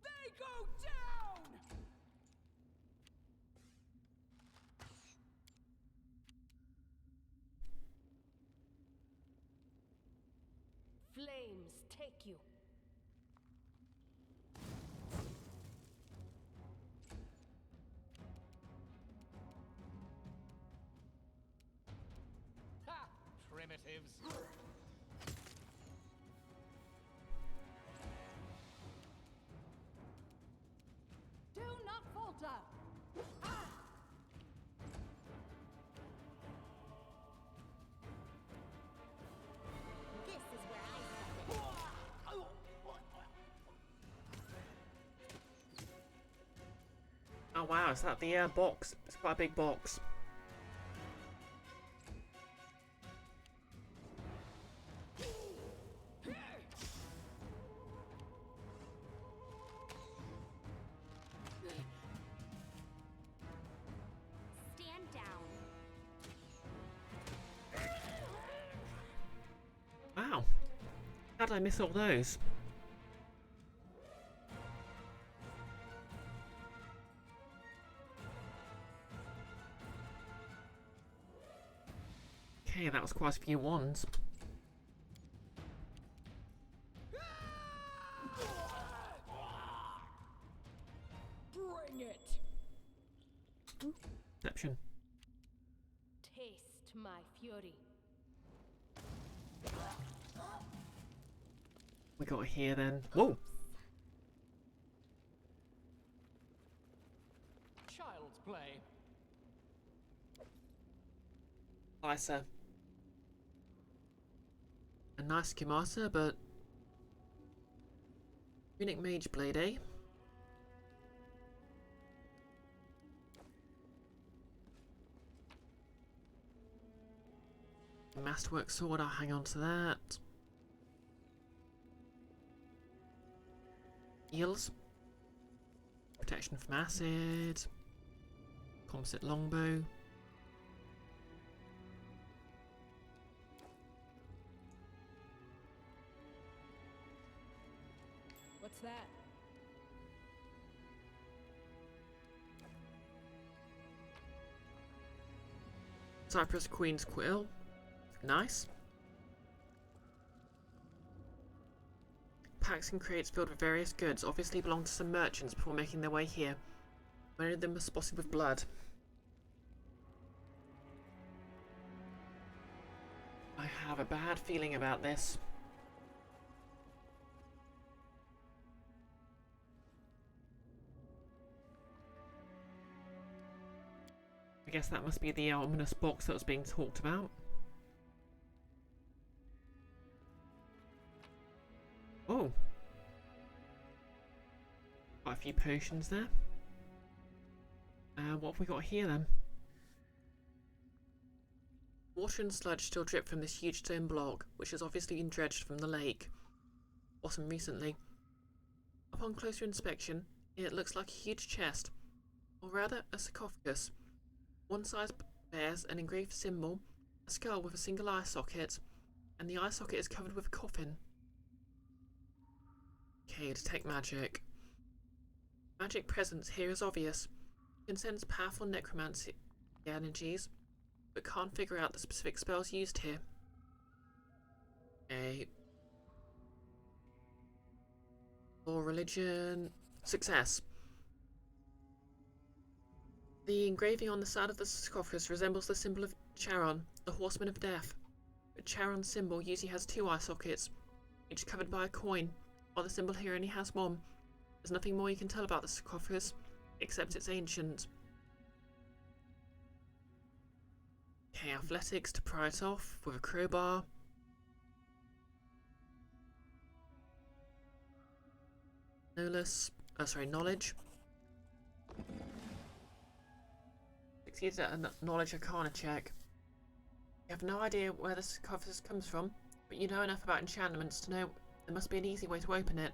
They go down! Flames take you. Ha! Primitive. lives. Do not falter! This is where I step in. Oh wow, is that the box? It's quite a big box. Stand down. Wow. How did I miss all those? Okay, that was quite a few ones. Bring it! Deception. Taste my fury. We got here then. Whoa! Child's play. Nicer. A nice schemata, but Runic Mage Blade, eh? Masterwork Sword, I'll hang on to that. Heals. Protection from acid. Composite longbow. What's that? Cypress Queen's Quill. Nice. Packs and crates filled with various goods obviously belonged to some merchants before making their way here. Many of them were spotted with blood. I have a bad feeling about this. I guess that must be the ominous box that was being talked about. Oh. Quite a few potions there. What have we got here then? Water and sludge still drip from this huge stone block, which has obviously been dredged from the lake. Bottom recently. Upon closer inspection, it looks like a huge chest, or rather a sarcophagus. One side bears an engraved symbol, a skull with a single eye socket, and the eye socket is covered with a coffin. Okay, detect magic. Magic presence here is obvious. You can sense powerful necromancy energies, but can't figure out the specific spells used here. Okay. Or religion. Success. The engraving on the side of the sarcophagus resembles the symbol of Charon, the horseman of death. But Charon's symbol usually has two eye sockets, each covered by a coin, while the symbol here only has one. There's nothing more you can tell about the sarcophagus, except it's ancient. Okay, athletics to pry it off with a crowbar. Knowledge. Succeeds at a knowledge arcana check. You have no idea where the sarcophagus comes from, but you know enough about enchantments to know there must be an easy way to open it.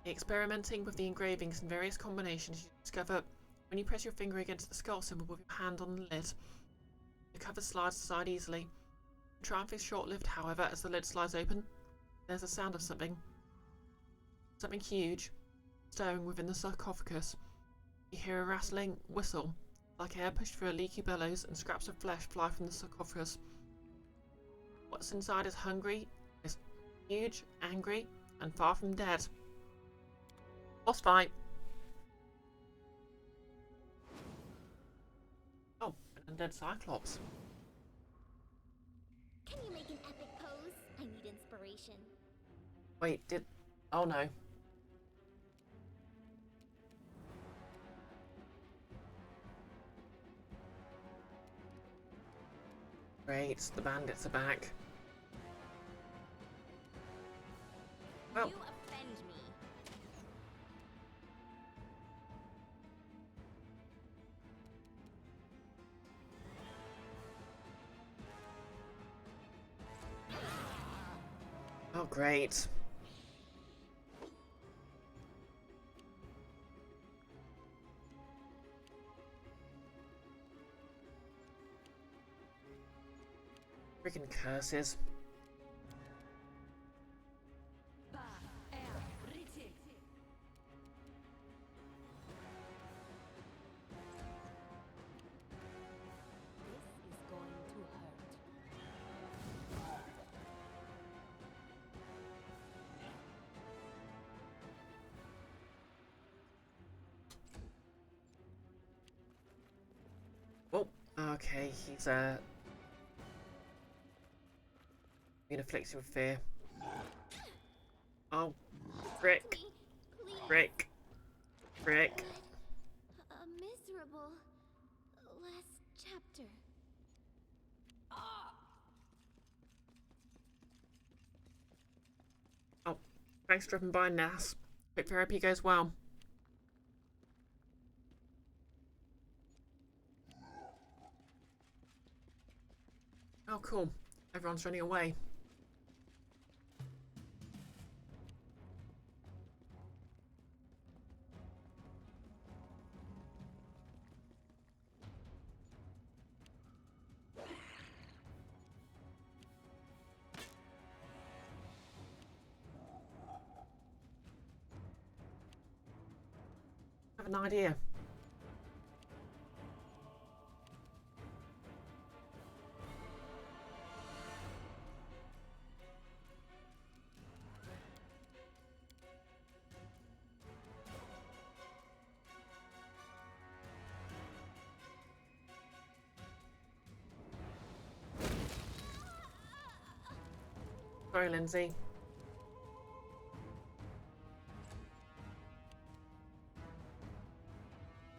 Experimenting with the engravings and various combinations, you discover when you press your finger against the skull symbol with your hand on the lid, the cover slides aside easily. The triumph is short-lived, however, as the lid slides open. There's a sound of something huge, stirring within the sarcophagus. You hear a rattling whistle, like air pushed through a leaky bellows, and scraps of flesh fly from the sarcophagus. What's inside is hungry, is huge, angry, and far from dead. Boss fight. Oh, an undead cyclops. operation. Wait, did... Oh no. Great, the bandits are back. Well, You offend me. oh great. Freaking curses. This is going to hurt. Oh, okay, he's been afflicted with fear. Oh, frick, Please, please. frick, frick. A miserable last chapter. Oh, thanks for dropping by, Nas. Hope therapy goes well. Oh, cool. Everyone's running away. I have an idea. Sorry, Lindsay.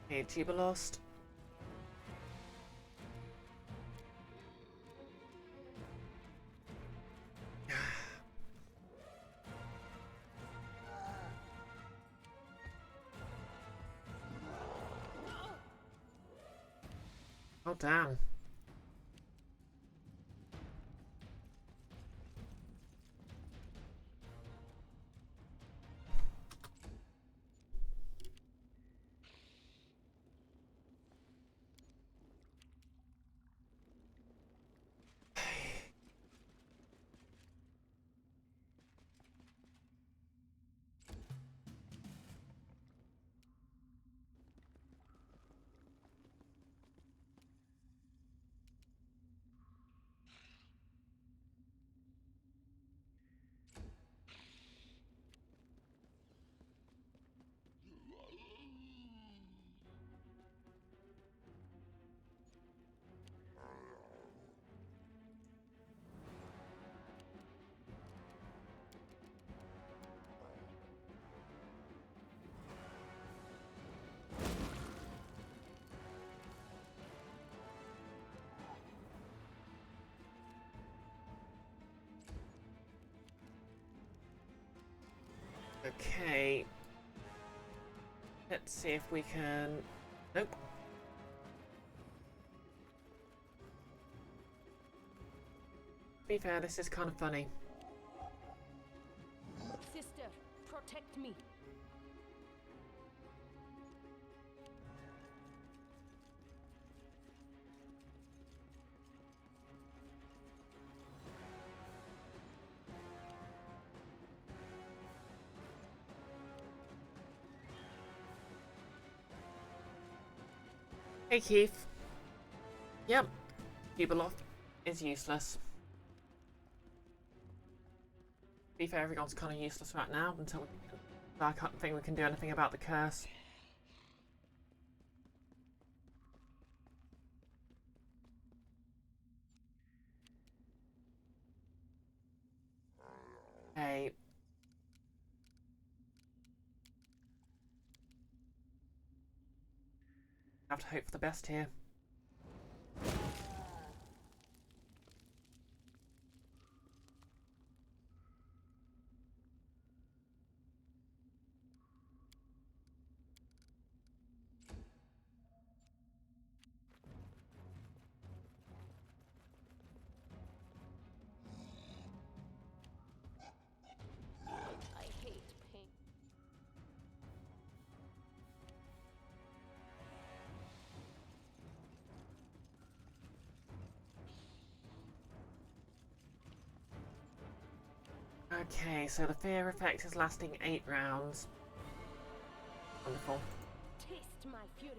Hey, Tuba lost. Oh, damn. Okay. Let's see if we can... Nope. To be fair, this is kind of funny. Sister, protect me. Hey, Keith. Yep. Cubeloff is useless. To be fair, everyone's kind of useless right now until I can't think we can do anything about the curse. Have to hope for the best here. I hate pain. Okay, so the fear effect is lasting 8 rounds. Wonderful. Taste my fury.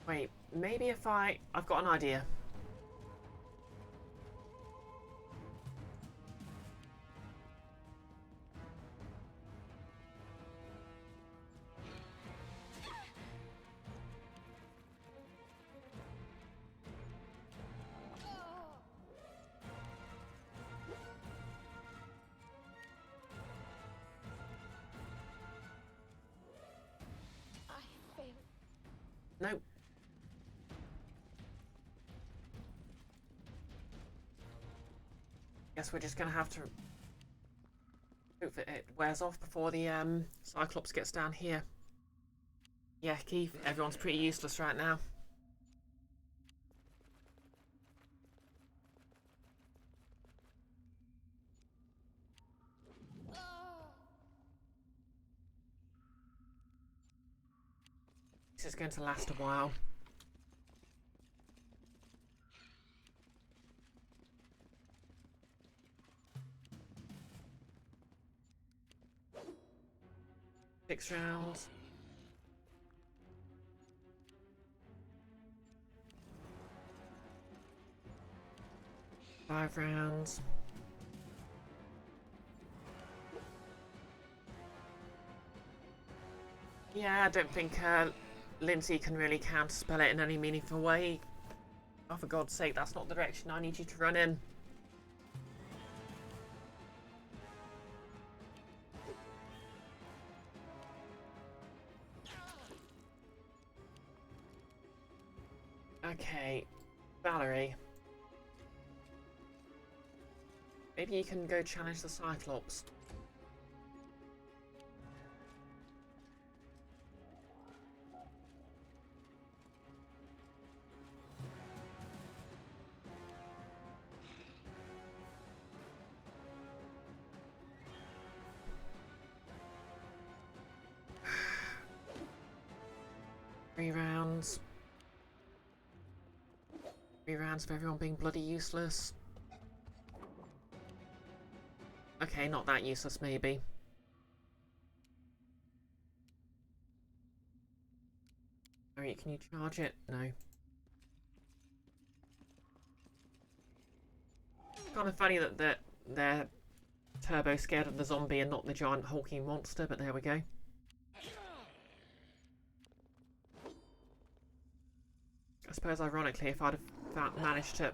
Wait, maybe if I've got an idea. I fail. Nope. Guess we're just gonna have to hope that it wears off before the Cyclops gets down here. Yeah, Keith, everyone's pretty useless right now. This is going to last a while. Six rounds. Five rounds. Yeah, I don't think Lindsay can really counterspell it in any meaningful way. Oh, for God's sake, that's not the direction I need you to run in. Okay, Valerie. Maybe you can go challenge the Cyclops. Three rounds. 3 rounds of everyone being bloody useless. Okay, not that useless, maybe. Alright, can you charge it? No. Kind of funny that they're turbo scared of the zombie and not the giant hulking monster, but there we go. I suppose, ironically, if I'd have managed to...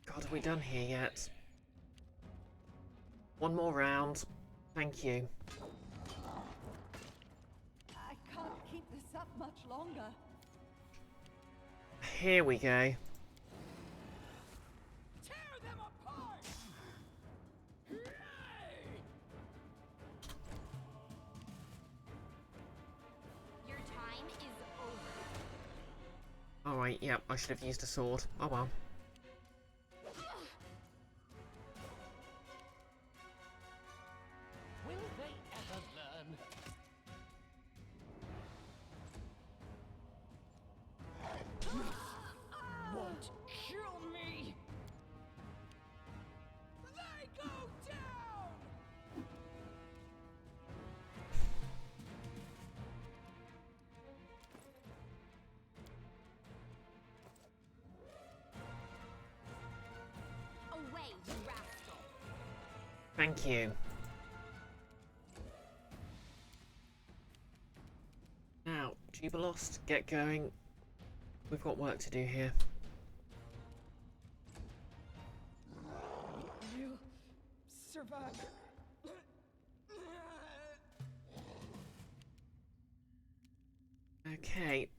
God, are we done here yet? One more round. Thank you. I can't keep this up much longer. Here we go. Tear them apart! Your time is over. Alright, yep, I should have used a sword. Oh well. Will they ever learn? Won't kill me! They go down! Away, you rascal! Thank you. Achieve lost. Get going. We've got work to do here. We'll survive. Okay.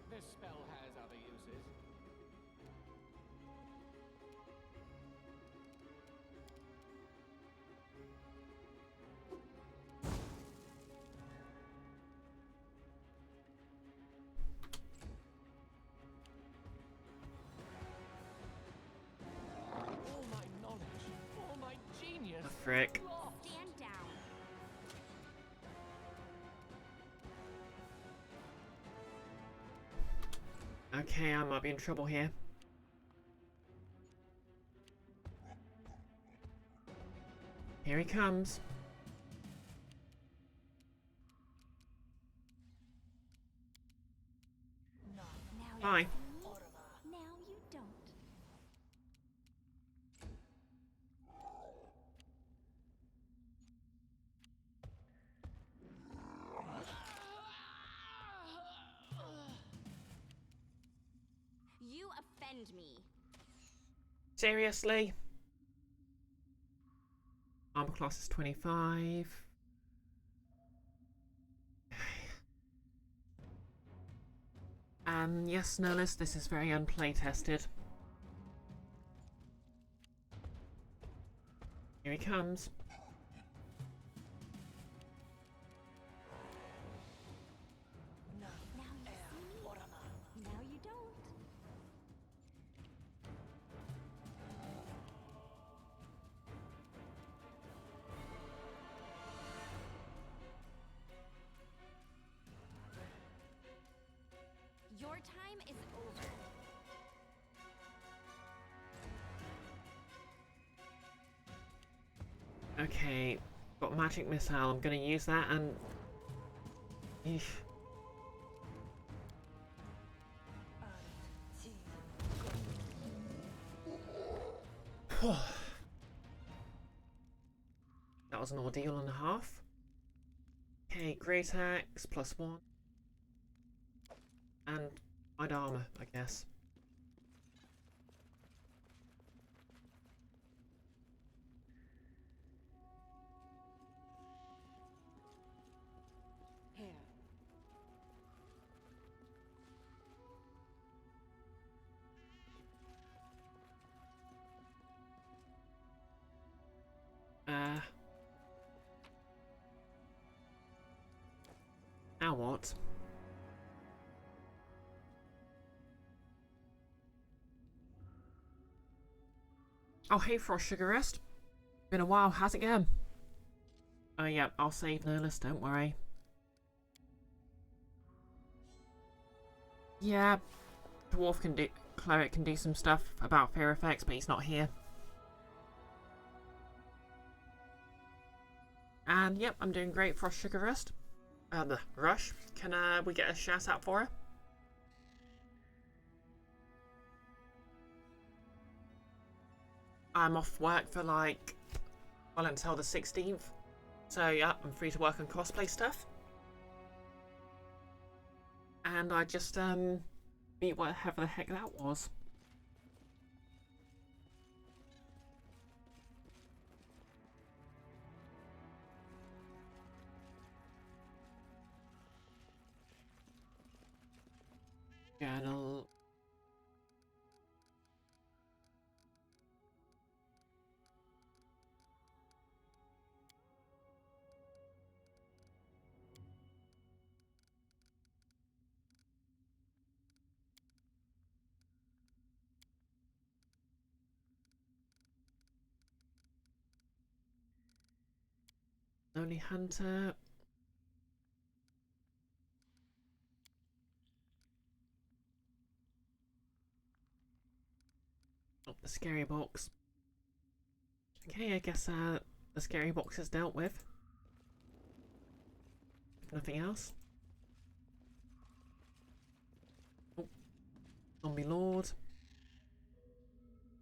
This spell has other uses. All my knowledge, all my genius. The frick. lost. Stand down. Okay, I might be in trouble here. Here he comes. Now Hi. you see? Now you don't. You offend me. Seriously? Armor class is 25. Yes, Nihilus, this is very unplay tested. Here he comes. Now you see? Now you don't. Your time is over. Okay, got magic missile. I'm gonna use that and. Eesh. That was an ordeal and a half. Okay, great axe +1. And light armor, I guess. Here. Now what? Oh, hey, Frost Sugar Rest. Been a while, how's it going? Oh, yeah, I'll save Nihilus, don't worry. Yeah, Dwarf can do. Cleric can do some stuff about fear effects, but he's not here. And yep, I'm doing great, Frost Sugar Rest. The Rush. Can we get a shout out for her? I'm off work for like, well, until the 16th. So yeah, I'm free to work on cosplay stuff. And I just beat whatever the heck that was. Journal. Lonely Hunter. Oh, the scary box. Okay, I guess the scary box is dealt with. Nothing else. Oh, Zombie Lord.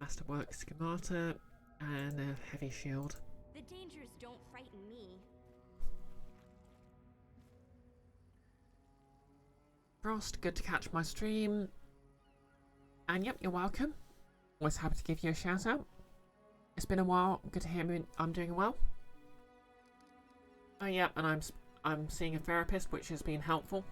Masterwork Schemata. And a heavy shield. The dangers don't frighten me. Frost, good to catch my stream. And yep, you're welcome. Always happy to give you a shout out. It's been a while. Good to hear me. I'm doing well. Oh yep, and I'm seeing a therapist, which has been helpful.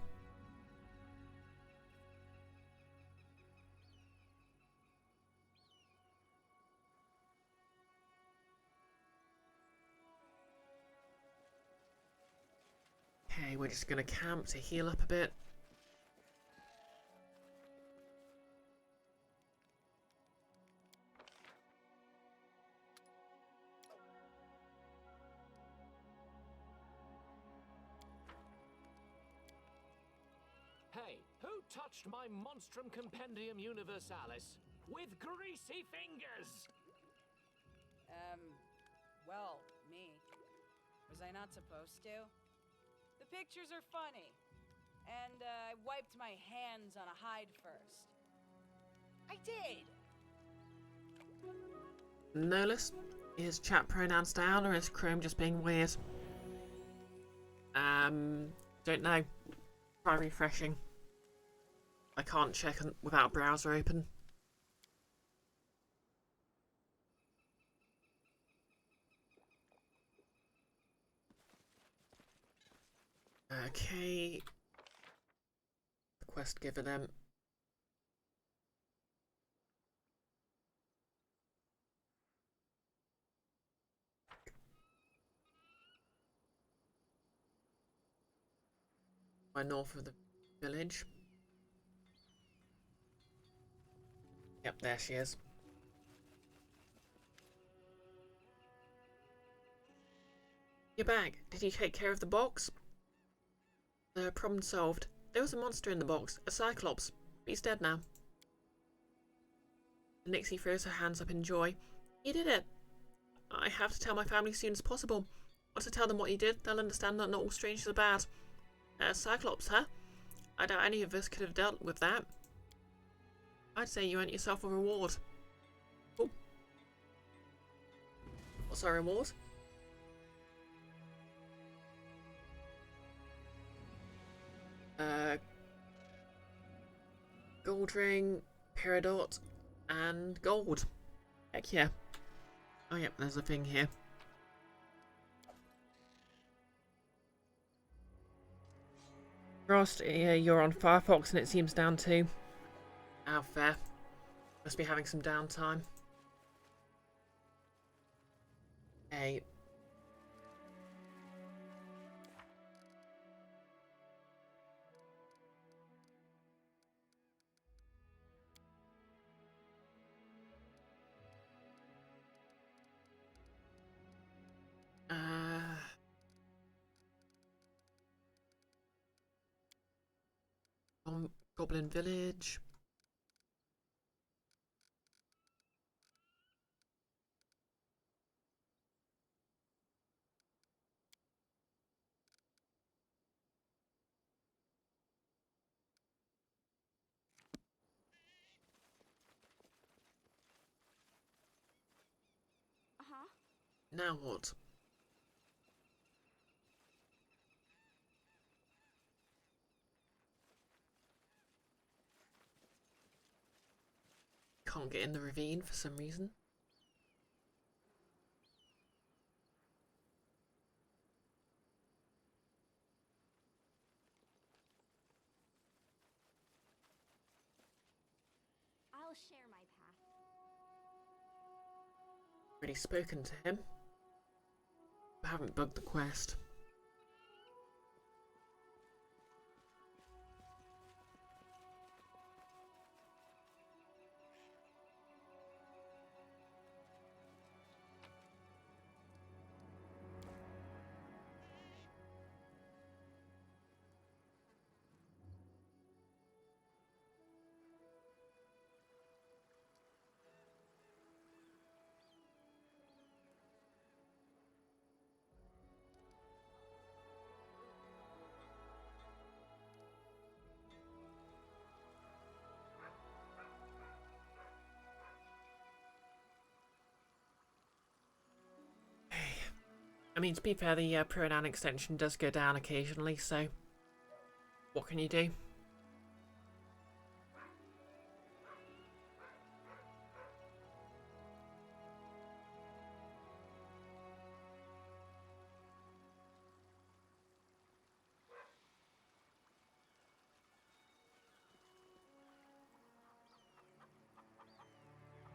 Okay, we're just gonna camp to heal up a bit. Hey, who touched my Monstrum Compendium Universalis with greasy fingers? Well, me. Was I not supposed to? The pictures are funny. And, I wiped my hands on a hide first. I did! Nolus, is chat pronouns down or is Chrome just being weird? Don't know. Try refreshing. I can't check without a browser open. Okay. The quest giver then. By north of the village. Yep, there she is. You're back. Did you take care of the box? The problem solved. There was a monster in the box, a cyclops. But he's dead now. Nixie throws her hands up in joy. You did it! I have to tell my family as soon as possible. Once I tell them what you did, they'll understand that not all strangers are bad. Cyclops, huh? I doubt any of us could have dealt with that. I'd say you earned yourself a reward. Oh. What's our reward? Gold ring, peridot, and gold. Heck yeah. Oh yep, there's a thing here. Frost, you're on Firefox and it seems down too. How fair. Must be having some downtime. Hey. Goblin Village. Uh-huh. Now what? Can't get in the ravine for some reason. I'll share my path. Already spoken to him. I haven't bugged the quest. I mean, to be fair, the pronoun extension does go down occasionally, so what can you do?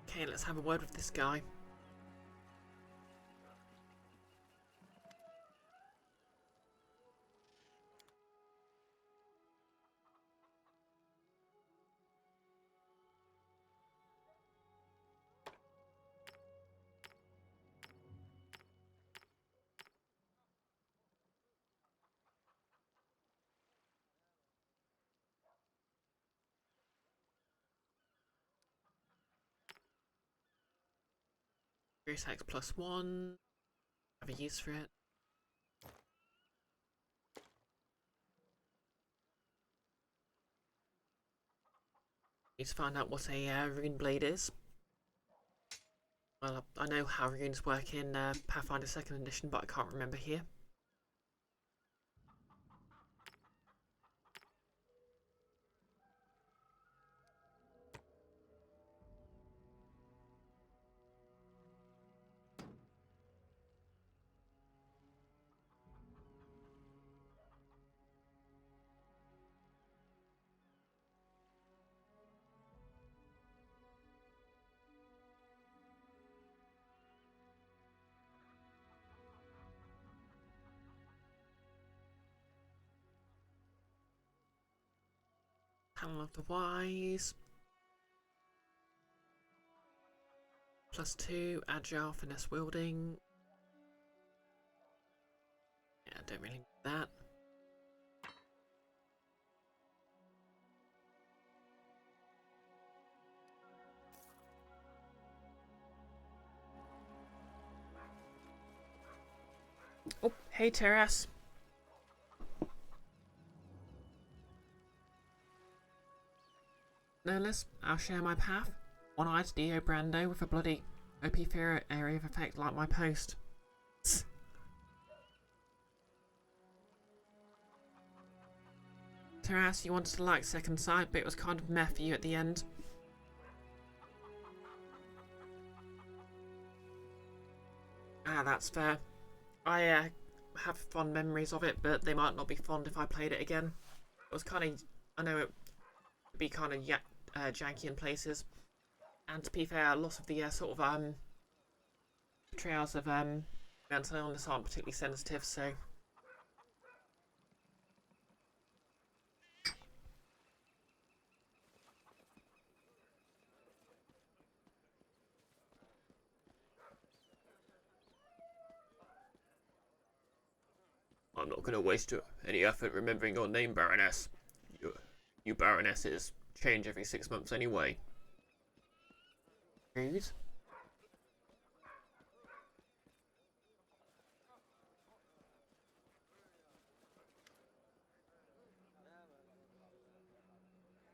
Okay, let's have a word with this guy. Hex +1. Have a use for it. Need to find out what a rune blade is. Well, I know how runes work in Pathfinder 2nd edition, but I can't remember here. Panel of the Wise. +2, agile, finesse wielding. Yeah, I don't really need that. Oh, hey Terras. No less, I'll share my path. One-eyed Dio Brando with a bloody OP fear area of effect like my post. Terras, you wanted to like second sight, but it was kind of meh for you at the end. Ah, that's fair. I have fond memories of it, but they might not be fond if I played it again. It was kind of, I know it would be kind of janky in places, and to be fair, a lot of the sort of portrayals of mental illness aren't particularly sensitive, so. I'm not going to waste any effort remembering your name, Baroness. You Baronesses change every 6 months anyway. Rude.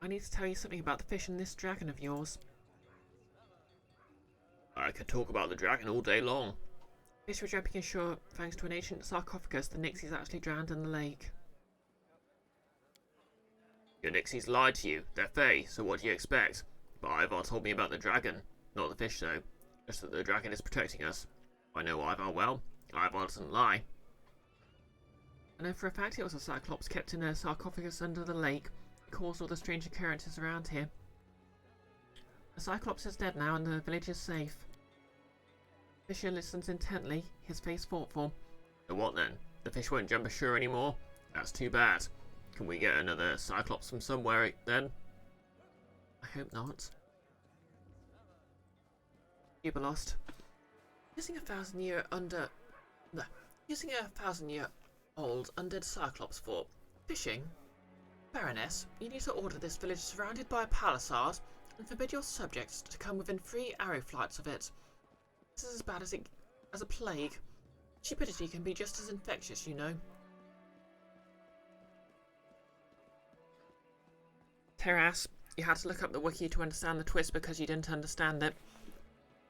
I need to tell you something about the fish and this dragon of yours. I could talk about the dragon all day long. Fish were jumping ashore thanks to an ancient sarcophagus. The Nixies actually drowned in the lake. Your Nixies lied to you. They're fey, so what do you expect? But Ivar told me about the dragon. Not the fish, though. Just that the dragon is protecting us. I know Ivar well. Ivar doesn't lie. I know for a fact it was a cyclops kept in a sarcophagus under the lake. It caused all the strange occurrences around here. The cyclops is dead now and the village is safe. Fisher listens intently, his face thoughtful. So what then? The fish won't jump ashore anymore? That's too bad. Can we get another cyclops from somewhere then? I hope not. You were lost. Using a 1,000-year-old undead cyclops for fishing? Baroness, you need to order this village surrounded by a palisade and forbid your subjects to come within 3 arrow flights of it. This is as bad as a plague. Stupidity can be just as infectious, you know. Terras, you had to look up the wiki to understand the twist because you didn't understand it.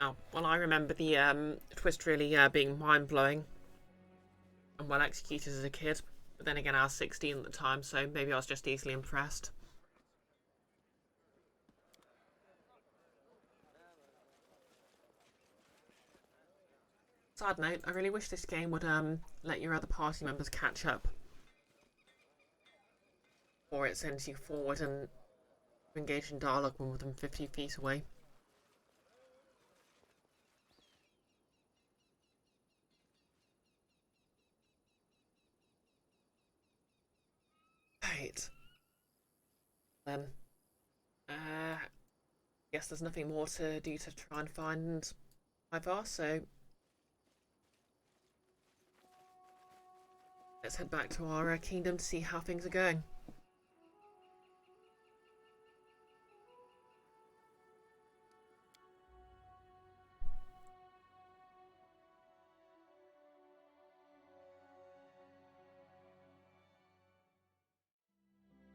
Oh, well, I remember the twist really being mind-blowing. and well executed as a kid. But then again, I was 16 at the time, so maybe I was just easily impressed. Side note, I really wish this game would let your other party members catch up. Or it sends you forward and engage in dialogue when with them 50 feet away. Right. Then, guess there's nothing more to do to try and find Ivar, so let's head back to our kingdom to see how things are going.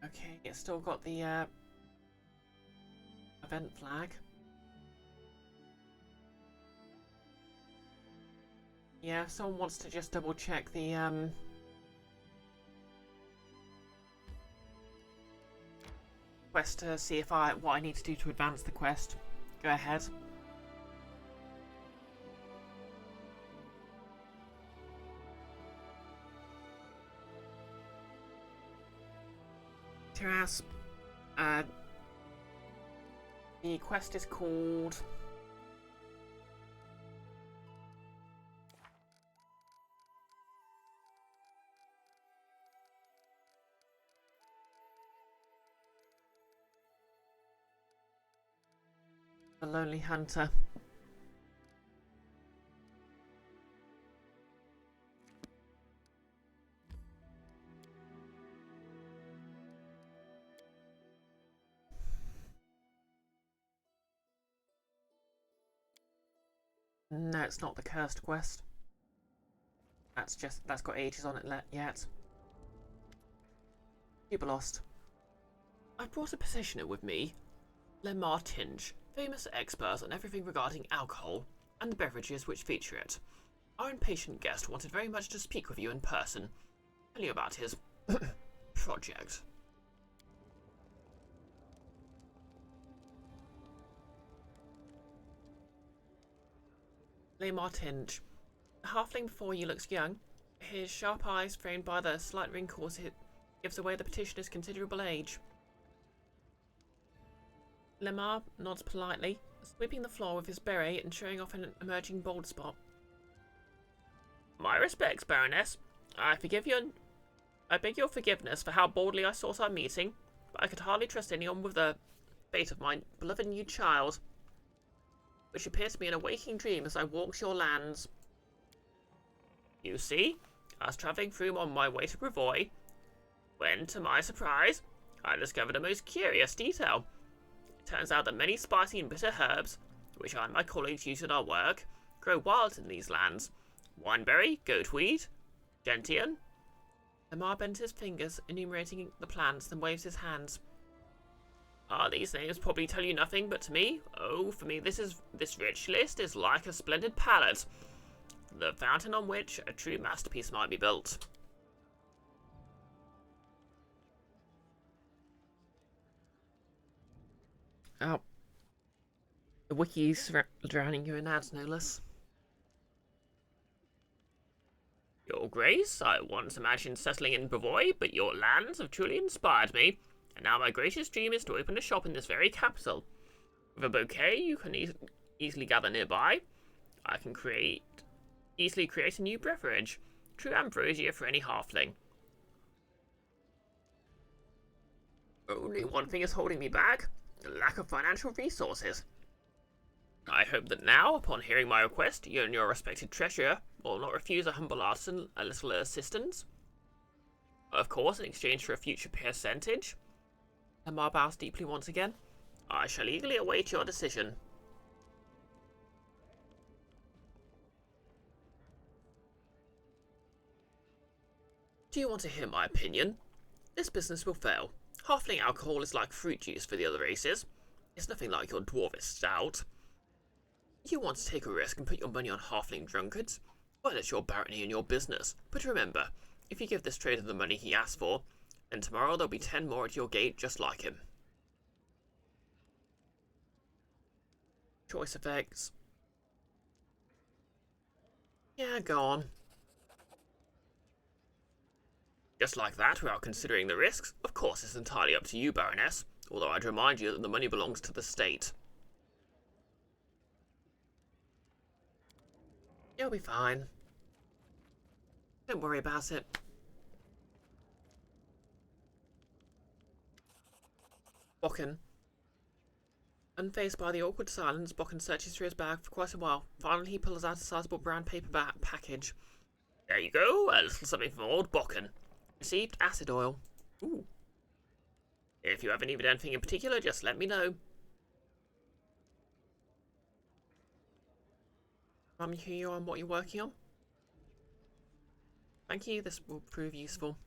Okay, it's still got the event flag. Yeah, if someone wants to just double check the quest to see if what I need to do to advance the quest, go ahead. Tiras, the quest is called The Lonely Hunter. No, it's not the cursed quest. That's got ages on it yet. Super lost. I brought a petitioner with me, Lemar Tinge, famous expert on everything regarding alcohol and the beverages which feature it. Our impatient guest wanted very much to speak with you in person, tell you about his project. Lemar Tinge. The halfling before you looks young. His sharp eyes, framed by the slight wrinkles, gives away the petitioner's considerable age. Lemar nods politely, sweeping the floor with his beret and showing off an emerging bald spot. My respects, Baroness. I beg your forgiveness for how boldly I sought our meeting, but I could hardly trust anyone with the fate of my beloved new child, which appeared to me in a waking dream as I walked your lands. You see, I was travelling through on my way to Gravois, when, to my surprise, I discovered a most curious detail. It turns out that many spicy and bitter herbs, which I and my colleagues use in our work, grow wild in these lands. Wineberry, goatweed, gentian. Lemar bent his fingers, enumerating the plants, then waves his hands. These names probably tell you nothing, but to me, for me, this rich list is like a splendid palette, the fountain on which a true masterpiece might be built. Oh. The wiki's drowning you in ads, no less. Your Grace, I once imagined settling in Bravois, but your lands have truly inspired me, and now my greatest dream is to open a shop in this very capital. With a bouquet you can easily gather nearby, I can easily create a new beverage, true ambrosia for any halfling. Only one thing is holding me back, the lack of financial resources. I hope that now, upon hearing my request, you and your respected treasurer will not refuse a humble artisan a little assistance. Of course, in exchange for a future percentage. Lemar bows deeply once again. I shall eagerly await your decision. Do you want to hear my opinion? This business will fail. Halfling alcohol is like fruit juice for the other races. It's nothing like your dwarvish stout. You want to take a risk and put your money on halfling drunkards? Well, it's your barony and your business, but remember, if you give this trader the money he asked for, then tomorrow there'll be 10 more at your gate just like him. Choice effects. Yeah, go on. Just like that, without considering the risks, of course it's entirely up to you, Baroness, although I'd remind you that the money belongs to the state. You'll be fine. Don't worry about it. Bokken. Unfazed by the awkward silence, Bokken searches through his bag for quite a while. Finally, he pulls out a sizable brown paper package. There you go, a little something from old Bokken. Received acid oil. Ooh. If you ever need anything in particular, just let me know. Remind me who you are and what you're working on. Thank you, this will prove useful.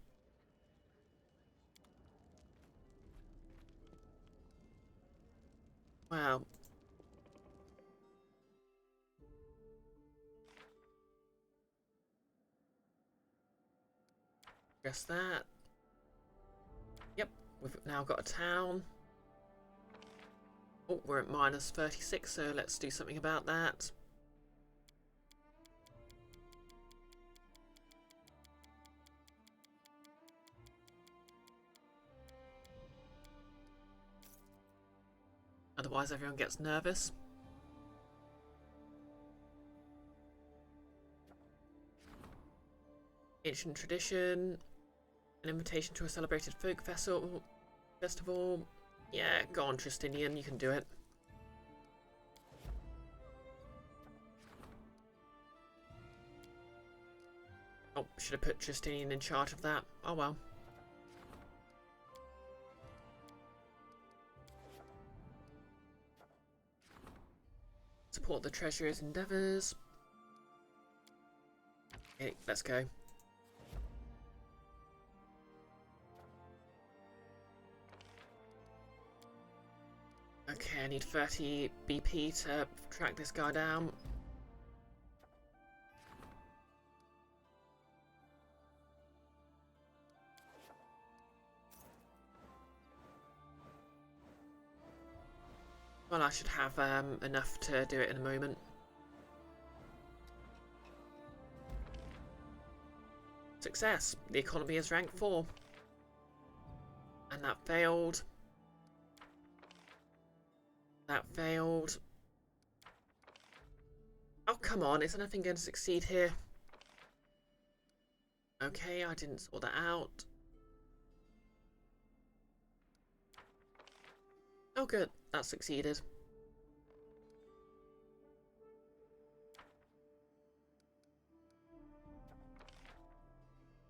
Wow. Just that. Yep, we've now got a town. Oh, we're at minus 36, so let's do something about that. Otherwise everyone gets nervous. Ancient tradition. An invitation to a celebrated folk festival. Yeah, go on, Tristinian, you can do it. Oh, should have put Tristinian in charge of that. Oh well. Support the treasurer's endeavours. Okay, let's go. Okay, I need 30 BP to track this guy down. Well, I should have enough to do it in a moment. Success! The economy is rank 4. And that failed. That failed. Oh, come on, is anything going to succeed here? Okay, I didn't sort that out. Oh good, that succeeded.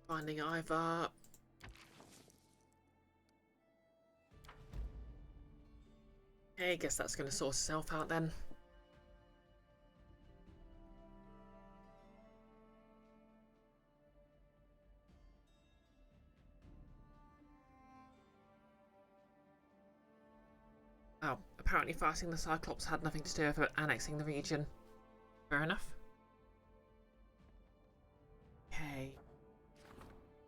Finding Ivar. Okay, guess that's going to sort itself out then. Oh, apparently fighting the Cyclops had nothing to do with annexing the region. Fair enough. Okay.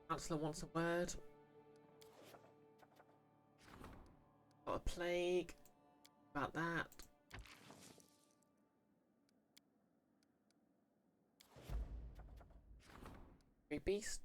Chancellor wants a word. Got a plague. About that. Three beasts.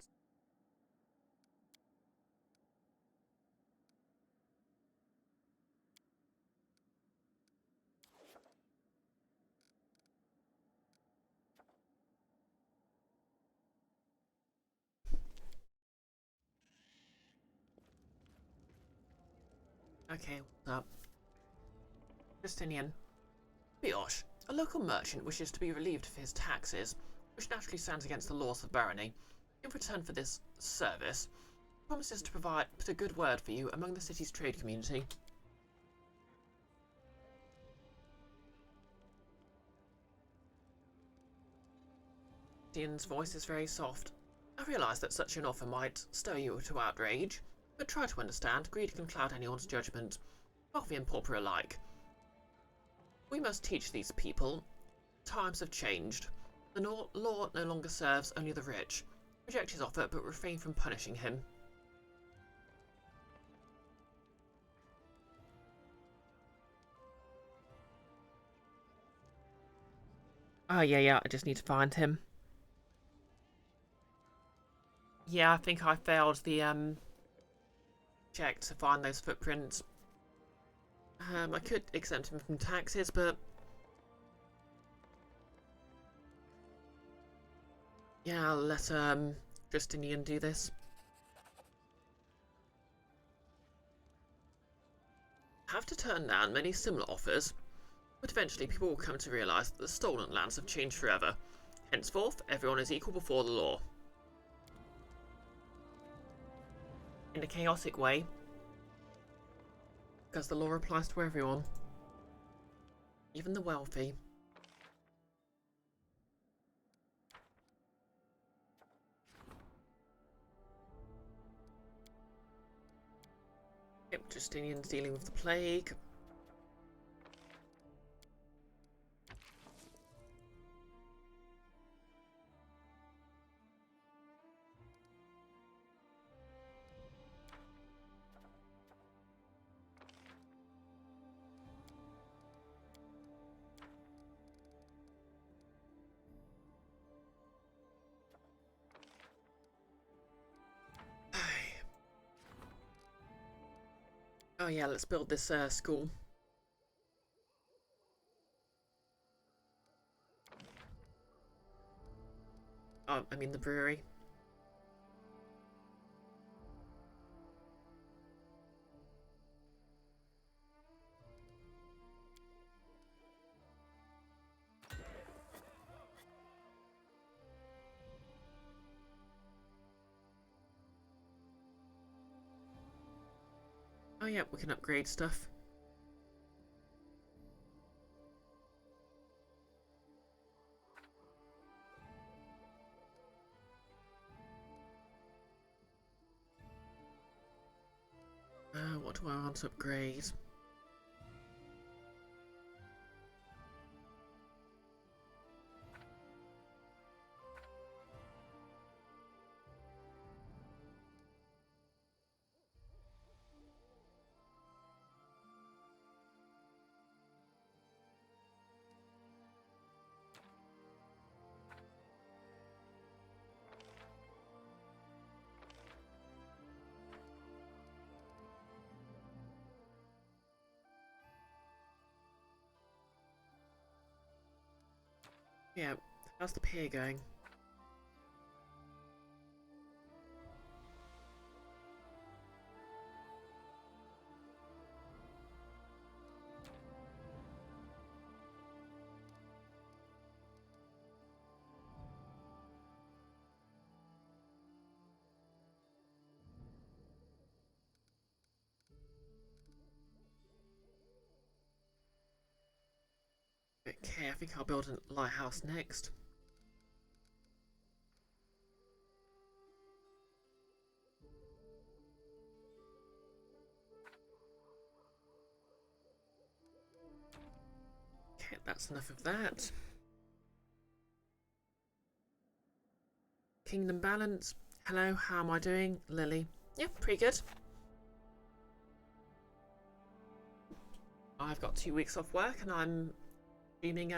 Okay, what's up? Justinian. Brioche, a local merchant wishes to be relieved of his taxes, which naturally stands against the laws of barony. In return for this service, promises to put a good word for you among the city's trade community. Ian's voice is very soft. I realise that such an offer might stir you to outrage, but try to understand, greed can cloud anyone's judgment, wealthy and pauper alike. We must teach these people. Times have changed. The law no longer serves only the rich. Reject his offer, but refrain from punishing him. Oh, yeah, I just need to find him. Yeah, I think I failed the check to find those footprints. I could exempt him from taxes, but yeah, I'll let Justinian do this. I have to turn down many similar offers, but eventually people will come to realise that the stolen lands have changed forever. Henceforth, everyone is equal before the law. In a chaotic way, because the law applies to everyone, even the wealthy. Yep, Justinian's dealing with the plague. Oh yeah, let's build this school. Oh, I mean the brewery. Oh yeah, we can upgrade stuff. What do I want to upgrade? Yeah, how's the pier going? Okay, I think I'll build a lighthouse next. Okay, that's enough of that. Kingdom balance. Hello, how am I doing? Lily. Yeah, pretty good. I've got 2 weeks off work and I'm streaming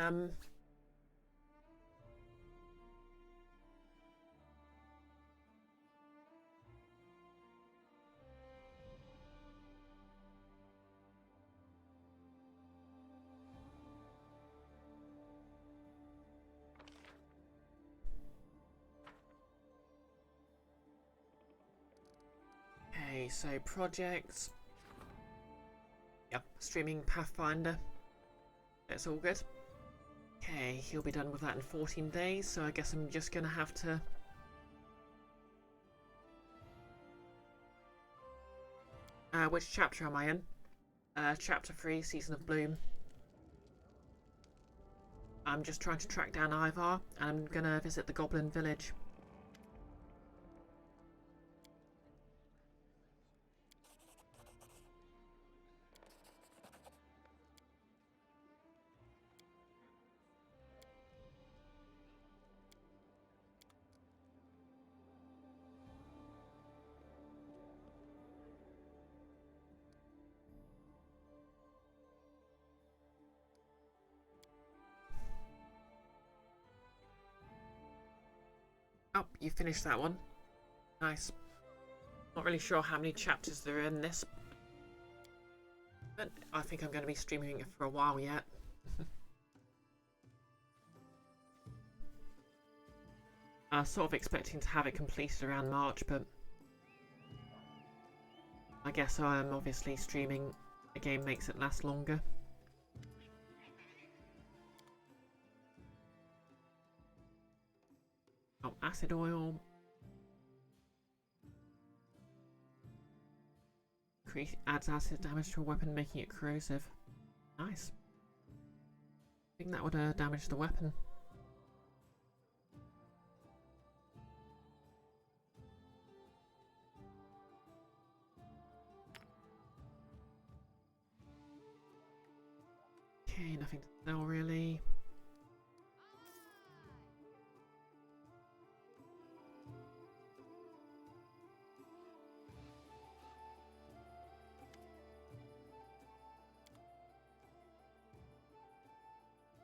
okay, so projects. Yep, streaming Pathfinder. That's all good. Okay, he'll be done with that in 14 days, so I guess I'm just gonna have to which chapter am I in? Chapter 3, Season of Bloom. I'm just trying to track down Ivar, and I'm gonna visit the Goblin Village. Oh, you finished that one. Nice. Not really sure how many chapters there are in this, but I think I'm going to be streaming it for a while yet. I was sort of expecting to have it completed around March, but I guess obviously streaming a game makes it last longer. Oh, acid oil. Adds acid damage to a weapon, making it corrosive. Nice. I think that would damage the weapon. Okay, nothing to sell really.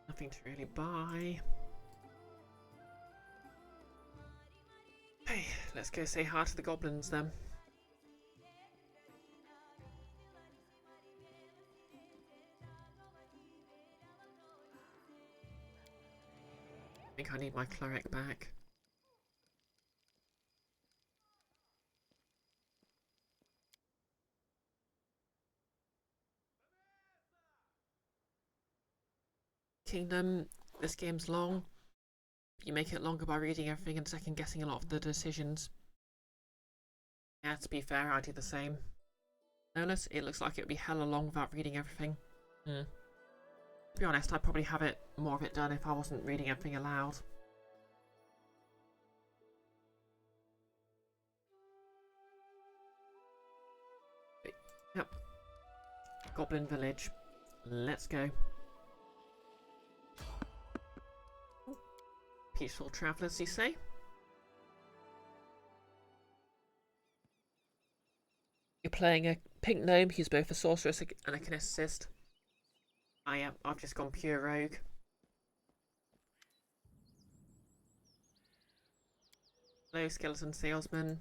Nothing to really buy. Hey, let's go say hi to the goblins then. I think I need my cleric back. Kingdom, this game's long. You make it longer by reading everything and second guessing a lot of the decisions. Yeah, to be fair, I do the same. Notice, it looks like it would be hella long without reading everything. To be honest, I'd probably have more of it done if I wasn't reading everything aloud. Yep. Goblin Village. Let's go. Peaceful travellers, you say? You're playing a pink gnome who's both a sorceress and a kinesist. I've just gone pure rogue. Hello, skeleton salesman.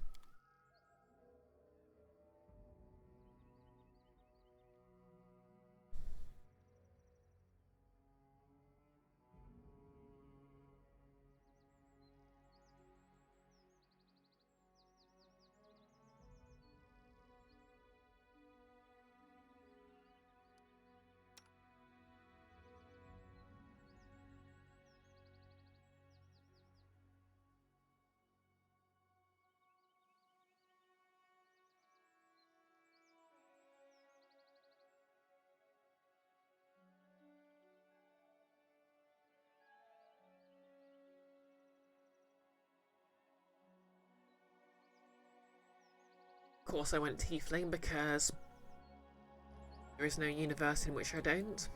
Of course I went tiefling because there is no universe in which I don't.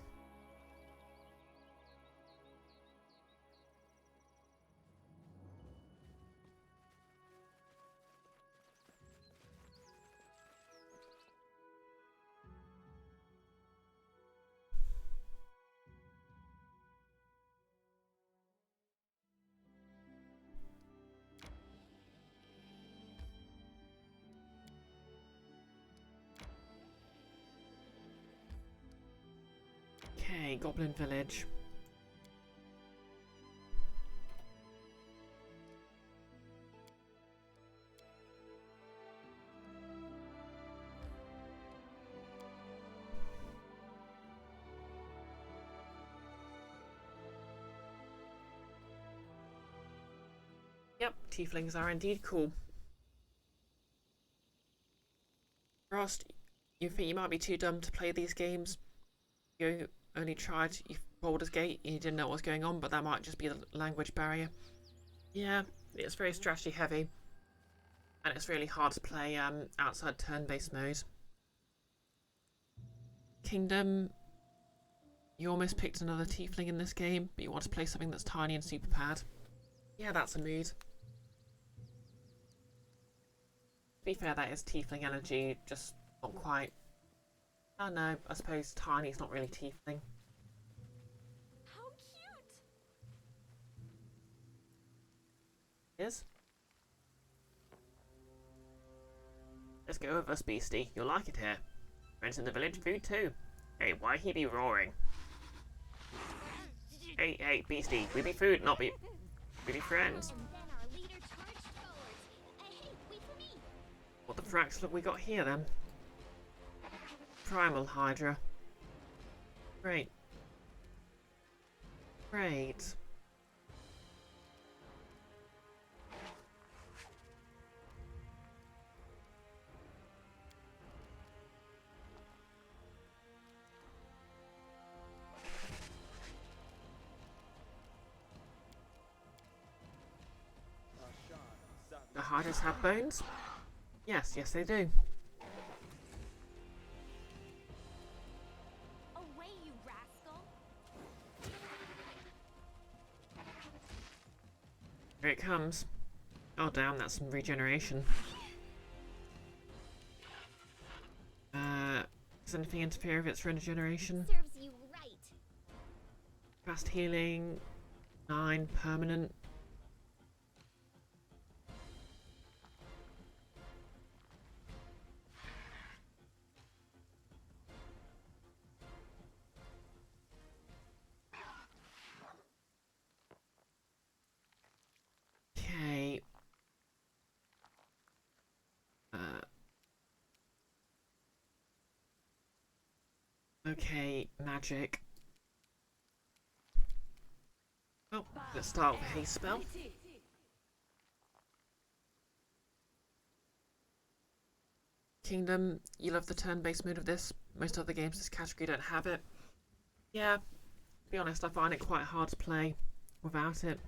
Okay, Goblin Village. Yep, tieflings are indeed cool. Frost, you think you might be too dumb to play these games? You only tried Baldur's Gate, you didn't know what was going on, but that might just be the language barrier. Yeah, it's very strategy heavy, and it's really hard to play outside turn-based mode. Kingdom, you almost picked another tiefling in this game, but you want to play something that's tiny and super pad. Yeah, that's a mood. To be fair, that is tiefling energy, just not quite. Oh no, I suppose tiny's not really tiefling. How cute! It is? Let's go with us, beastie. You'll like it here. Friends in the village, food too. Hey, why he be roaring? Hey, beastie, we be food, not be friends. And then our leader charged forward. Hey, wait for me. What the fracks look we got here then? Primal Hydra. Great. Great. The Hydras have bones? Yes, they do. Away, you rascal. Here it comes. Oh damn, that's some regeneration. Does anything interfere with its regeneration? Serves you right. Fast healing. 9 permanent. Okay. Okay, magic. Oh, let's start with a haste spell. Kingdom, you love the turn-based mode of this. Most other games in this category don't have it. Yeah, to be honest, I find it quite hard to play without it.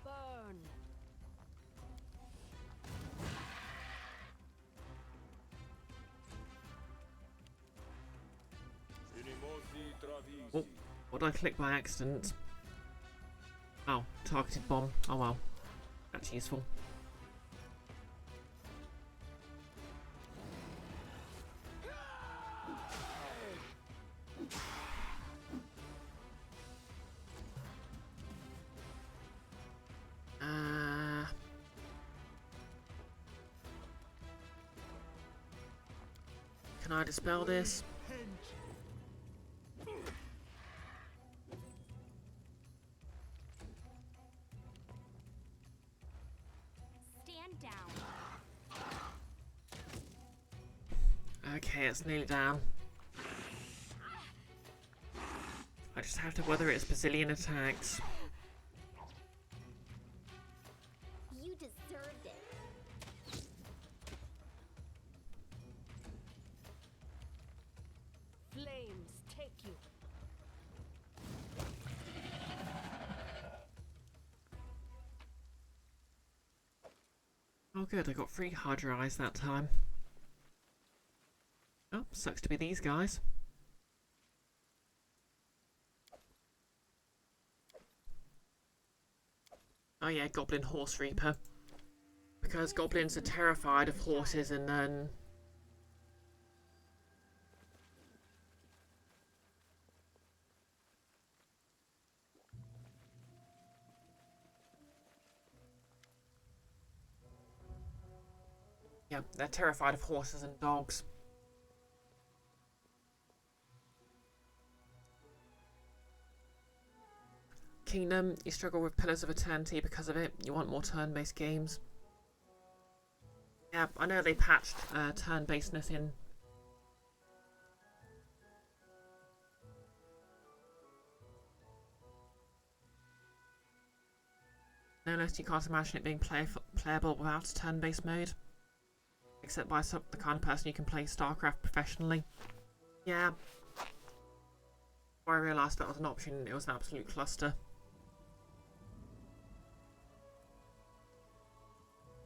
Burn. Oh, what did I click by accident? Oh, targeted bomb. Oh well, that's useful. Can I dispel this? Stand down. Okay, it's nearly down. I just have to weather its bazillion attacks. You deserved it. Flames take you. Oh good, I got 3 Hydra eyes that time. Oh, sucks to be these guys. Oh yeah, Goblin Horse Reaper. Because goblins are terrified of horses and then... yeah, they're terrified of horses and dogs. Kingdom, you struggle with Pillars of Eternity because of it. You want more turn-based games. Yeah, I know they patched turn-basedness in. No less, you can't imagine it being playable without a turn-based mode. Except by the kind of person who can play StarCraft professionally. Yeah. Before I realised that was an option, it was an absolute cluster.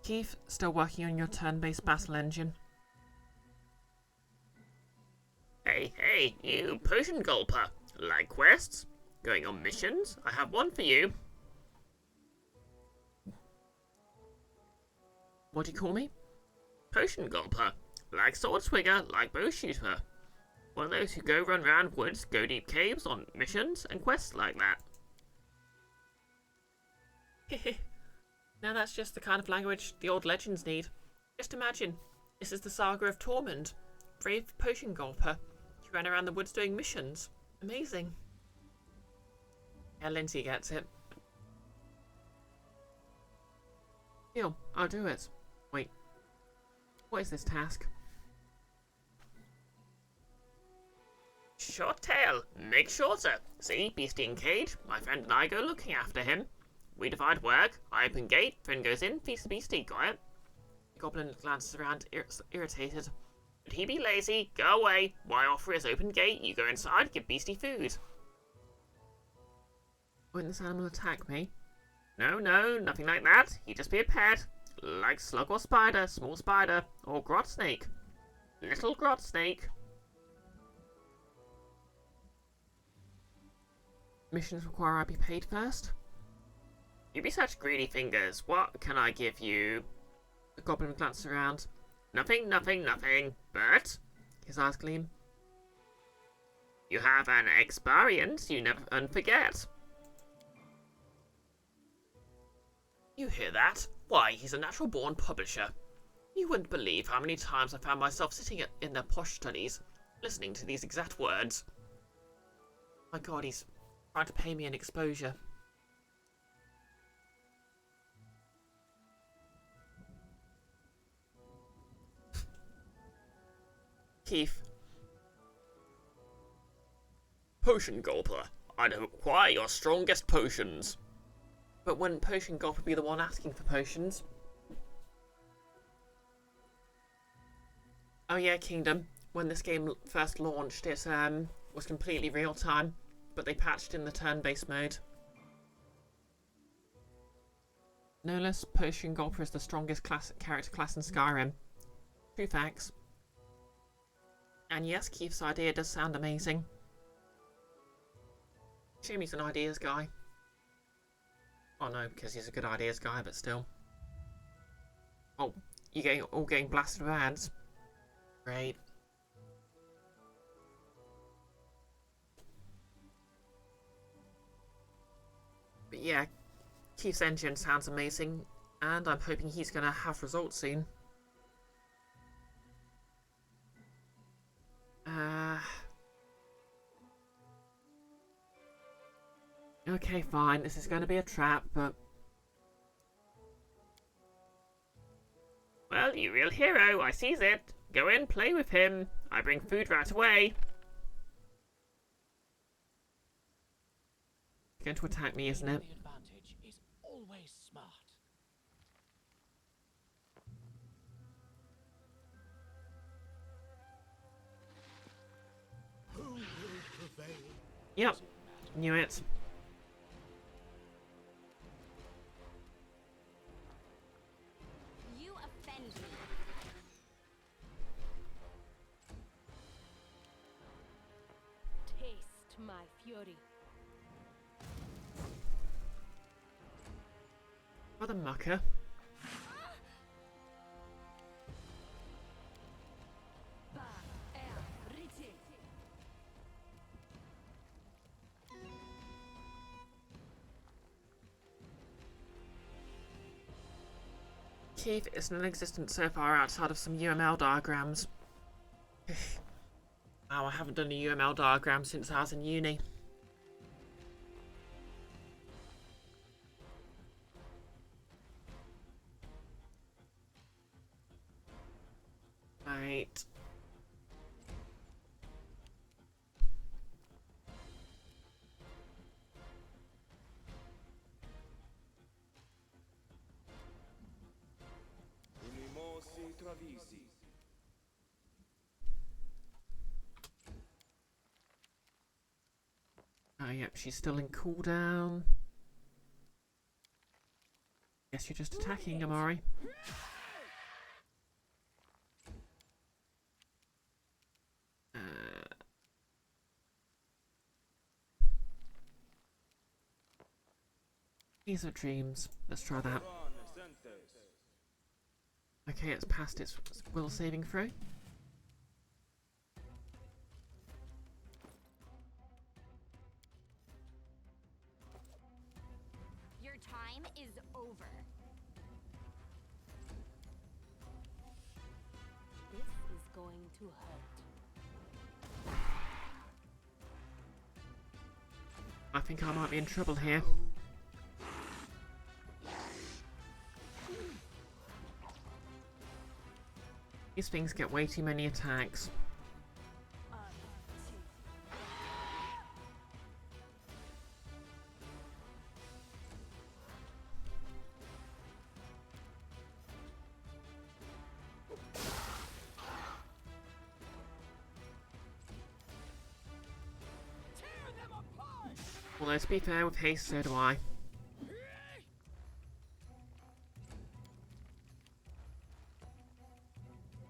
Keith, still working on your turn-based battle engine. Hey, you potion gulper. Like quests? Going on missions? I have one for you. What do you call me? Potion gulper. Like sword swinger, like bow shooter. Or those who go run round woods, go deep caves on missions and quests like that. Now that's just the kind of language the old legends need. Just imagine, this is the saga of Tormund, brave potion gulper, who ran around the woods doing missions. Amazing. Yeah, Lindsay gets it. Deal, I'll do it. Wait, what is this task? Short tail, make shorter. See, beastie in cage, my friend and I go looking after him. We divide work, I open gate, friend goes in, feeds the beastie, got it? The goblin glances around, irritated. But he be lazy, go away. Why offer his open gate, you go inside, give beastie food. Won't this animal attack me? No, nothing like that. He'd just be a pet. Like slug or spider, small spider, or grot snake. Little grot snake. Missions require I be paid first? You be such greedy fingers. What can I give you? The goblin glances around. Nothing. But, his eyes gleam. You have an experience you never forget. You hear that? Why, he's a natural-born publisher. You wouldn't believe how many times I found myself sitting in their posh studies, listening to these exact words. My God, he's trying to pay me an exposure. Keith. Potion Gulper, I'd acquire your strongest potions. But wouldn't Potion Gulper be the one asking for potions? Oh yeah, Kingdom. When this game first launched, it was completely real time, but they patched in the turn-based mode. No less, Potion Gulper is the strongest character class in Skyrim. True facts. And yes, Keith's idea does sound amazing. Assume he's an ideas guy. Oh no, because he's a good ideas guy, but still. Oh, you're all getting blasted with ads. Great. But yeah, Keith's engine sounds amazing, and I'm hoping he's going to have results soon. Okay, fine. This is going to be a trap, but... Well, you real hero. I sees it. Go in, play with him. I bring food right away. He's going to attack me, isn't it? The advantage is always smart. Who will prevail? Yep. Knew it. You offend me. Taste my fury. What a mucker. Keith is non-existent so far outside of some UML diagrams. Wow, I haven't done a UML diagram since I was in uni. Right. Oh, yep, she's still in cooldown. Guess you're just attacking, Amari. These are dreams. Let's try that. Okay, it's passed its will saving throw. time is over. This is going to hurt. I think I might be in trouble here. These things get way too many attacks. Although to be fair, with haste, so do I.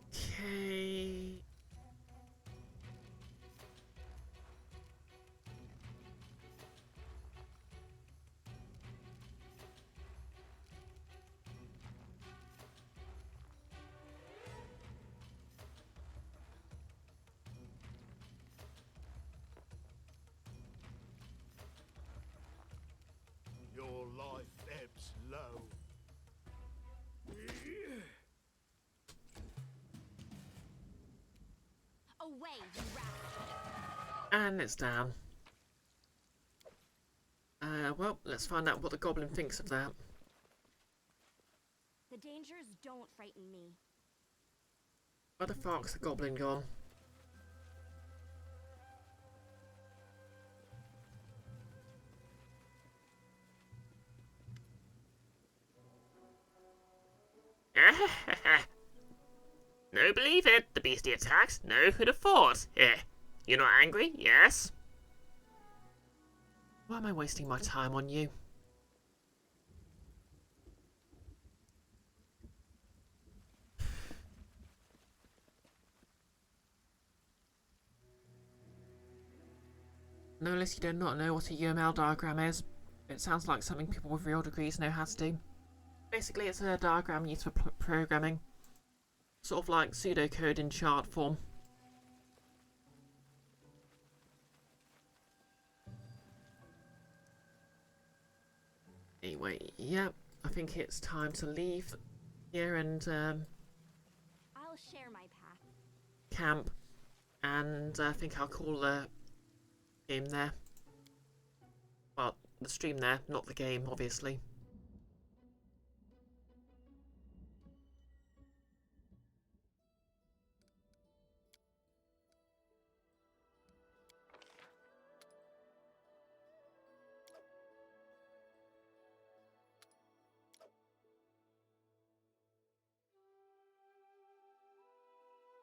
Okay. Your life ebbs low. Away, you rascal! And it's down. Well, let's find out what the goblin thinks of that. The dangers don't frighten me. Where the fuck's the goblin gone? No, believe it. The beastie attacks. No, who'd have thought? You're not angry? Yes? Why am I wasting my time on you? No, unless you do not know what a UML diagram is. It sounds like something people with real degrees know how to do. Basically, it's a diagram used for programming. Sort of like pseudocode in chart form. Anyway, yeah, I think it's time to leave here and I'll share my path. camp. And I think I'll call the game there. Well, the stream there, not the game, obviously.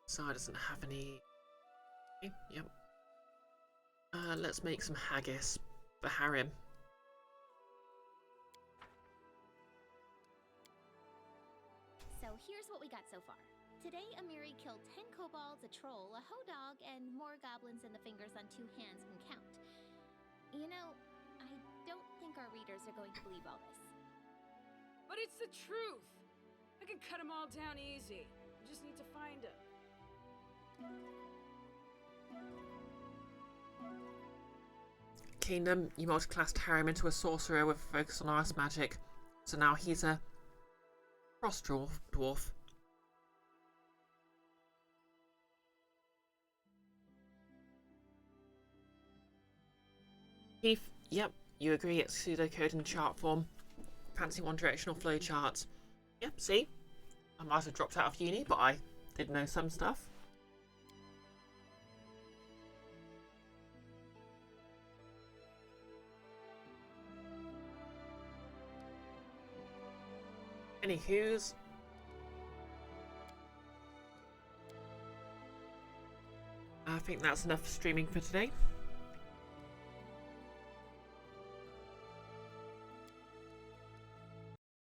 Side doesn't have any. Okay, yep. Let's make some haggis for Harim. So here's what we got so far. Today, Amiri killed 10 kobolds, a troll, a hoe dog, and more goblins than the fingers on 2 hands can count. You know, I don't think our readers are going to believe all this. But it's the truth. I can cut them all down easy. I just need to find them. Kingdom, you multiclassed Harim into a sorcerer with a focus on ice magic. So now he's a frost dwarf. Keith, yep, you agree it's pseudocode in chart form. Fancy one-directional flowcharts. Yep, see? I might have dropped out of uni, but I did know some stuff. Anywho's, I think that's enough streaming for today.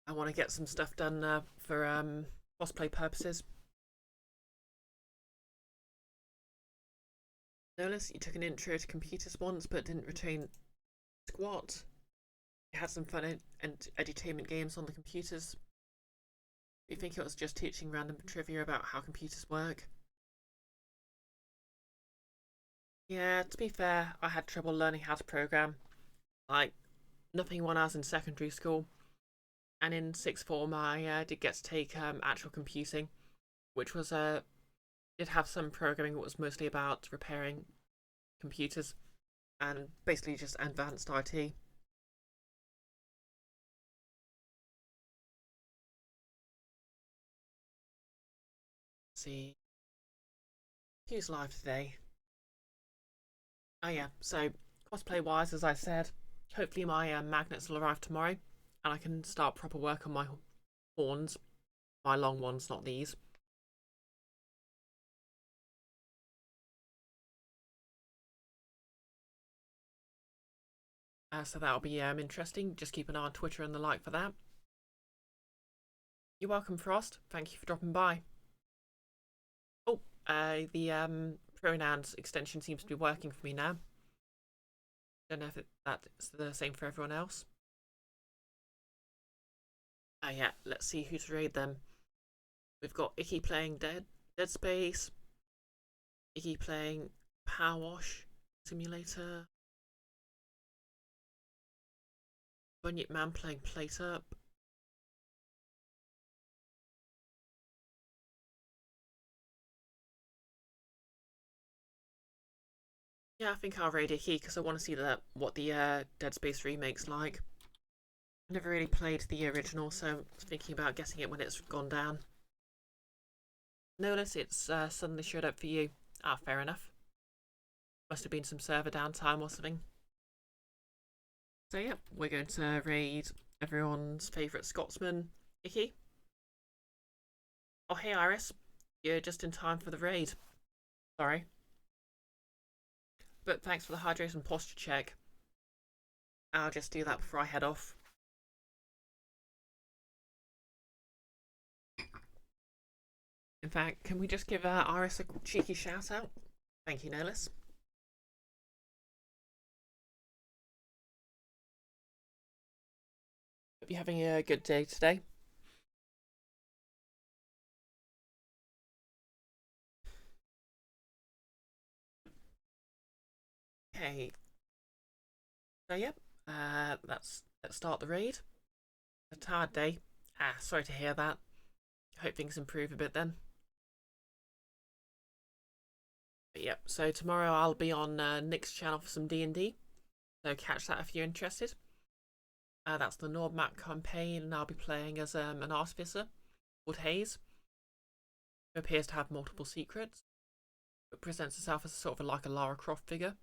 I want to get some stuff done for cosplay purposes. Notice you took an intro to computers once, but didn't retain squat. You had some fun and edutainment games on the computers. You think it was just teaching random trivia about how computers work? Yeah, to be fair, I had trouble learning how to program. Like, nothing one has in secondary school. And in sixth form, I did get to take actual computing, which was did have some programming that was mostly about repairing computers and basically just advanced IT. Let's see who's live today. Oh yeah, so cosplay wise, as I said, hopefully my magnets will arrive tomorrow and I can start proper work on my horns, my long ones, not these. So that'll be interesting. Just keep an eye on Twitter and the like for that. You're welcome, Frost. Thank you for dropping by. Oh, the pronouns extension seems to be working for me now. Don't know if that's the same for everyone else. Oh yeah, let's see who to raid them. We've got Icky playing Dead Space, Icky playing Power Wash Simulator, Bunyip Man playing Plate Up, yeah, I think I'll raid Icky because I want to see what the Dead Space remake's like. I never really played the original, so I'm thinking about getting it when it's gone down. Notice it's suddenly showed up for you. Ah, fair enough. Must have been some server downtime or something. So yeah, we're going to raid everyone's favourite Scotsman, Icky. Oh hey Iris, you're just in time for the raid. Sorry. But thanks for the hydration posture check. I'll just do that before I head off. In fact, can we just give Iris a cheeky shout out? Thank you, Nolis. Hope you're having a good day today. Okay. So yep, let's start the raid. A tired day. Ah, sorry to hear that. Hope things improve a bit then. But yep, so tomorrow I'll be on Nick's channel for some D&D. So catch that if you're interested. That's the Nordmap campaign, and I'll be playing as an artificer called Hayes, who appears to have multiple secrets, but presents herself as sort of like a Lara Croft figure.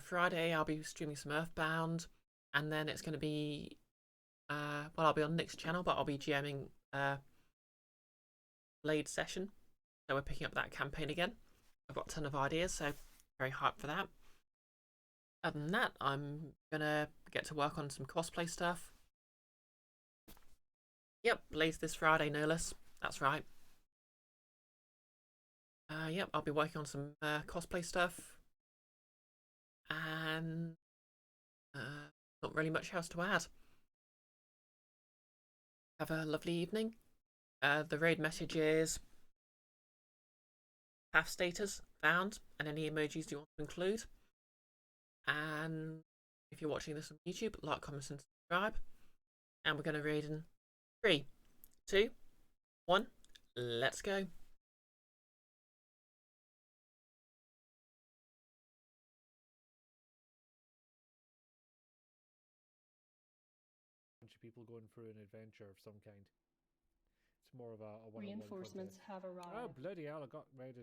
Friday I'll be streaming some Earthbound, and then it's going to be, well, I'll be on Nick's channel, but I'll be GMing Blade Session, so we're picking up that campaign again. I've got a ton of ideas, so very hyped for that. Other than that, I'm gonna get to work on some cosplay stuff. Yep, Blaze this Friday, no less. That's right. Yep, I'll be working on some cosplay stuff. And not really much else to add. Have a lovely evening. The raid message is path status found, and any emojis you want to include. And if you're watching this on YouTube, like, comment, and subscribe. And we're going to raid in 3, 2, 1. Let's go. Bunch of people going through an adventure of some kind. It's more of a one-on-one Reinforcements contest. have arrived. Oh bloody hell! I got raided.